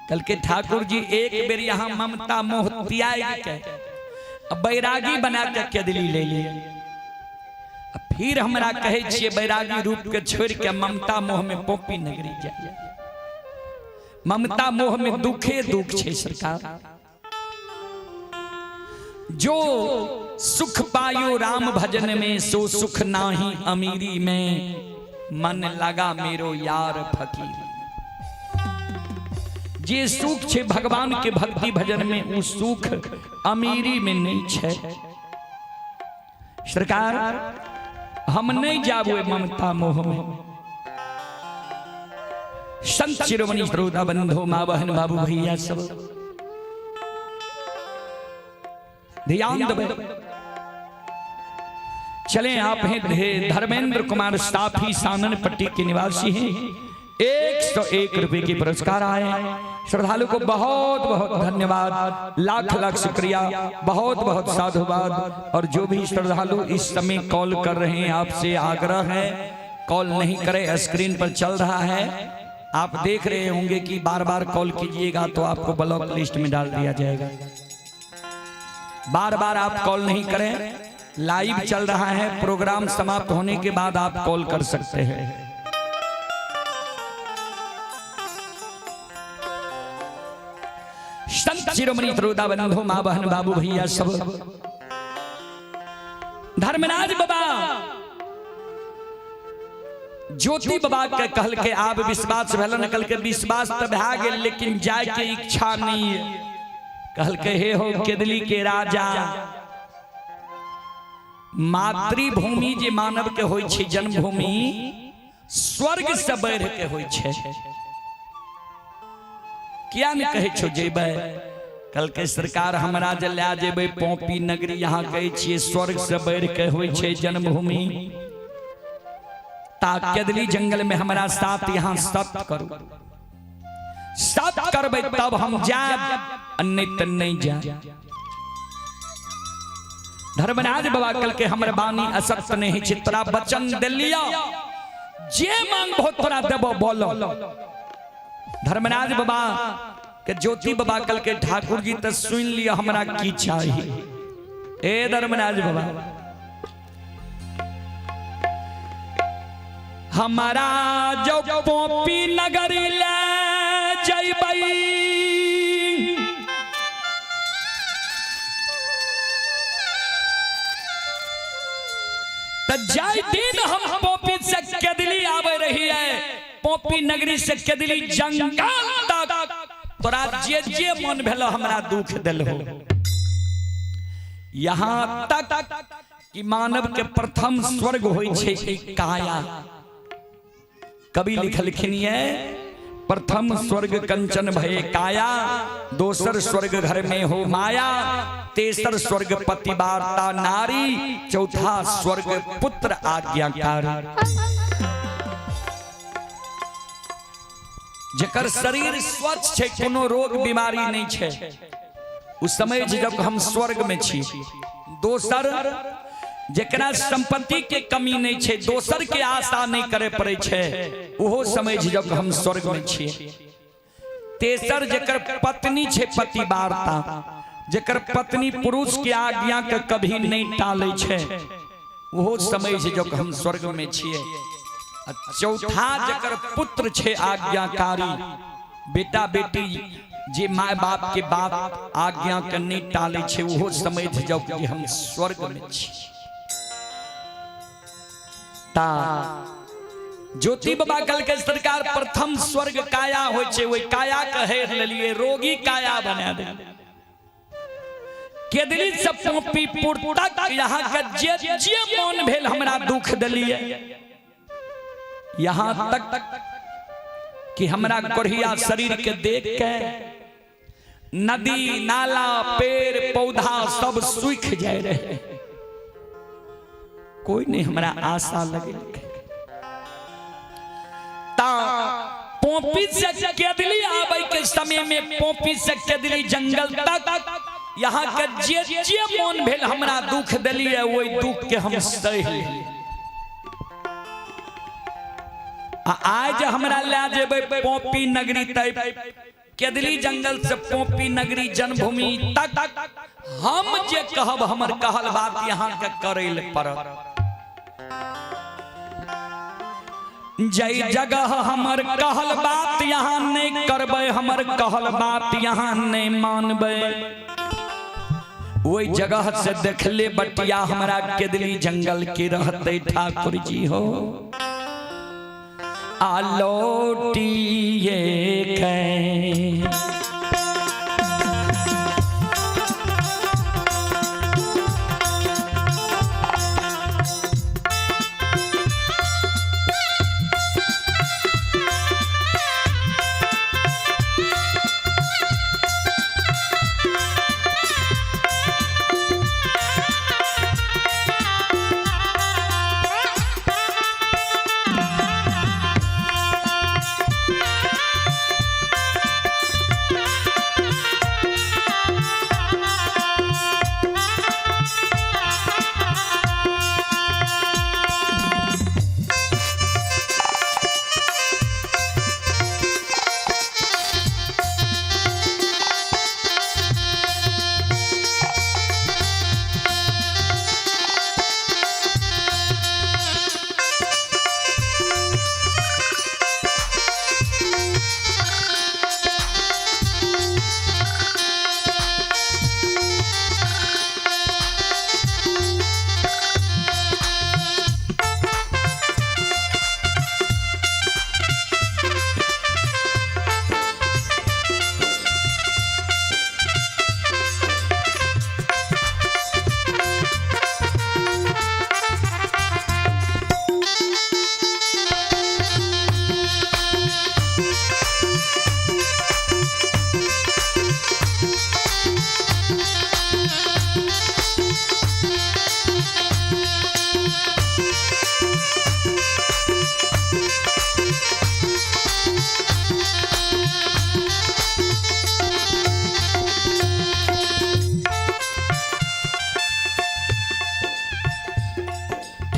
कल के ठाकुर जी एक बेर यहाँ ममता मोह त्याग के बैरागी बना के केदली ले लिए। फिर हमरा कहे छिए बैरागी रूप के छोड़ के ममता मोह में पोपी नगरी जाए। ममता मोह में दुखे दुख छे सरकार। जो सुख पायो राम भजन में, सो सुख नाही अमीरी में। मन लगा मेरो यार फकीर। जे सुख छे भगवान के भक्ति भजन में, वो सुख अमीरी में नहीं छे। सरकार हम नहीं जाबो ममता मोह में। संत शिरोमणि श्रोता बंधु माँ बहन बाबू भैया सब ध्यान देवे। चले आप हैं धर्मेंद्र कुमार साफी सानन पट्टी के निवासी हैं। 101 रुपए की पुरस्कार आए। श्रद्धालु को बहुत बहुत धन्यवाद, लाख लाख शुक्रिया, बहुत बहुत साधुवाद। और जो भी श्रद्धालु इस समय कॉल कर रहे हैं, आपसे आग्रह है कॉल नहीं करें। स्क्रीन पर चल रहा है, आप देख रहे होंगे कि बार बार कॉल कीजिएगा तो आपको ब्लॉक लिस्ट में डाल दिया जाएगा। बार बार आप कॉल नहीं करें, लाइव चल रहा है। प्रोग्राम समाप्त होने के बाद आप कॉल कर सकते हैं। संत शिरोमणि श्रोता बंधु माँ बहन बाबू भैया सब धर्मराज बाबा ज्योति बाबा के कहल के आप विश्वास भेलन। कल के विश्वास तो भए गेल, लेकिन जाय के इच्छा नहीं है। कहल के हे हो केदली के राजा, मातृभूमि जे मानव के होय छै, जन्मभूमि स्वर्ग से बढ़ के होय छै। किया नहीं कहे छो जेबै? कल के सरकार हमरा जे ले जेबै पोपी नगरी, यहाँ कहे छिए स्वर्ग से बढ़ के होय छै जन्मभूमि। ता केदली जंगल में हमारा साथ यहाँ सत्य करू, सत्य करबै तब हम जाब, नहीं तो नहीं जाब। धर्मराज बाबा कल के हमर बानी असत्य नहीं छै। तोरा वचन दिलिया जे मांग बहुत तोरा देबो बोलो। धर्मराज बाबा के ज्योति बाबा कल के ठाकुर जी तो सुन लिया हमरा की चाहिए। ए धर्मराज बाबा हमारा जो पोपी नगरी ले जइबई तो जाय दिन हम पोपी से केदली आवे रही है, पोपी नगरी से केदली जंगल तक तोरा जे जे मन भेलो हमरा दुख देल हो। यहाँ तक कि मानव के प्रथम स्वर्ग होई छे काया। कवि लिखलखिन है प्रथम स्वर्ग कंचन भये काया, दोसर स्वर्ग घर में हो माया, तेसर स्वर्ग पतिवार्ता नारी, चौथा स्वर्ग पुत्र आज्ञाकारी। जकर शरीर स्वच्छ छे, कोनो रोग बीमारी नहीं छे, उस समय जब हम स्वर्ग में छी। दोसर जकरा संपत्ति के कमी नहीं छे, दोसर के आशा नहीं करे पड़े छे, ओहो समय जब हम स्वर्ग में छिए। तेसर जकर पत्नी छे पतिवार्ता, जकर पत्नी पुरुष के आज्ञा के कभी नहीं टाले छे, ओहो समय जब हम स्वर्ग में छिए। चौथा जकर पुत्र छे आज्ञाकारी, बेटा बेटी जे माय बाप के बात आज्ञा के नहीं टाले छे, ओहो समय जब हम स्वर्ग में छिए। ज्योति बाबा कल के सरकार प्रथम स्वर्ग काया होय छे, ओय काया के हेर लेलिए, रोगी काया बना दे। केदली से पोपी पुर तक यहाँ के जे जे मन भेल हमरा दुख देलिए। यहाँ तक कि हमरा कोढ़िया शरीर के देख के नदी नाला पेड़ पौधा सब सूख जाए रहे, कोई नहीं हमरा आशा लगे। पोपी से केदली आवे के समय में पोपी से केदली जंगल तक यहाँ के जे जे मन भेल हमरा दुख देलिए, वही दुख के हम सही। आज हमरा ले जेबे पोपी नगरी तय केदली जंगल से पोपी नगरी जन्मभूमि तक हम जे कहब हमर कहल बात यहाँ के करे ले पड़त। जय जगह हमर कहल बात यहाँ नहीं करबे, हमर कहल बात यहाँ नहीं मानबे, वही जगह से देखले बटिया हमरा केदली जंगल के रहते ठाकुर जी हो। आलोटिए के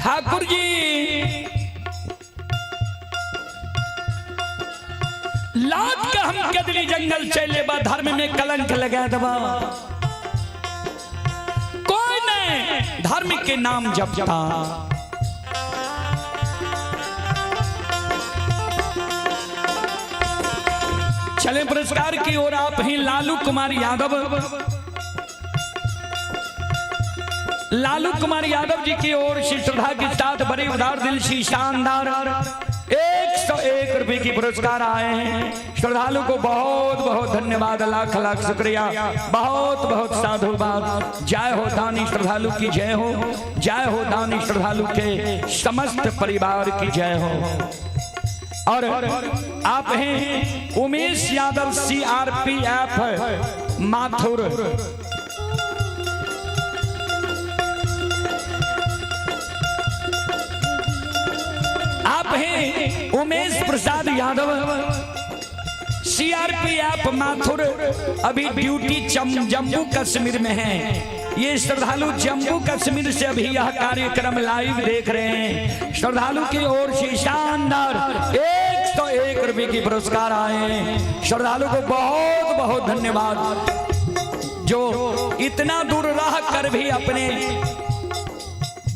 ठाकुर जी लाद के हम कदली जंगल चले बा धर्म में कलंक लगा दबा कोई नहीं धर्म के नाम जपता चले पुरस्कार की ओर आप ही लालू कुमार यादव जी की ओर से श्रद्धा के साथ बड़े उदार दिल से शानदार 101 रुपए की पुरस्कार आए हैं। श्रद्धालु को बहुत बहुत धन्यवाद, लाख लाख शुक्रिया, बहुत बहुत साधुवाद। जय हो दानी श्रद्धालु की जय हो, जय हो दानी श्रद्धालु के समस्त परिवार की जय हो। और आप हैं उमेश यादव CRPF माथुर, आप हैं उमेश प्रसाद यादव CRPF माथुर, अभी ड्यूटी जम्मू कश्मीर में है। ये श्रद्धालु जम्मू कश्मीर से अभी यह कार्यक्रम लाइव देख रहे हैं। श्रद्धालु की ओर से शानदार 101 रुपए की पुरस्कार आए हैं। श्रद्धालु को बहुत बहुत धन्यवाद जो इतना दूर रह कर भी अपने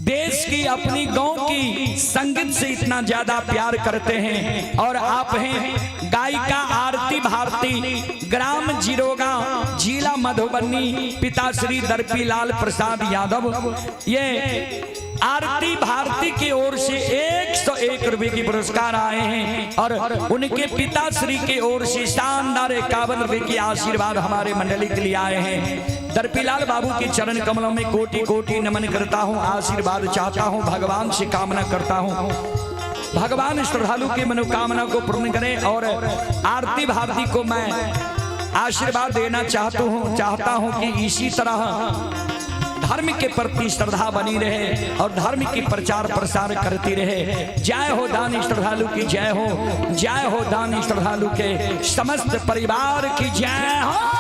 देश की अपनी गांव की संगीत से इतना ज्यादा प्यार करते हैं। और आप हैं गायिका आरती भारती, ग्राम जिरोगा, जिला मधुबनी, पिता श्री दर्पीलाल प्रसाद यादव। ये आरती भारती की ओर से 101 रुपए की पुरस्कार आए हैं और उनके पिता श्री की ओर से शानदार 51 रुपए की आशीर्वाद हमारे मंडली के लिए आए हैं। दर्पीलाल बाबू के चरण कमलों में कोटि कोटि नमन करता हूँ, आशीर्वाद चाहता हूँ, भगवान से कामना करता हूँ भगवान श्रद्धालु की मनोकामना को पूर्ण करे। और आरती भारती को मैं आशीर्वाद देना चाहता हूँ कि इसी तरह धर्म के प्रति श्रद्धा बनी रहे और धर्म की प्रचार प्रसार करती रहे। जय हो दानी श्रद्धालु की जय हो, जय हो दानी श्रद्धालु के समस्त परिवार की जय हो।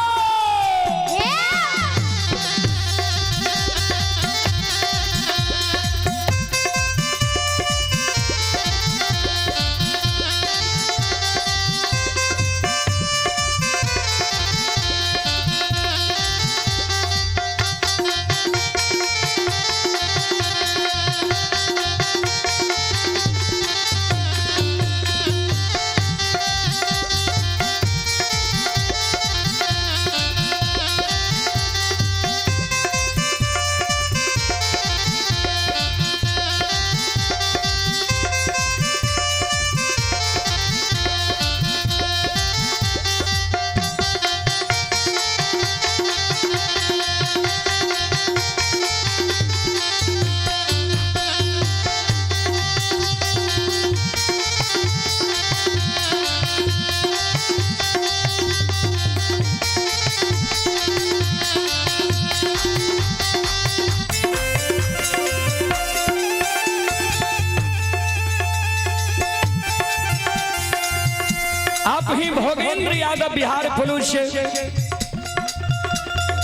आप ही भोगेंद्र यादव बिहार पुलिस,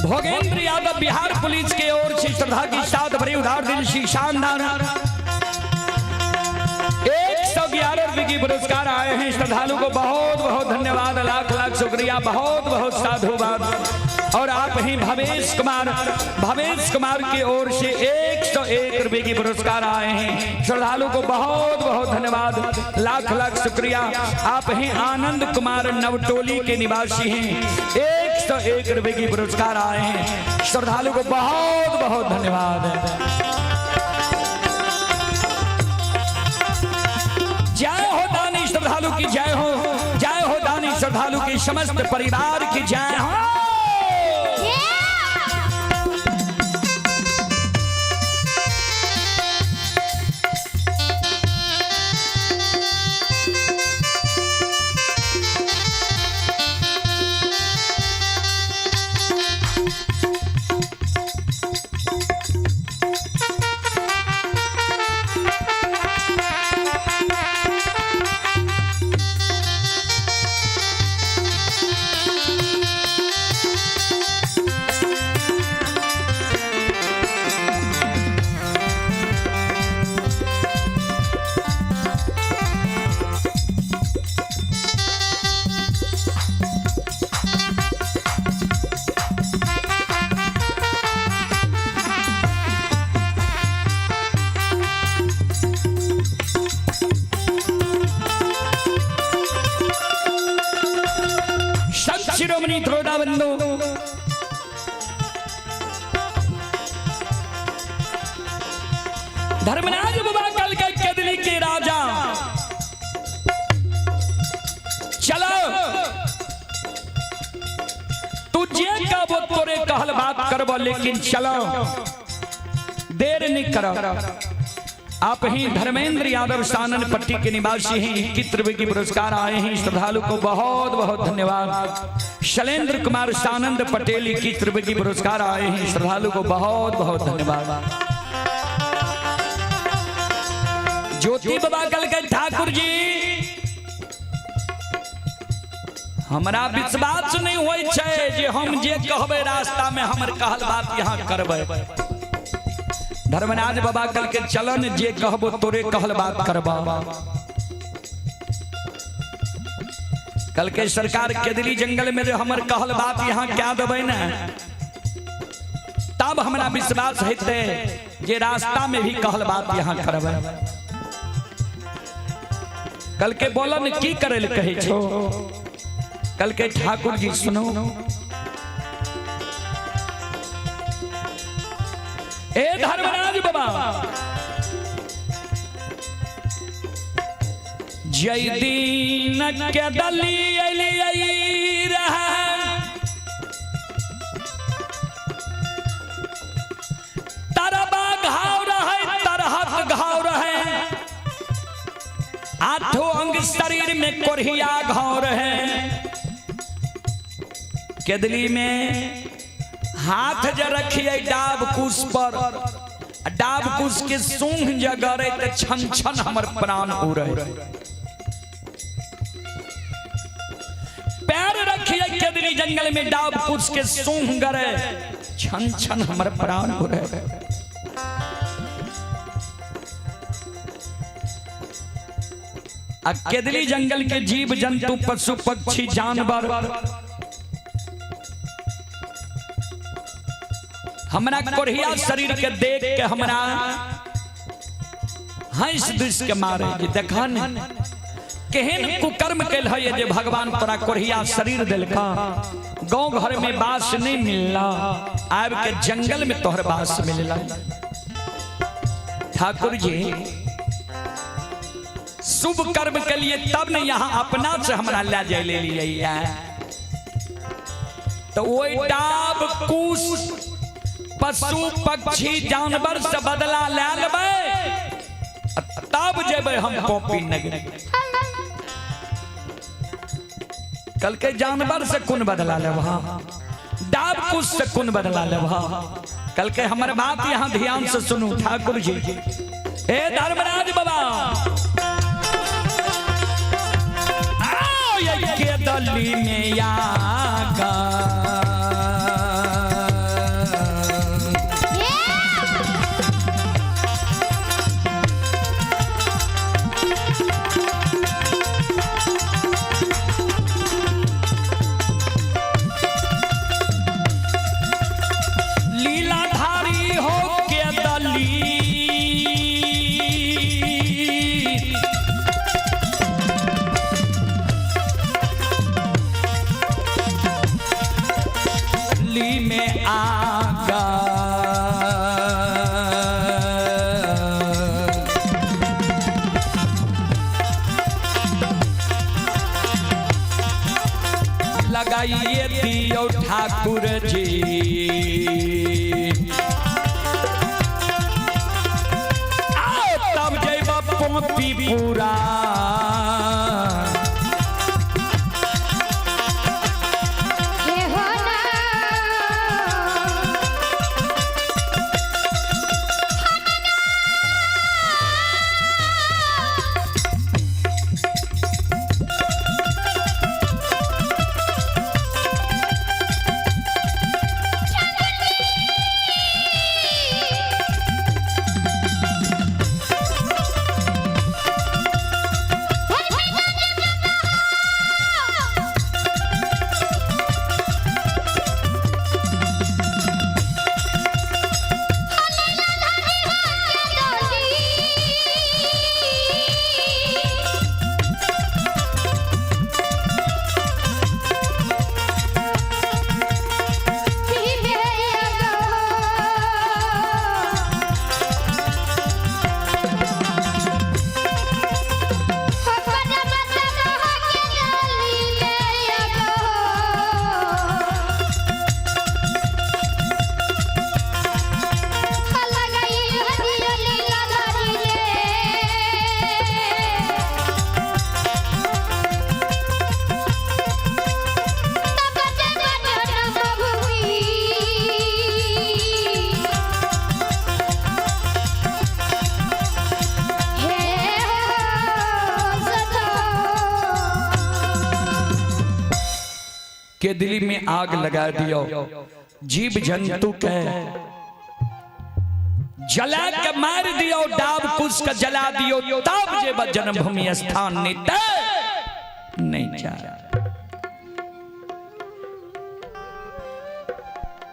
भोगेंद्र यादव बिहार पुलिस के ओर से श्रद्धा के साथ बड़े उदार दिल से शानदार 111 रुपए की पुरस्कार आए हैं। श्रद्धालु को बहुत बहुत धन्यवाद, लाख लाख शुक्रिया, बहुत बहुत साधुवाद। और आप ही भवेश कुमार की ओर से 101 रुपए की पुरस्कार आए हैं। श्रद्धालु को बहुत बहुत धन्यवाद, लाख लाख शुक्रिया। आप ही आनंद कुमार नवटोली के निवासी हैं, 101 रुपए की पुरस्कार आए हैं। श्रद्धालु को बहुत बहुत धन्यवाद। जय हो दानी श्रद्धालु की जय हो, जय हो दानी श्रद्धालु की समस्त परिवार की जय हो। धर्मराज बाबा कल के केदली के राजा चलो तुझे का वो तोरे कहल बात करबो, लेकिन चलो देर नहीं करो। आप ही धर्मेंद्र यादव सानन पट्टी के निवासी हैं, 21 रुपए की पुरस्कार आए हैं। श्रद्धालु को बहुत बहुत धन्यवाद। शैलेंद्र कुमार सानंद पटेल 21 रुपए की पुरस्कार आए हैं। श्रद्धालु को बहुत बहुत धन्यवाद। ज्योति बाबा कल के ठाकुर जी हमारा विश्वास नहीं होय छै जे हम जे कहबे रास्ता में हमर कहल बात यहाँ करबे। धर्मराज बाबा कल के चलन जे कहबो तोरे कहल बात करबा। कल के सरकार केदली जंगल में जो हमर कहल बात यहाँ क्या देवे न, तब हमरा विश्वास हेते जे रास्ता में भी कहल बात यहाँ करबे। कल के बोलन की करे ले कहे छो। कल के ठाकुर जी सुनो, ए धर्मराज बाबा जय दीन के दली अली रहा, तरबा घाव रहे तरहक घाव रहे, आठों अंग शरीर में कोरिया घाव रहे। केदली में हाथ ज रखिए डाब कुश पर, डाब कुश के सूंघ जगरे तो छन छन हमर प्राण उड़े। पैर रखिए केदली जंगल में डाब कुश के सूंघ गरे, छन छन हमर प्राण उड़े। केदली जंगल के जीव जंतु पशु पक्षी जानवर हमरा कोरिया शरीर के देख के हमरा हंस दृश्य के मारे जे देखन केहन कुकर्म कैल है जे भगवान तोरा कोरिया शरीर दिलका, गांव घर में बास नहीं मिलला, आब के जंगल में तोहर बास मिलला। ठाकुर जी शुभ कर्म के लिए तब ने यहाँ अपना से हमरा ले जाए ले लिया, तो वो डाब कुश पशु पक्षी जानवर से बदला ले लेबे, तब जेबे हम कॉपी नगरी। कल के जानवर से कौन बदला लेबा, डाब कुश से कौन बदला लेबा। कल के हमारे बात यहाँ ध्यान से सुनू ठाकुर जी। ए धर्मराज बाबा आओ ये के दली में आगा, लगाइए दियो ठाकुर जी, आओ तब जैबा पोती पूरा। के दिल में आग लगा दियो, जीव जंतु के जला के मार दियो, डाब कुछ का जला दियो, तब जे जन्मभूमि स्थान नहीं जा।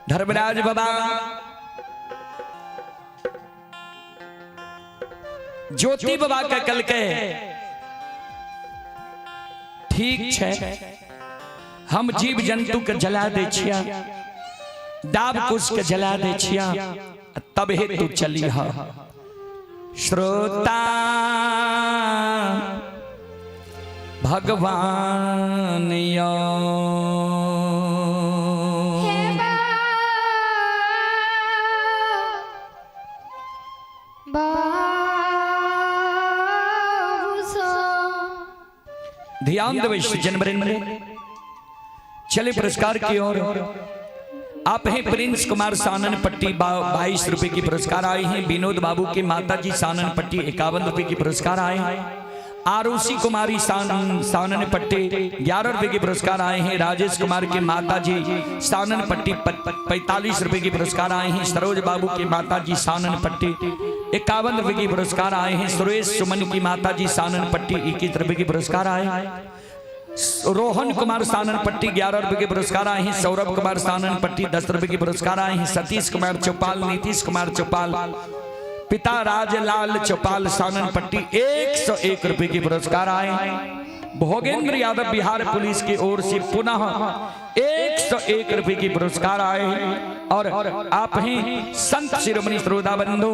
धर्मराज बाबा ज्योति बाबा के कल के ठीक है, हम जीव जंतु के जला दे छिया, डाब कुछ के जला दे छिया, तब हे तू चली हा। श्रोता भगवान यो ध्यान देवे जनवरिंद्र चले पुरस्कार की ओर। आप हैं प्रिंस कुमार सानन पट्टी 22 रुपए की पुरस्कार आए हैं। विनोद बाबू की माता जी सानन पट्टी 51 रुपए की पुरस्कार आए हैं। आरुषि कुमारी सानन पट्टी 11 रुपए की पुरस्कार आए हैं। राजेश कुमार की माता जी सानन पट्टी 45 रुपए की पुरस्कार आए हैं। सरोज बाबू की माता जी सानन पट्टी 51 रुपए की पुरस्कार आए हैं। सुरेश सुमन की माता जी सानन पट्टी 21 रुपए की पुरस्कार आए हैं। रोहन कुमार सानन पट्टी 11 रुपए के पुरस्कार आए हैं। सौरभ कुमार सानन पट्टी 10 रुपए के पुरस्कार आए हैं। सतीश कुमार चौपाल, नीतीश कुमार चौपाल, पिता राजलाल चौपाल सानन पट्टी 101 रुपए के पुरस्कार आए हैं। भोगेंद्र यादव बिहार पुलिस की ओर से पुनः 101 रुपए की पुरस्कार आए हैं। और आप हैं संत शिरोमणि श्रोता बंधु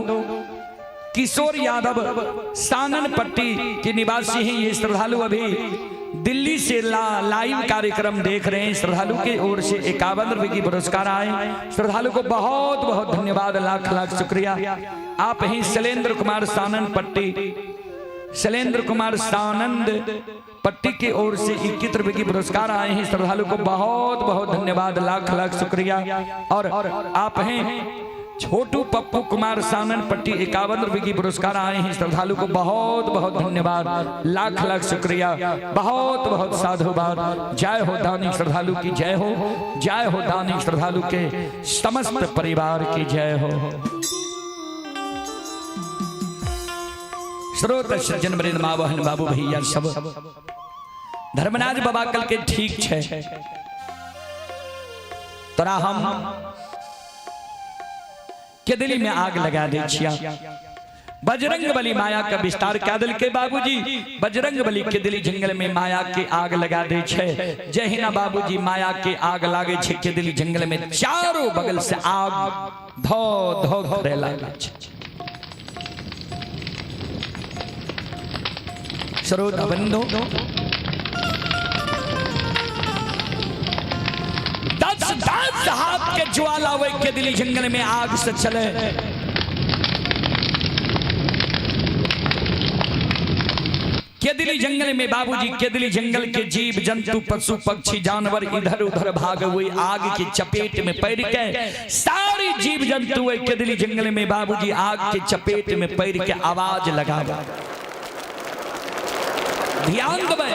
किशोर यादव सानन पट्टी के निवासी हैं। ये श्रद्धालु अभी दिल्ली से लाइव कार्यक्रम देख रहे हैं। श्रद्धालु की ओर से 51 रुपए की पुरस्कार आए। श्रद्धालु को बहुत बहुत धन्यवाद, लाख लाख शुक्रिया। आप ही शैलेंद्र कुमार सानन पट्टी, शैलेंद्र कुमार सानंद पट्टी की ओर से 21 रुपए की पुरस्कार आए हैं। श्रद्धालु को बहुत बहुत धन्यवाद, लाख लाख शुक्रिया। और आप हैं छोटू पप्पू कुमार सानन पट्टी 51 रुपए की पुरस्कार आए हैं। श्रद्धालु को बहुत बहुत धन्यवाद, लाख लाख शुक्रिया, बहुत बहुत साधुवाद। जय हो दानी श्रद्धालु की जय हो, जय हो दानी श्रद्धालु के समस्त परिवार की जय हो। श्रोत सज्जन वृंद माँ बहन बाबू भैया सब धर्मराज बाबा कल के ठीक है। तोरा हम के दिली में आग लगा दे छिया। बजरंग बली माया का विस्तार क्या दिल के बाबूजी, बजरंग बली के दिली जंगल में माया के आग लगा दे छे। जय हिना बाबूजी माया के आग लागे छे के दिली जंगल में चारों बगल से आग धो धो करे लागे छे। श्रोता बंधु 10 हाथ के ज्वाला वे के दिली जंगल में आग से चले। केदिली जंगल में बाबूजी केदिली जंगल के जीव जंतु पशु पक्षी जानवर इधर उधर भाग हुए आग की चपेट में पैर के। सारी जीव जंतु केदिली जंगल में बाबूजी आग के चपेट में पैर के आवाज लगा। ध्यान दबे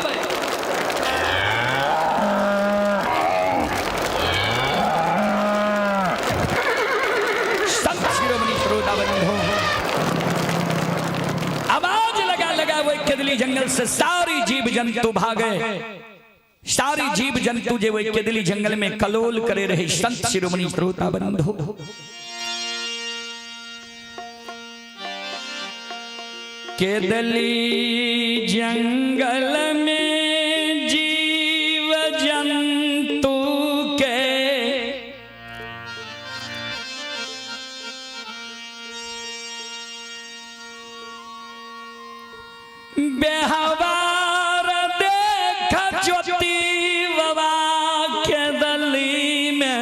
संत शिरोमणि श्रोता बंधु आवाज लगा वो केदिली जंगल से सारी जीव जंतु भागे। सारी जीव जंतु जो वो केदिली जंगल में कलोल करे रहे। संत शिरोमणि श्रोता बंधु केदिली जंगल में जीव जंतु के बेहवार देख ज्योति बाबा के दली में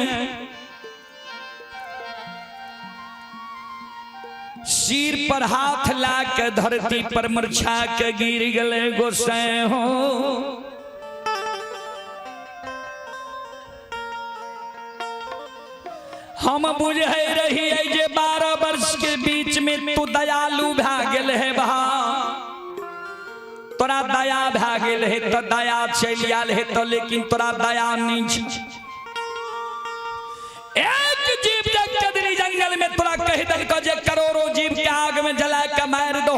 सिर पर हाथ ला के धरती पर मूर्छा के गिर गले गोसाई हो। हम बुझे रही है जे 12 वर्ष के बीच में तू दयालु भा गेल है बहा। तो तोरा दया भा गेल है तो दया चल आल है तो लेकिन तोरा दया नहीं छ। एक जीव कदरी जंगल में तोरा कह दल को जे करोड़ों जीव के आग में जला के मार दो।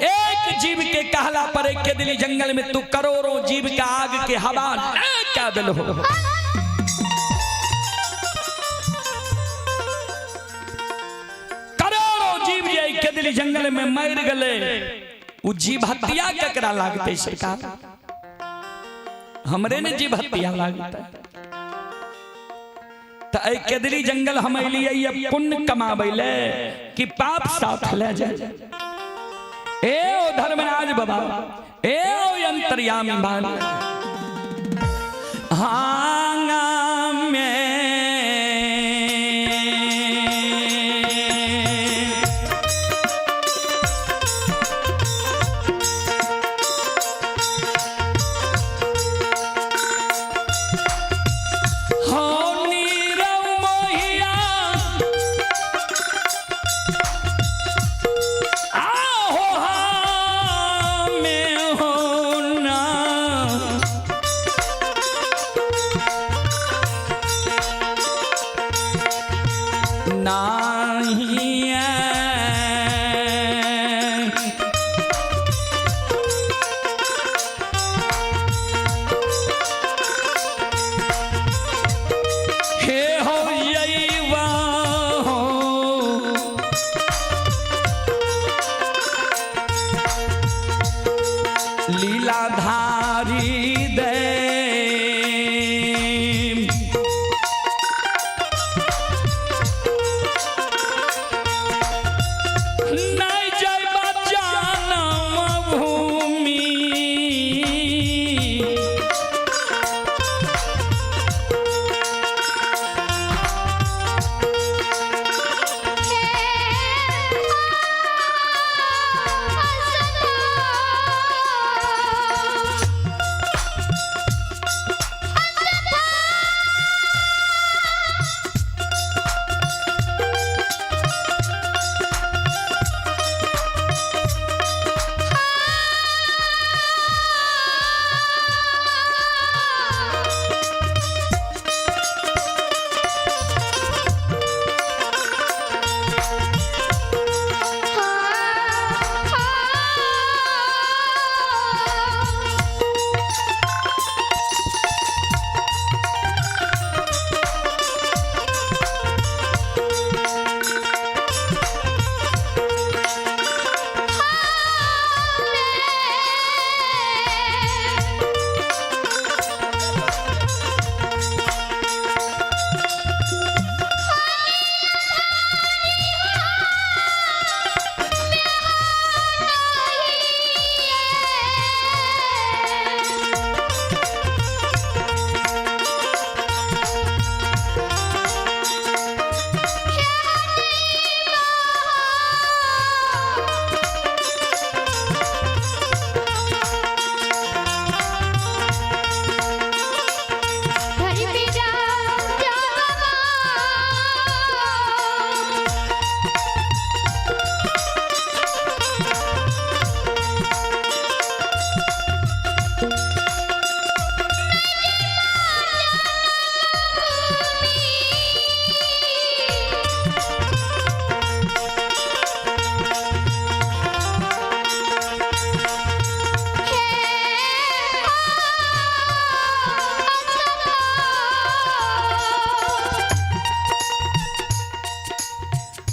एक जीव के कहला पर एक कदरी जंगल में तू करोड़ों जीव के आग के हवा क्या दल हो। करोड़ों जीव जे कदरी जंगल में मर गले वो जीव हत्या ककरा लागते सरकार? हमरे ने जीव हत्या लागता तो कदरी जंगल हम लिए पुण्य कमाबैले कि पाप साथ ले जाए। ए ओ धर्मराज बाबा, ए ओ अंतर्यामी बाल हांगा में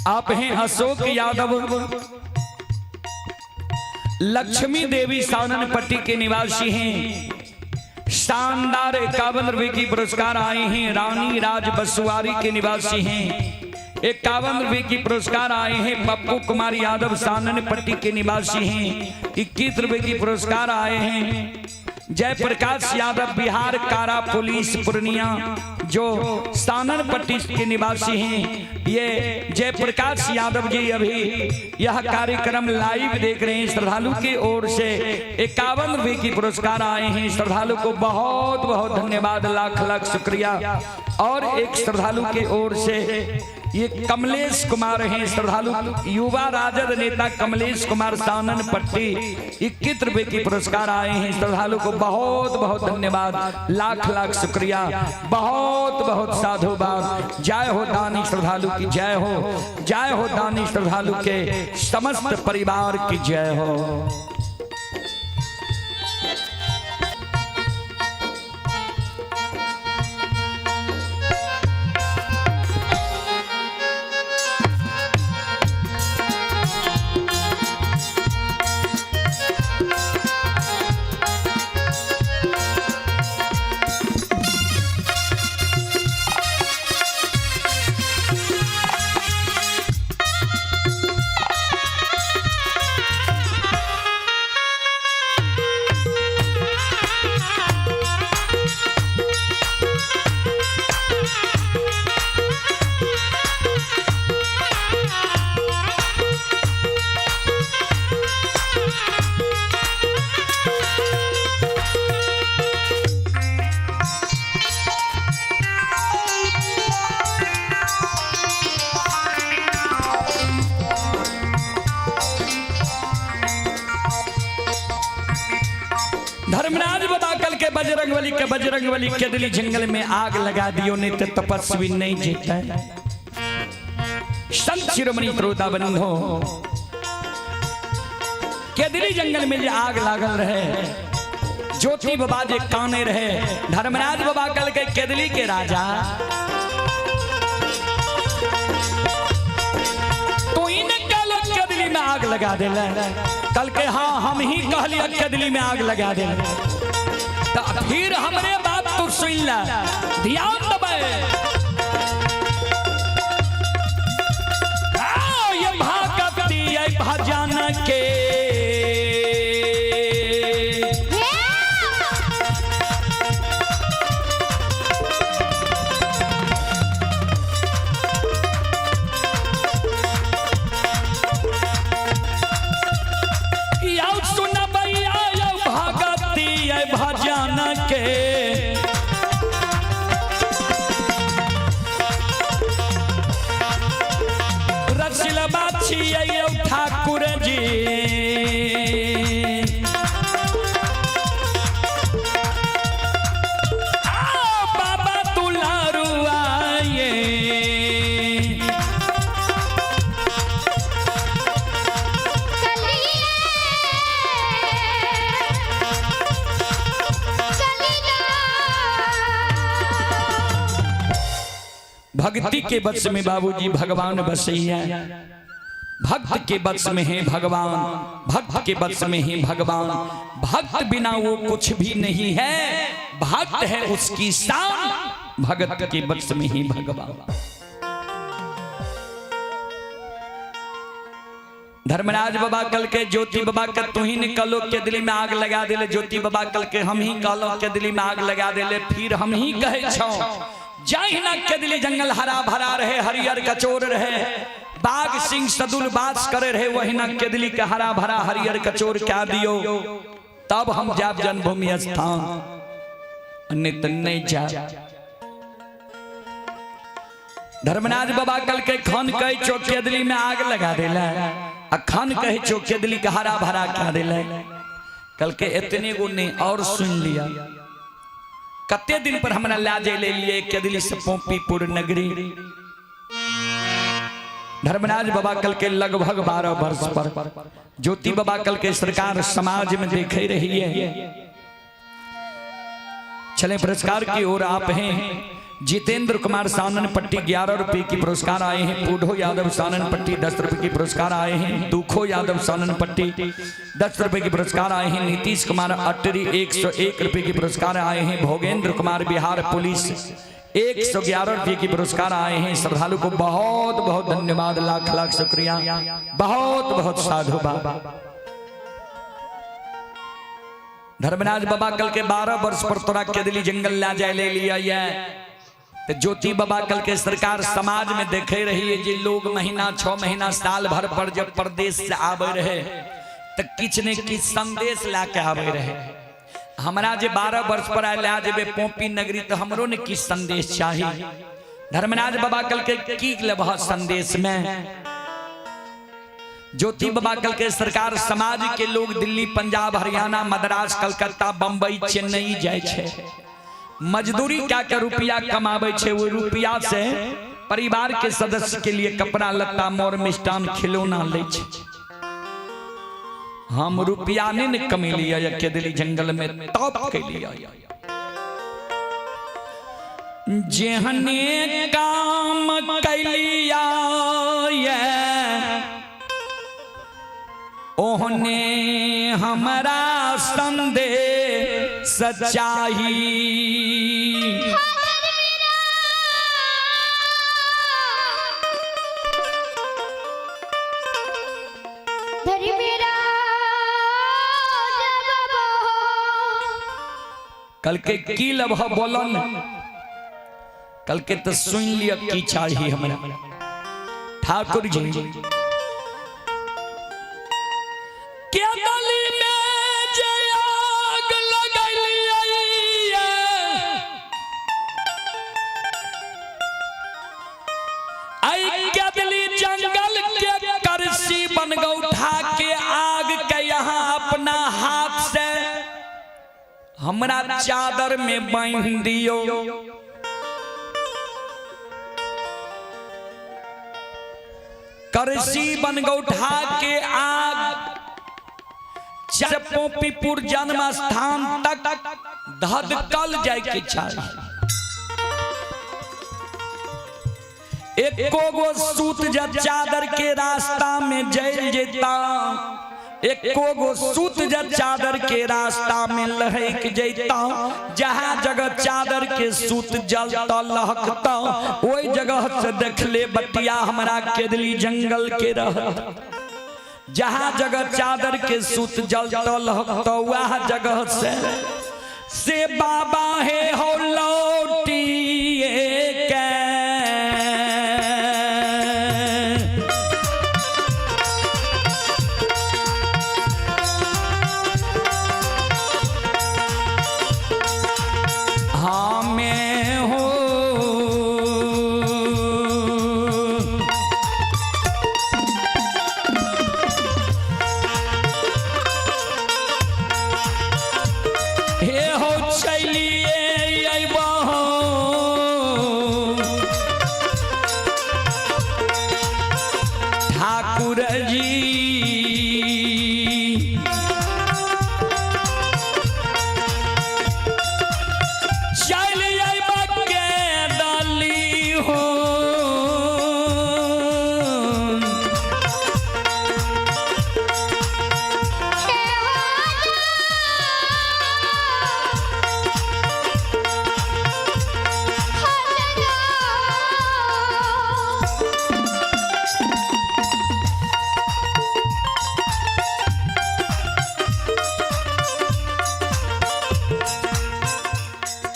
आप हैं अशोक यादव, लक्ष्मी देवी साननपट्टी के निवासी हैं। शानदार 51 रुपए की पुरस्कार आए हैं। रानी राज बसुआरी के निवासी हैं। 51 रुपए की पुरस्कार आए हैं। पप्पू कुमार यादव साननपट्टी के निवासी हैं। 21 रुपए की पुरस्कार आए हैं। जयप्रकाश यादव बिहार कारा पुलिस पूर्णिया जो साननपट्टी के निवासी हैं। ये जयप्रकाश यादव जी अभी यह कार्यक्रम लाइव देख रहे हैं। श्रद्धालु की ओर से 51 रुपए की पुरस्कार आए हैं। श्रद्धालु को बहुत बहुत धन्यवाद, लाख लाख शुक्रिया। और एक श्रद्धालु की ओर से ये कमलेश कुमार हैं श्रद्धालु, युवा राजद नेता कमलेश कुमार सानन पट्टी 21 रुपए की पुरस्कार आए हैं। श्रद्धालु को बहुत बहुत धन्यवाद, लाख लाख शुक्रिया, बहुत बहुत साधुवाद। जय हो दानी श्रद्धालु की जय हो, जय हो दानी श्रद्धालु के समस्त परिवार की जय हो। धर्मराज बाबा कल के बजरंगबली के दिल्ली जंगल में आग लगा दियो ने तो तपस्वी नहीं जीता। संत शिरोमणि श्रोता बंधो के दिल्ली जंगल में जे आग लागल रहे, ज्योति बाबा जे काने रहे, धर्मराज बाबा कल के केदली के राजा तो इन कल केदली में आग लगा देला। कल के हाँ हम ही कहली केदली में आग लगा दे, तो फिर हमरे बात तू सुन ला, ध्यान दबे। ये भागवती ये भजन के भजन के रचिल बाछी ठाकुर जी बाबा दुलारुआ भक्ति के बस में बाबूजी भगवान बसैया, भक्त के बस में है भगवान, भक्त के बस में है भगवान। भक्त बिना वो कुछ भी नहीं है, भक्त है उसकी शान, भगत के बस में ही भगवान। धर्मराज बाबा कल के ज्योति बाबा का तू ही निकलो के दिल्ली में आग लगा दिले, ज्योति बाबा कल के हम ही कहलो के दिल्ली में आग लगा दिले। फिर हम ही कहे छो जाहि ना के दिल्ली जंगल हरा भरा रहे, हरियर कचोर रहे, बाघ सिंह सदुल बास करे रहे, वही ना के दिल्ली के हरा भरा हरियर कचोर क्या दियो। तब हम जाब जन्मभूमि स्थान अन्य नहीं जा। धर्मराज बाबा कल के खन कहे चौके दिल्ली में आग लगा दिला, खन कहे चौके दिल्ली का हरा भरा क्या दिला। कल के इतने गो ने और सुन लिया, कते दिन पर हमरा लाजे ले लिए के दिल्ली से पोपीपुर नगरी। धर्मराज बाबा कल के लगभग 12 वर्ष पर ज्योति बाबा कल के सरकार समाज में देख रही है। चले पुरस्कार की ओर आप हैं जितेंद्र कुमार सानन पट्टी 11 रुपए की पुरस्कार आए हैं। पूढ़ो यादव सानन पट्टी 10 रुपए की पुरस्कार आए हैं। दुखो यादव सानन पट्टी 10 रुपए की पुरस्कार आए हैं। नीतीश कुमार अटरी 101 रुपए की पुरस्कार आए हैं। भोगेंद्र कुमार बिहार पुलिस 111 रुपए की पुरस्कार आए हैं। श्रद्धालु को बहुत बहुत धन्यवाद, लाख लाख शुक्रिया, बहुत बहुत साधुवाद। धर्मराज बाबा कल के 12 वर्ष पर तोरा के दिल्ली जंगल ला जाए ले लिया। तो ज्योति बाबा कल के सरकार समाज में देखे रही है जी लोग महीना 6 महीना साल भर पर जब प्रदेश से आवे रहे तो किछ ने किछ संदेश ला के आवे रहे। हमरा जे 12 वर्ष पर आए जब पोपी नगरी तो हमरो ने किछ संदेश चाहिए। धर्मराज बाबा कल के की लबह संदेश में ज्योति बाबा कल के सरकार समाज के लोग दिल्ली, पंजाब, हरियाणा, मद्रास, कलकत्ता, बंबई, चेन्नई जाए छे, मजदूरी क्या क्या रुपया कमावे छे, वो रुपया से परिवार के सदस्य के लिए कपड़ा लत्ता मोर मिष्टान खिलौना ले छे। हम रुपया नहीं कमी लिया या के दिल्ली जंगल में तप के लिया, जेहने काम कैलिया ओहने हमारा संदेश सच्चाई। कल के की लभ बोलन, कल के तो सुन लिया की चाहिए हमरा ठाकुर जी। क्या गली में जे आग लगलिए, आई क्या दिल्ली जंगल के करसी बन गौ उठा के आग के यहाँ अपना हाथ से हमरा चादर में बांध दियो। करसी बन गौ उठा के आग पोपीपुर जन्म स्थान तक धधकल जाए के चाहिए। एको गो सूत जब चादर के रास्ता में जल जेता, एको गो सूत जब चादर के रास्ता में लहक जेता, जहाँ जगह चादर के सूत जलता लहकता, वही जगह से देख ले बटिया हमरा के दिल्ली जंगल के रहता। जहाँ जगह चादर के सूत जलता लहकता, वह जगह से बाबा है हो लौटिए के। हाँ मैं हो ठाकुर जी। चलिए बके डाली हो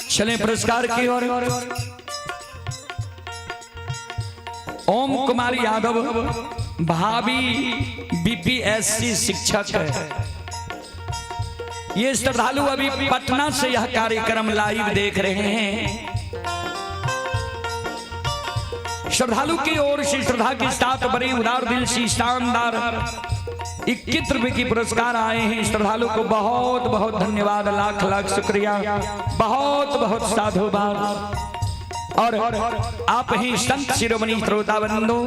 चले पुरस्कार की ओर। ओम कुमार यादव भाभी बीपीएससी शिक्षक है। ये श्रद्धालु अभी पटना से यह कार्यक्रम लाइव देख रहे हैं। श्रद्धालु की ओर से श्रद्धा के साथ बड़े उदार दिल से शानदार 21 रुपए की पुरस्कार आए हैं। श्रद्धालु को बहुत बहुत धन्यवाद, लाख लाख शुक्रिया, बहुत बहुत साधुवाद। और आप ही संत शिरोमणि श्रोता बंधु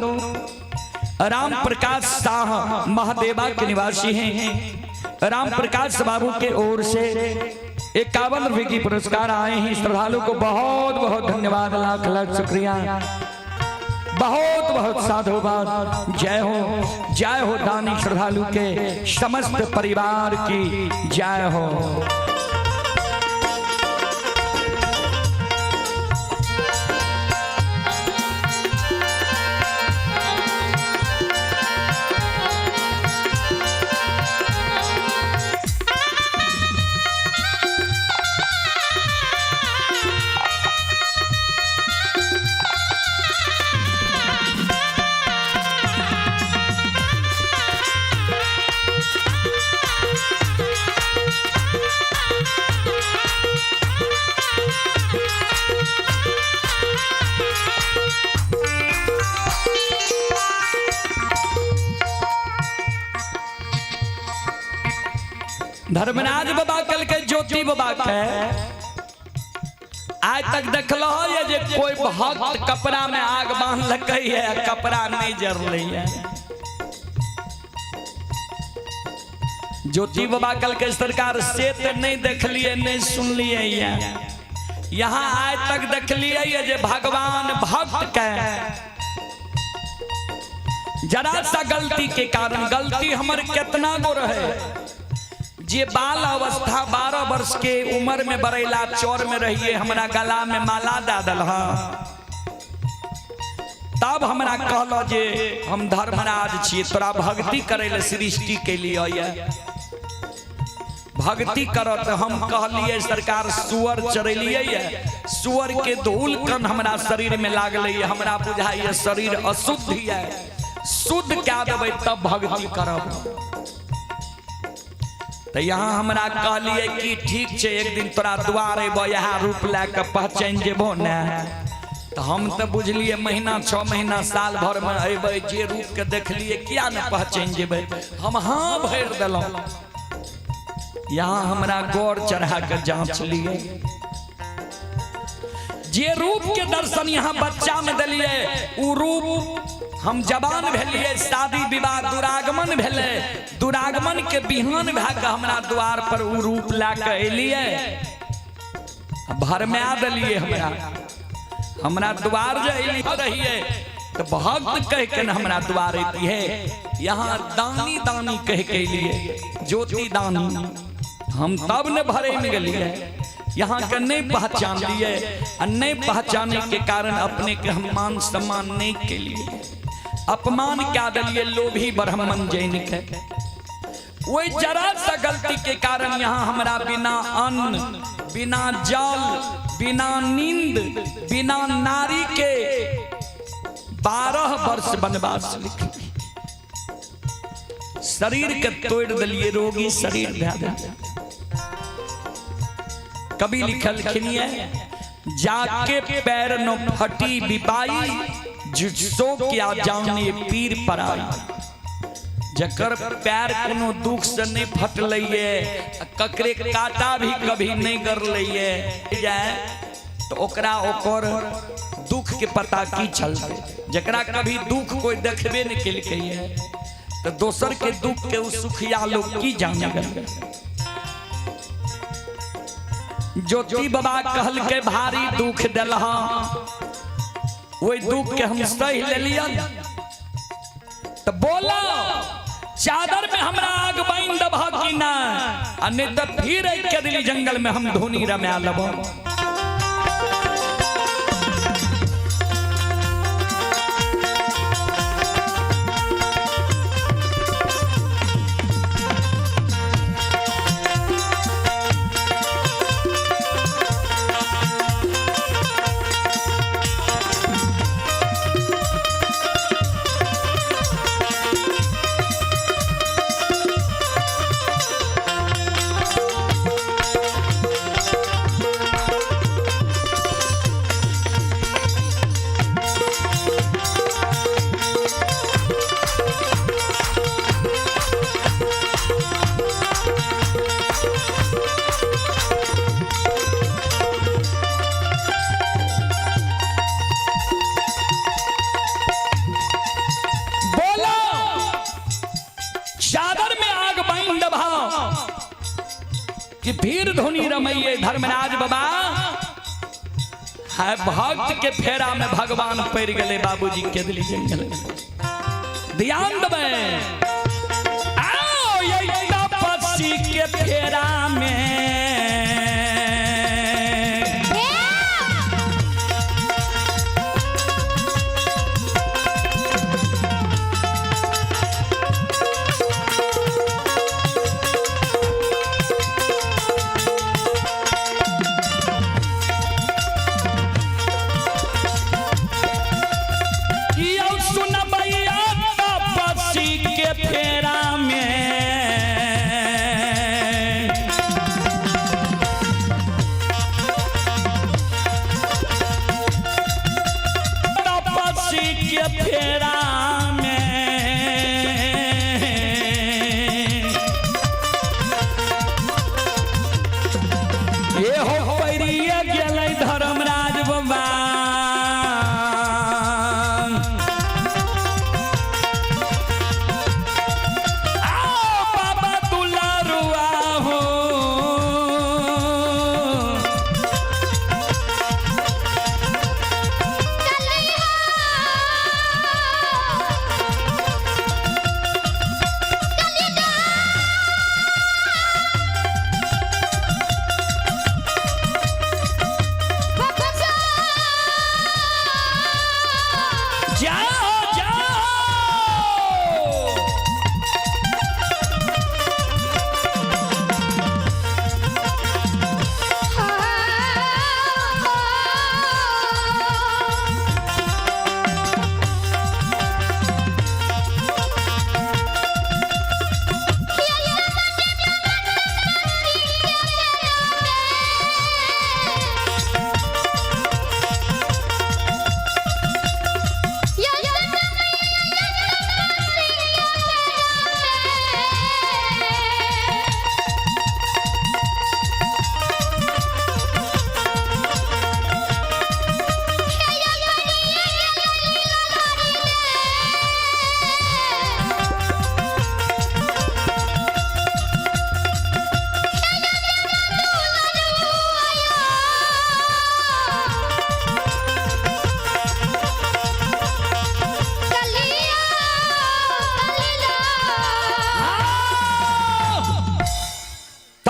राम प्रकाश शाह महादेवा के निवासी हैं। राम प्रकाश बाबू के ओर से 51 रुपए की पुरस्कार आए हैं। श्रद्धालु को बहुत बहुत धन्यवाद, लाख लाख शुक्रिया, बहुत बहुत साधुवाद। जय हो दानी श्रद्धालु के समस्त परिवार की जय हो। धर्मराज बाबा कल के ज्योति बाबा के आज तक देखल है जे कोई भक्त कपड़ा में आग बांध लगे है, कपड़ा नहीं जर रही है। ज्योति बाबा कल के सरकार से तो नहीं देख लिए नहीं सुन लिए यहाँ आज तक देख लिए जे भगवान भक्त के जरा सा गलती के कारण, गलती हमारे कितना गो रहे जे बाल अवस्था 12 वर्ष के उम्र में बरेला चौर में रहिए, हमारा गला में माला डादल तब हमरा कहलो जे हम धर्मराज छिए, तोरा भक्ति करे ले सृष्टि के लिए भक्ति करो। तो हम कहलिए सरकार सुअर चरलिए, सुअर के धूल कन हमरा शरीर में लागल, हमरा बुझाइए शरीर अशुद्ध है, शुद्ध क्या देवे तब भक्ति करब। तो यहाँ हमरा कहलिए कि ठीक है एक दिन तोरा द्वार अबो, यहाँ रूप लैके पहचान जेबो ने। तो हम तो बुझलिए महीना 6 महीना साल भर में अबे, जे रूप के देखलिए किया न पहचान जेबे, हम हाँ भर दिलों। यहाँ हमरा गौर चढ़ा के जांच लिए, जे रूप के दर्शन यहाँ बच्चा में दिलिए, उ रूप हम जवान भेलिए, शादी विवाह दुरागमन भेले, दुरागमन के बिहान भए के हमरा द्वार पर उ रूप लाके एलिए, भर में आ दिलिए। हमरा द्वार जो रहिए तो भक्त कह के हमरा द्वार अती है। यहाँ दानी दानी कह के लिए ज्योति दानी, हम तब न भरे में गलिए, यहाँ के नहीं पहचान लिए, नहीं पहचाने के कारण अपने के हम मान सम्मान नहीं के लिए अपमान क्या दिलिए लोभी ब्राह्मण जैन के। वही जरा सा गलती के कारण यहाँ हमरा बिना अन्न, बिना जल, बिना नींद, बिना नारी के 12 वर्ष वनवास लिखी। शरीर के तोड़ दिलिए, रोगी शरीर भे। कभी लिखल खिनिए जाके पैर न फटी बिपाई, जिसो क्या जाने पीर पराई। जकर पैर कोनो दुख से नहीं फटल, ककरे काटा भी कभी नहीं कर जाए तो ओकरा ओकर दुख के पता की चलते। जकरा कभी दुख कोई देखबे नहीं केलकै तो दोसर के दुख के सुखिया लोग की जाने। ज्योति बाबा कहल के भारी दुख दिलहा, वही दुख के हम सही ले लिया। तो बोला चादर में हमरा आग बाइन दबा की ना, अन्य तो फिर के दिली जंगल में हम धोनी रम्या लबो। कि फिर धोनी रमैये धर्मराज बाबा है भक्त के फेरा में भगवान पड़ गए बाबूजी के दिली जंगल में। ध्यान दबे आओ ये तपस्वी के फेरा में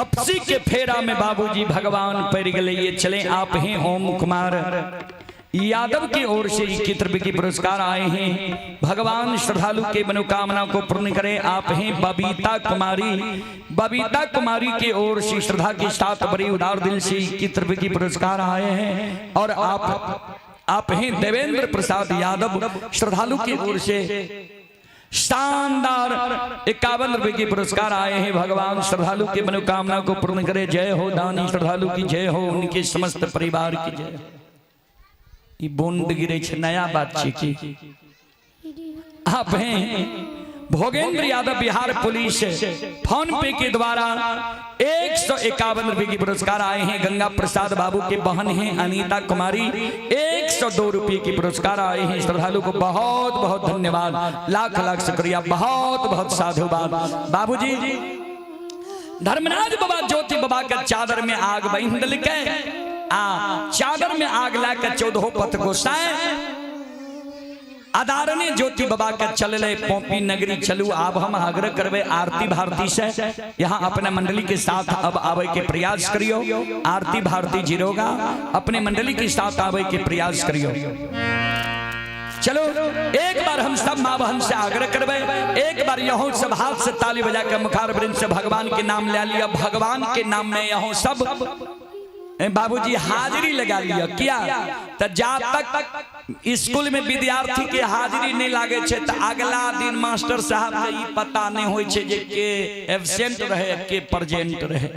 तपसी के फेरा में बाबूजी भगवान पैर गले ये चले आप हैं ओम कुमार यादव की ओर से 21 रुपए की पुरस्कार आए हैं। भगवान श्रद्धालु के मनोकामना को पूर्ण करें। आप हैं बबीता कुमारी की ओर से श्रद्धा के साथ बड़ी उदार दिल से 21 रुपए की पुरस्कार आए हैं। और आप हैं देवेंद्र प्रसाद यादव श्रद्धालु की ओर से शानदार 51 रुपए की पुरस्कार आए हैं। भगवान श्रद्धालु के मनोकामना को पूर्ण करे। जय हो दानी श्रद्धालु की जय हो, उनके समस्त परिवार की जय। ये बूंद गिरे नया बात की आप हैं भोगेंद्र यादव बिहार पुलिस फोन पे के द्वारा 151 रुपए की पुरस्कार आए हैं। गंगा प्रसाद बाबू के बहन हैं अनीता कुमारी 102 रुपए की पुरस्कार आए हैं। श्रद्धालु को बहुत बहुत धन्यवाद, लाख लाख शुक्रिया, बहुत बहुत साधुवाद। बाबूजी धर्मराज बाबा ज्योति बाबा का चादर में आग बंद के चादर में आग लाकर 14 पथ गोसाए आदारने ज्योति बाबा के चलले पोपी नगरी चलू। अब हम आग्रह करवे आरती भारती से यहाँ अपने मंडली के साथ अब आवे के प्रयास करियो। आरती भारती जीरोगा अपने मंडली के साथ आवे के प्रयास करियो। चलो एक बार हम सब माँ बहन से आग्रह करवे, एक बार यहाँ सब हाथ से ताली बजा कर मुखार वृंद से भगवान के नाम ले लिया। भगवान के नाम में यहाँ सब बाबूजी हाजिरी लगा लिया। क्या तो जब तक स्कूल में विद्यार्थी के हाजिरी नहीं लागे छे तो अगला दिन मास्टर साहब के ई पता नहीं होय छे जे के एब्सेंट रहे के प्रेजेंट रहे,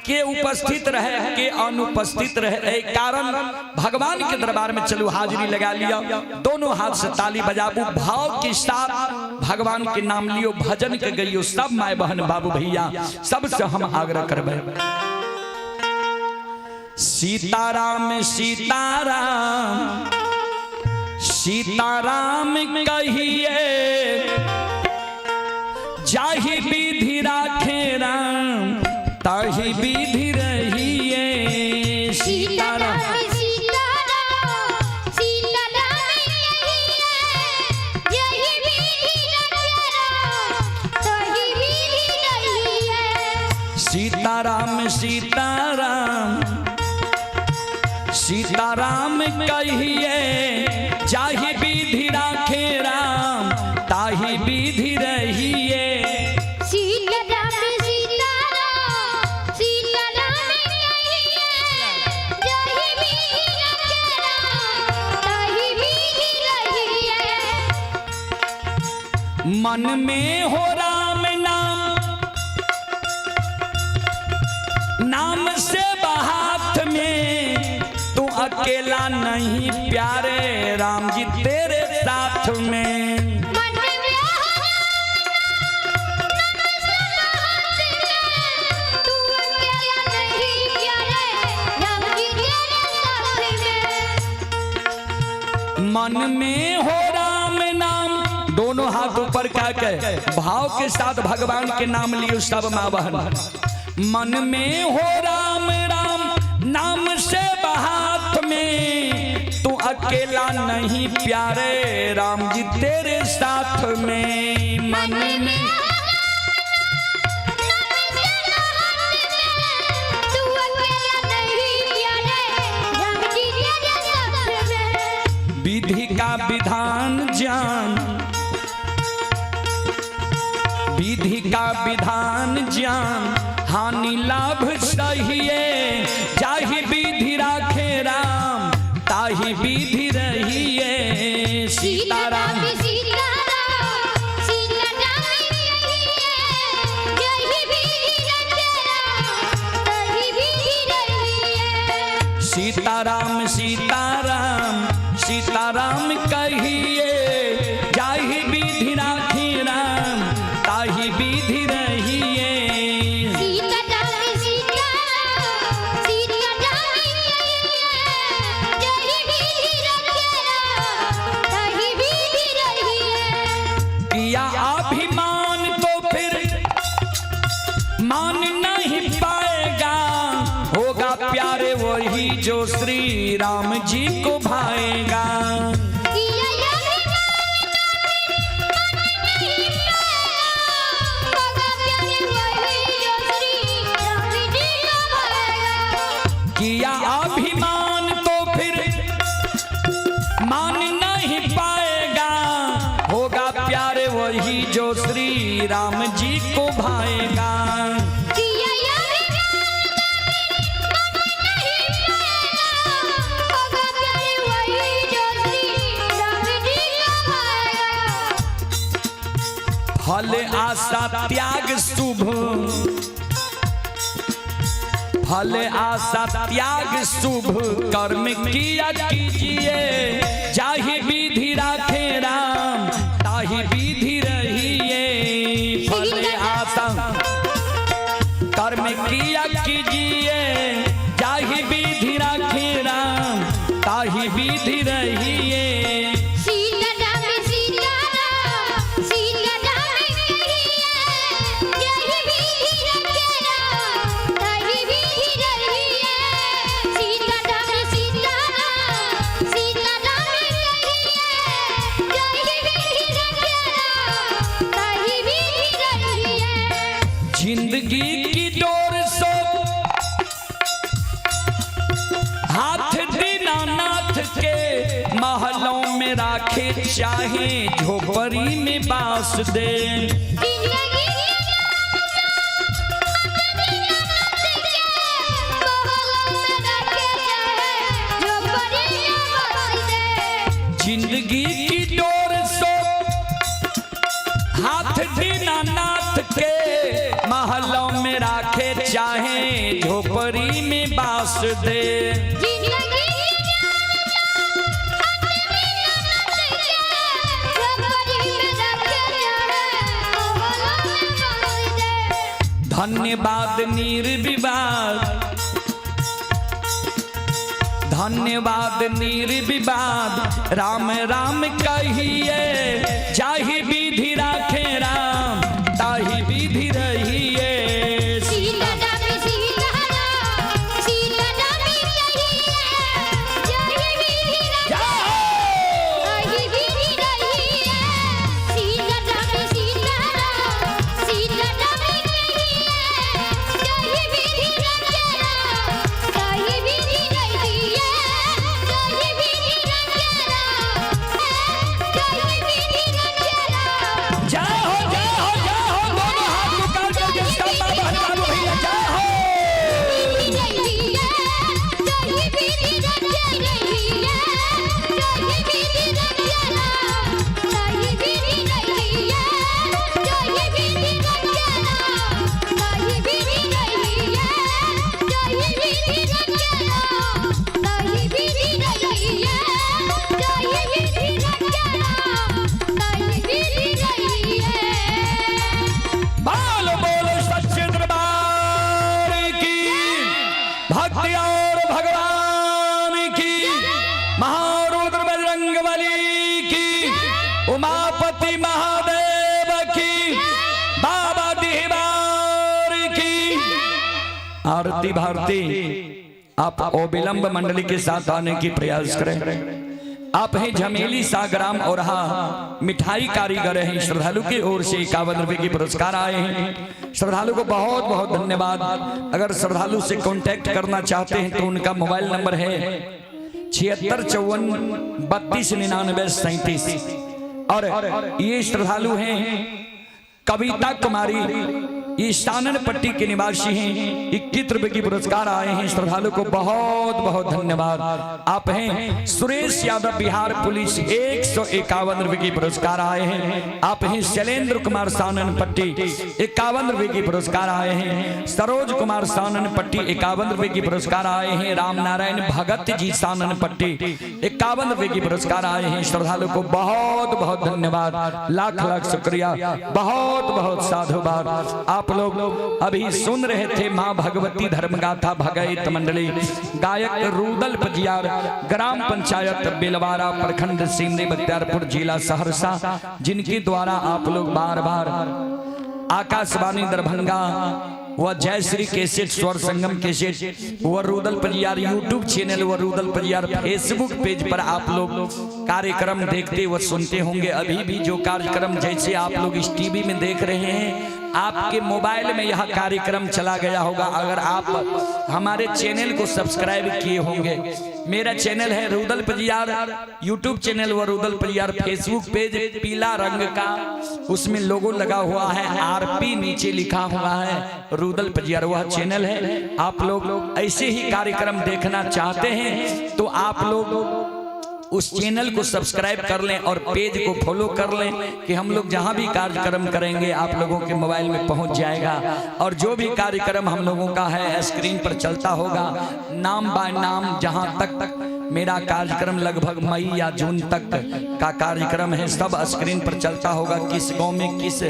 के उपस्थित रहे के अनुपस्थित रहे। कारण भगवान के दरबार में चलो हाजिरी लगा लिया। दोनों हाथ से ताली बजाबू, भाव के साथ भगवान के नाम लियो, भजन के गइयो। सब माय बहन बाबू भैया सबसे हम आग्रह करबे। सीताराम सीताराम सीताराम कहिए, जाहि विधि राखे राम ताहि विधि रहिए। सीताराम सीताराम सीताराम सीताराम कहिए, जाहि विधि राखे राम ताहि विधि रहिए। सीताराम सीताराम सीताराम कहिए, जाहि विधि राखे राम ताहि विधि रहिए। मन में हो राम नाम, नाम से हाथ में, तू अकेला नहीं प्यारे राम जी तेरे साथ में। मन में हो राम नाम, दोनों हाथ ऊपर करके भाव के साथ भगवान के नाम लियो सब माँ बहन। मन में हो राम राम नाम से हाथ में, तू अकेला नहीं प्यारे राम जी तेरे साथ में। मन में तू अकेला नहीं प्यारे राम जी तेरे साथ में। विधि का विधान जान, विधि का विधान जान, हानि लाभ सहिए। जाहि विधि राखे राम ताहि विधि रहिए। सीताराम सीताराम सीताराम कहिए, जाहि विधि राखे राम ताहि विधि रहिए। सीताराम सीताराम सीताराम कहिए, जाहि विधि राखे राम ताहि विधि रहिए। अभिमान तो फिर मान नहीं पाएगा, होगा प्यारे वही जो श्री राम जी को भाएगा। पाएगा। दिया यार नहीं पाएगा, होगा प्यारे वही जो श्री राम जी का पाएगा। फल आशा त्याग शुभ, फल आशा त्याग शुभ कर्म किया कीजिए, जाहि विधि राखे राम ताहि विधि रहिए। फल आशा कर्म किया कीजिए, जाहि विधि राखे राम ताहि विधि रहिए। सीताराम सीताराम सीताराम कहिए, जही विधि रखे राम तही विधि रहिए। सीताराम सीताराम सीताराम कहिए, जही विधि रखे राम तही विधि रहिए। जिंदगी की डोर सो हाथ दीनानाथ के, महलों में राखे चाहे झोपड़ी में बास दे। जिंदगी जिंदगी की डोर सो हाथ दीनानाथ के, महलों में राखे चाहे झोपड़ी में बास दे। धन्यवाद निर्विवाद, धन्यवाद निर्विवाद राम राम कहिए, जाहि विधि राखे राम ताहि विधि रहिए। सीताराम सीताराम सीताराम कहिए, जही विधि रखे तही विधि रहिए। सीताराम सीताराम सीताराम कहिए, जही विधि रखे राम तही विधि रहिए। जही विधि रखे राम तही विधि रखे राम। जय हो जय हो जय हो, दोनों हाथ उतार करके इसका बाबा हटाओ भैया, जय हो। बोलो बोलो सच्चे दरबार की, भक्ति और भगवान की, महारुद्र बजरंगबली की, उमापति महादेव की, बाबा दीवार की। आरती भारती आप अविलंब मंडली के साथ आने की प्रयास करें। आप हैं झमेली सागराम और हाँ मिठाई कारीगर हैं। श्रद्धालु की ओर से 51 रुपए की पुरस्कार आए हैं। श्रद्धालु को बहुत बहुत धन्यवाद। अगर श्रद्धालु से कांटेक्ट करना चाहते हैं तो उनका मोबाइल नंबर है 7654 32 99 37। और ये श्रद्धालु हैं कविता कुमारी, ये सानन पट्टी के निवासी हैं। 21 रुपए की पुरस्कार आए हैं। श्रद्धालु को बहुत बहुत धन्यवाद। आप हैं सुरेश यादव, बिहार पुलिस, 151 रुपए की पुरस्कार आए हैं। आप हैं शैलेंद्र कुमार सानन पट्टी, 51 रुपए की पुरस्कार आए हैं। सरोज कुमार सानन पट्टी, 51 रुपए की पुरस्कार आए हैं। राम नारायण भगत जी सानन पट्टी, 51 रुपए की पुरस्कार आए हैं। श्रद्धालु को बहुत बहुत धन्यवाद, लाख लाख शुक्रिया, बहुत बहुत साधुवाद। आप लोग अभी सुन रहे थे मां भगवती धर्मगाथा भगत मंडली, गायक रूदल पजियार, ग्राम पंचायत बेलवारा, प्रखंड सिमरी बख्तियारपुर, जिला सहरसा, जिनके द्वारा आप लोग बार बार आकाशवाणी दरभंगा व जय श्री कैसेट, स्वर संगम कैसेट व रूदल पजियार यूट्यूब चैनल व रूदल पजियार फेसबुक पेज पर आप लोग कार्यक्रम देखते व सुनते होंगे। अभी भी जो कार्यक्रम जैसे आप लोग इस टीवी में देख रहे हैं, आपके मोबाइल में यह कार्यक्रम चला गया होगा। अगर आप हमारे चैनल को सब्सक्राइब किए होंगे, मेरा चैनल है रुदल पजियार यूट्यूब चैनल व रुदल पजियार फेसबुक पेज पीला रंग का, उसमें लोगो लगा हुआ है, आरपी नीचे लिखा हुआ है रुदल पजियार, वह चैनल है। आप लोग ऐसे ही कार्यक्रम देखना चाहते हैं तो आप लोग उस चैनल को सब्सक्राइब कर लें और पेज को फॉलो कर लें कि हम लोग जहां भी कार्यक्रम करेंगे आप लोगों के मोबाइल में पहुंच जाएगा। और जो भी कार्यक्रम हम लोगों का है स्क्रीन पर चलता होगा, नाम बाय नाम जहां तक मेरा कार्यक्रम लगभग मई या जून तक का कार्यक्रम है, सब स्क्रीन पर चलता होगा। किस गांव में किस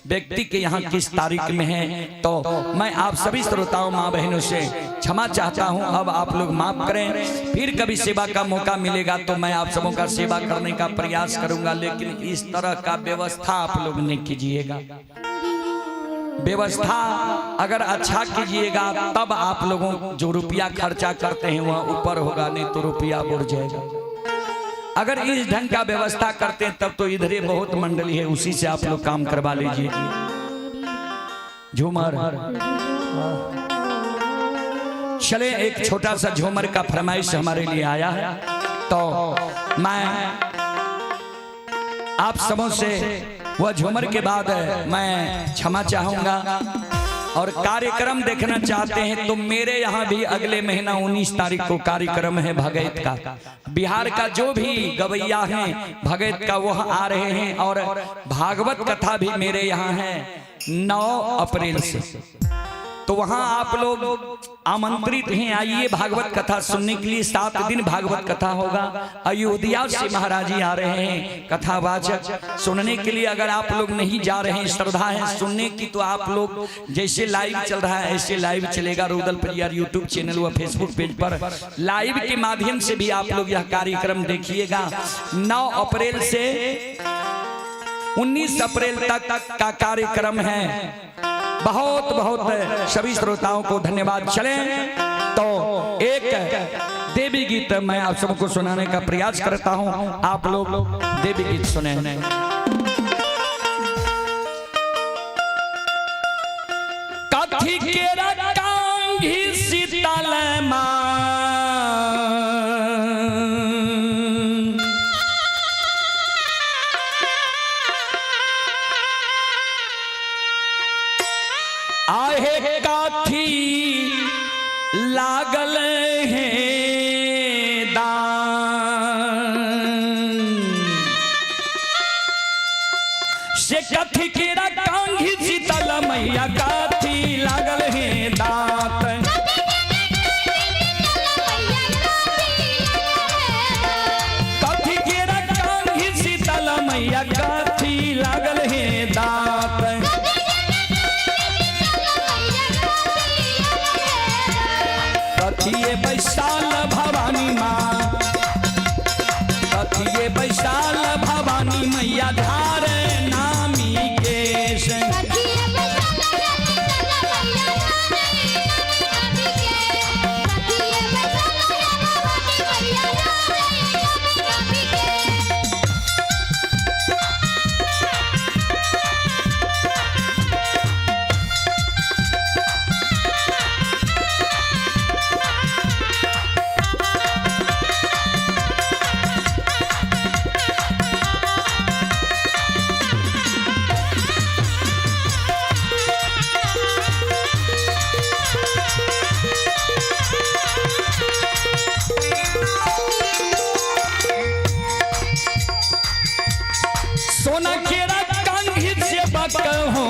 व्यक्ति के यहाँ किस तारीख में है, तो मैं आप सभी श्रोताओं माँ बहनों से क्षमा चाहता हूँ। अब आप लोग माफ करें, फिर कभी सेवा का मौका मिलेगा तो मैं आप सबों का सेवा करने का प्रयास करूंगा, लेकिन इस तरह का व्यवस्था आप लोग नहीं कीजिएगा। व्यवस्था अगर अच्छा कीजिएगा तब आप लोगों जो रुपया खर्चा करते हैं वह ऊपर होगा, नहीं तो रुपया बढ़ जाएगा। अगर इस ढंग का व्यवस्था करते हैं तब तो इधर ही बहुत मंडली है, उसी से आप लोग काम करवा लीजिए। झूमर चले, एक छोटा सा झूमर का फरमाइश हमारे लिए आया है, तो मैं आप सबों से वह झूमर के बाद मैं क्षमा चाहूंगा। और कार्यक्रम देखना चाहते हैं तो मेरे यहाँ भी अगले महीना 19 तारीख को कार्यक्रम है भगत का। बिहार का जो भी गवैया हैं भगत का वह आ रहे हैं, और भागवत कथा भी मेरे यहाँ है 9 अप्रैल से, तो वहां आप लोग आमंत्रित हैं। आइए भागवत कथा सुनने के लिए। 7 दिन भागवत कथा होगा। अयोध्या से महाराज जी आ रहे हैं कथावाचक सुनने के लिए। अगर आप लोग नहीं जा रहे हैं, श्रद्धा है सुनने की, तो आप लोग जैसे लाइव चल रहा है ऐसे लाइव चलेगा रुदल परिवार यूट्यूब चैनल व फेसबुक पेज पर। लाइव के माध्यम से भी आप लोग यह कार्यक्रम देखिएगा। 9 अप्रैल से 19 अप्रैल तक का कार्यक्रम है। बहुत बहुत सभी श्रोताओं को धन्यवाद। चलें तो एक देवी गीत मैं आप सबको सुनाने का प्रयास करता हूं, आप लोग देवी गीत सुने। कथी केरा कांघी शीतल मां, आहे काथी लागल है दान, से कथी केरा कांघी शीतल मैया काथी लागल है दांत, कथी केरा कांघी शीतल मैया काथी लागल है दांत, कथिए बैसाल भवानी माँ, कथिए बैसाल भवानी मैया धार नामी केश, सोना केरा कांघी से बकहो,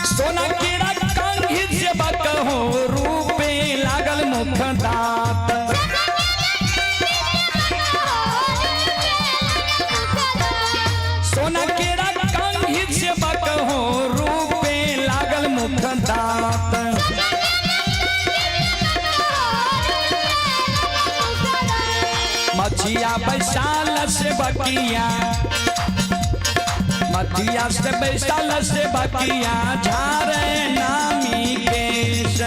सोना केरा कांघी से बकहो, रूपे लागल मुख दांत, सोना केरा कांघी से बकहो, रूपे लागल मुख दांत, मछिया बैसाल से बकिया, मछिया से बैसाल से बकिया झारे नामी केश,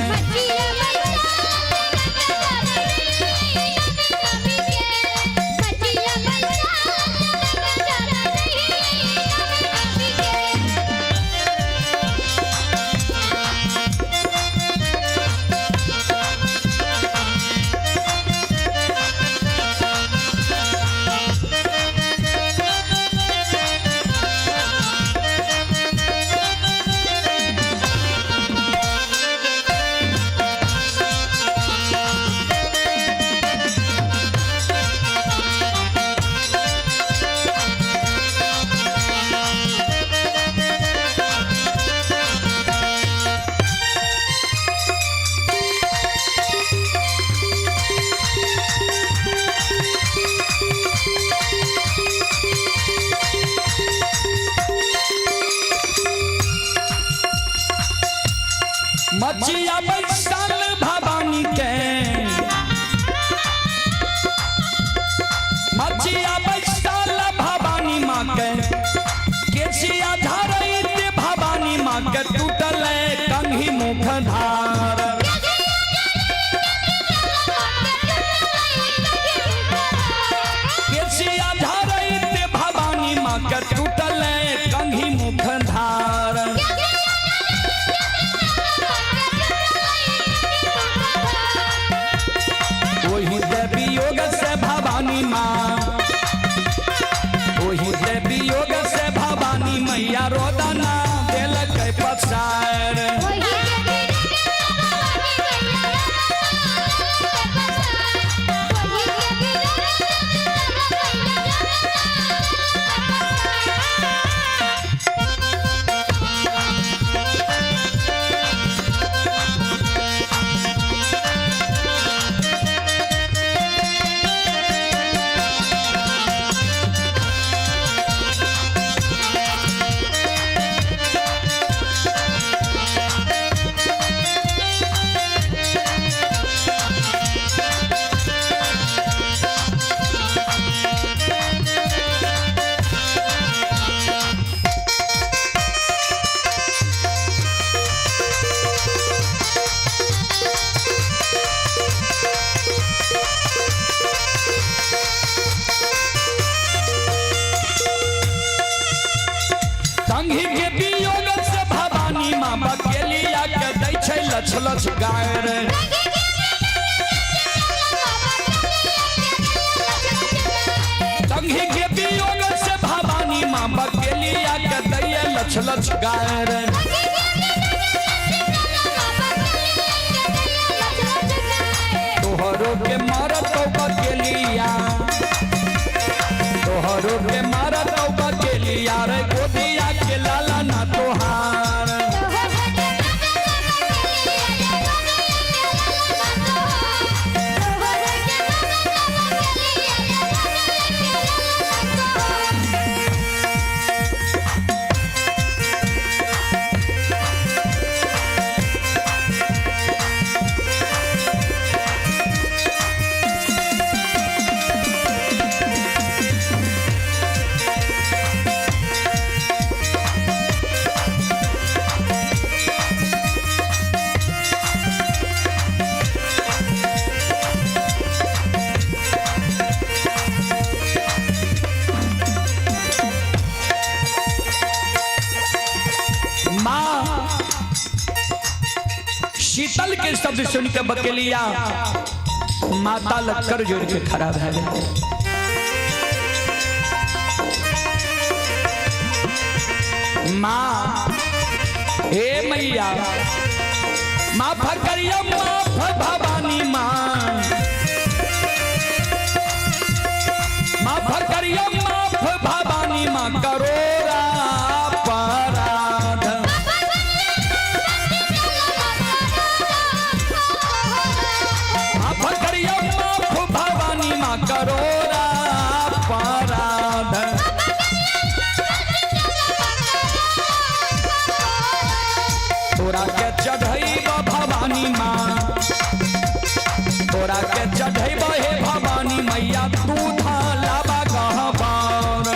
मचिया बैसल भवानी के मचिया बैसल भवानी माँ के केसिया धरैत भवानी माँ के टूटल कंघी मुख धार केसिया धरैत भवानी माँ के टूटल कंघी मुख धार वही देवी योग से भवानी माँ वही देवी योग से भवानी मैया रोदना देलक पसार कंघी के वियोग से भवानी माँ बकेलिया के दै छै लछ लछ गायर कंघी के वियोग से भवानी माँ बकेलिया के दै लछ लछ गायर तोहरो के मारत बकेलिया तोहरो के मारत बकेलिया रे गोदिया के लाला ना तोहार शीतल के शब्द सुन के बकेलिया माता लक्कर जोड़ के खड़ा भै गई माँ हे मैया माफ करिया माफ भवानी माँ माफ करिया माफ भवानी माँ करोरा अपराध माफ करिया माफ भवानी माँ करोरा अपराध तोरा के चढ़ैब भवानी माँ तोरा के चढ़ैब हे भवानी मैया तू लाबा गहबार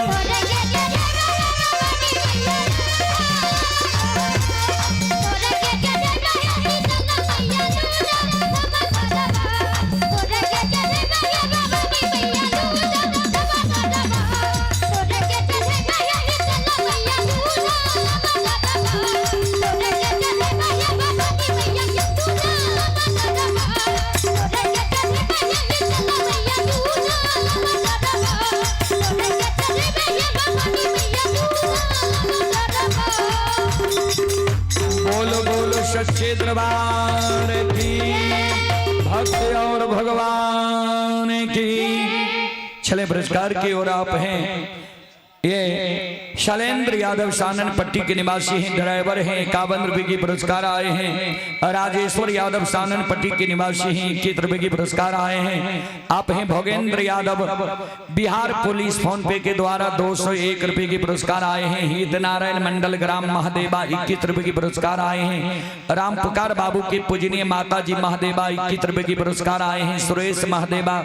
बोलो बोलो सच्चे दरबार की भक्त और भगवान की। छले पुरस्कार की ओर आप हैं ये शैलेंद्र यादव सानन पट्टी के निवासी हैं, ड्राइवर हैं, 51 रुपए की पुरस्कार आए हैं। राजेश्वर यादव सानन पट्टी के निवासी हैं, 21 रुपए की पुरस्कार आए हैं। आप हैं भोगेंद्र यादव, बिहार पुलिस फोन पे के द्वारा 201 रुपए की पुरस्कार आए हैं। हित नारायण मंडल ग्राम महादेवा 21 रुपए की पुरस्कार आए हैं। राम पुकार बाबू के पूजनीय माता जी महादेवा 21 रुपए की पुरस्कार आए हैं। सुरेश महादेवा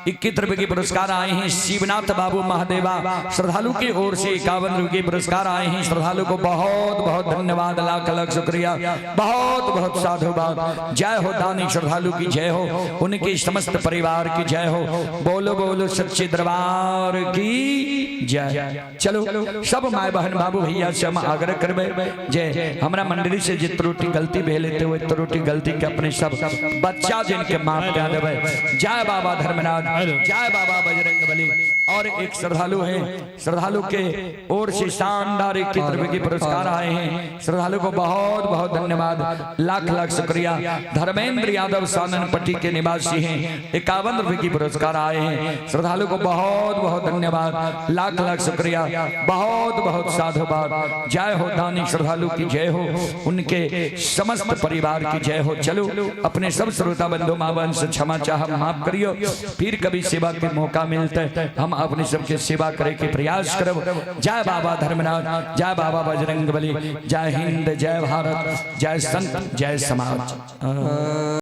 21 रुपए की पुरस्कार आए हैं। शिवनाथ बाबू महादेवा श्रद्धालु की ओर से 51 रुपए के पुरस्कार आए हैं। श्रद्धालु को बहुत बहुत धन्यवाद, लाख लाख शुक्रिया, बहुत बहुत साधुवाद। जय हो दानी श्रद्धालु की जय हो, उनके समस्त परिवार की जय हो। बोलो बोलो सच्चे दरबार की जय। चलो सब माय बहन बाबू भैया से हम आग्रह करबे, जय हमरा मंडली से जित त्रुटि गलती भे लेते हुए त्रुटि गलती के अपने सब बच्चा जिनके माफ कर देवे। जय बाबा धर्मनाथ, जय बाबा बजरंग बली। और एक श्रद्धालु है, श्रद्धालु के ओर से शानदार 21 रुपए के पुरस्कार आए हैं। श्रद्धालु को बहुत बहुत धन्यवाद, लाख लाख शुक्रिया। धर्मेंद्र यादव सानन पट्टी के निवासी हैं, 51 रुपए की पुरस्कार आए हैं। श्रद्धालु को बहुत बहुत धन्यवाद, लाख लाख शुक्रिया, बहुत बहुत साधुवाद। जय हो दानी श्रद्धालु की जय हो, उनके समस्त परिवार की जय हो। चलो अपने सब श्रोता बंधु माँ बहन से क्षमा चाह माफ करियो, फिर कभी सेवा के मौका मिलता है हम अपने सबके सेवा करे के प्रयास करब। जय बाबा धर्मनाथ, जय बाबा बजरंग बली, जय हिंद, जय भारत, जय संत, जय समाज।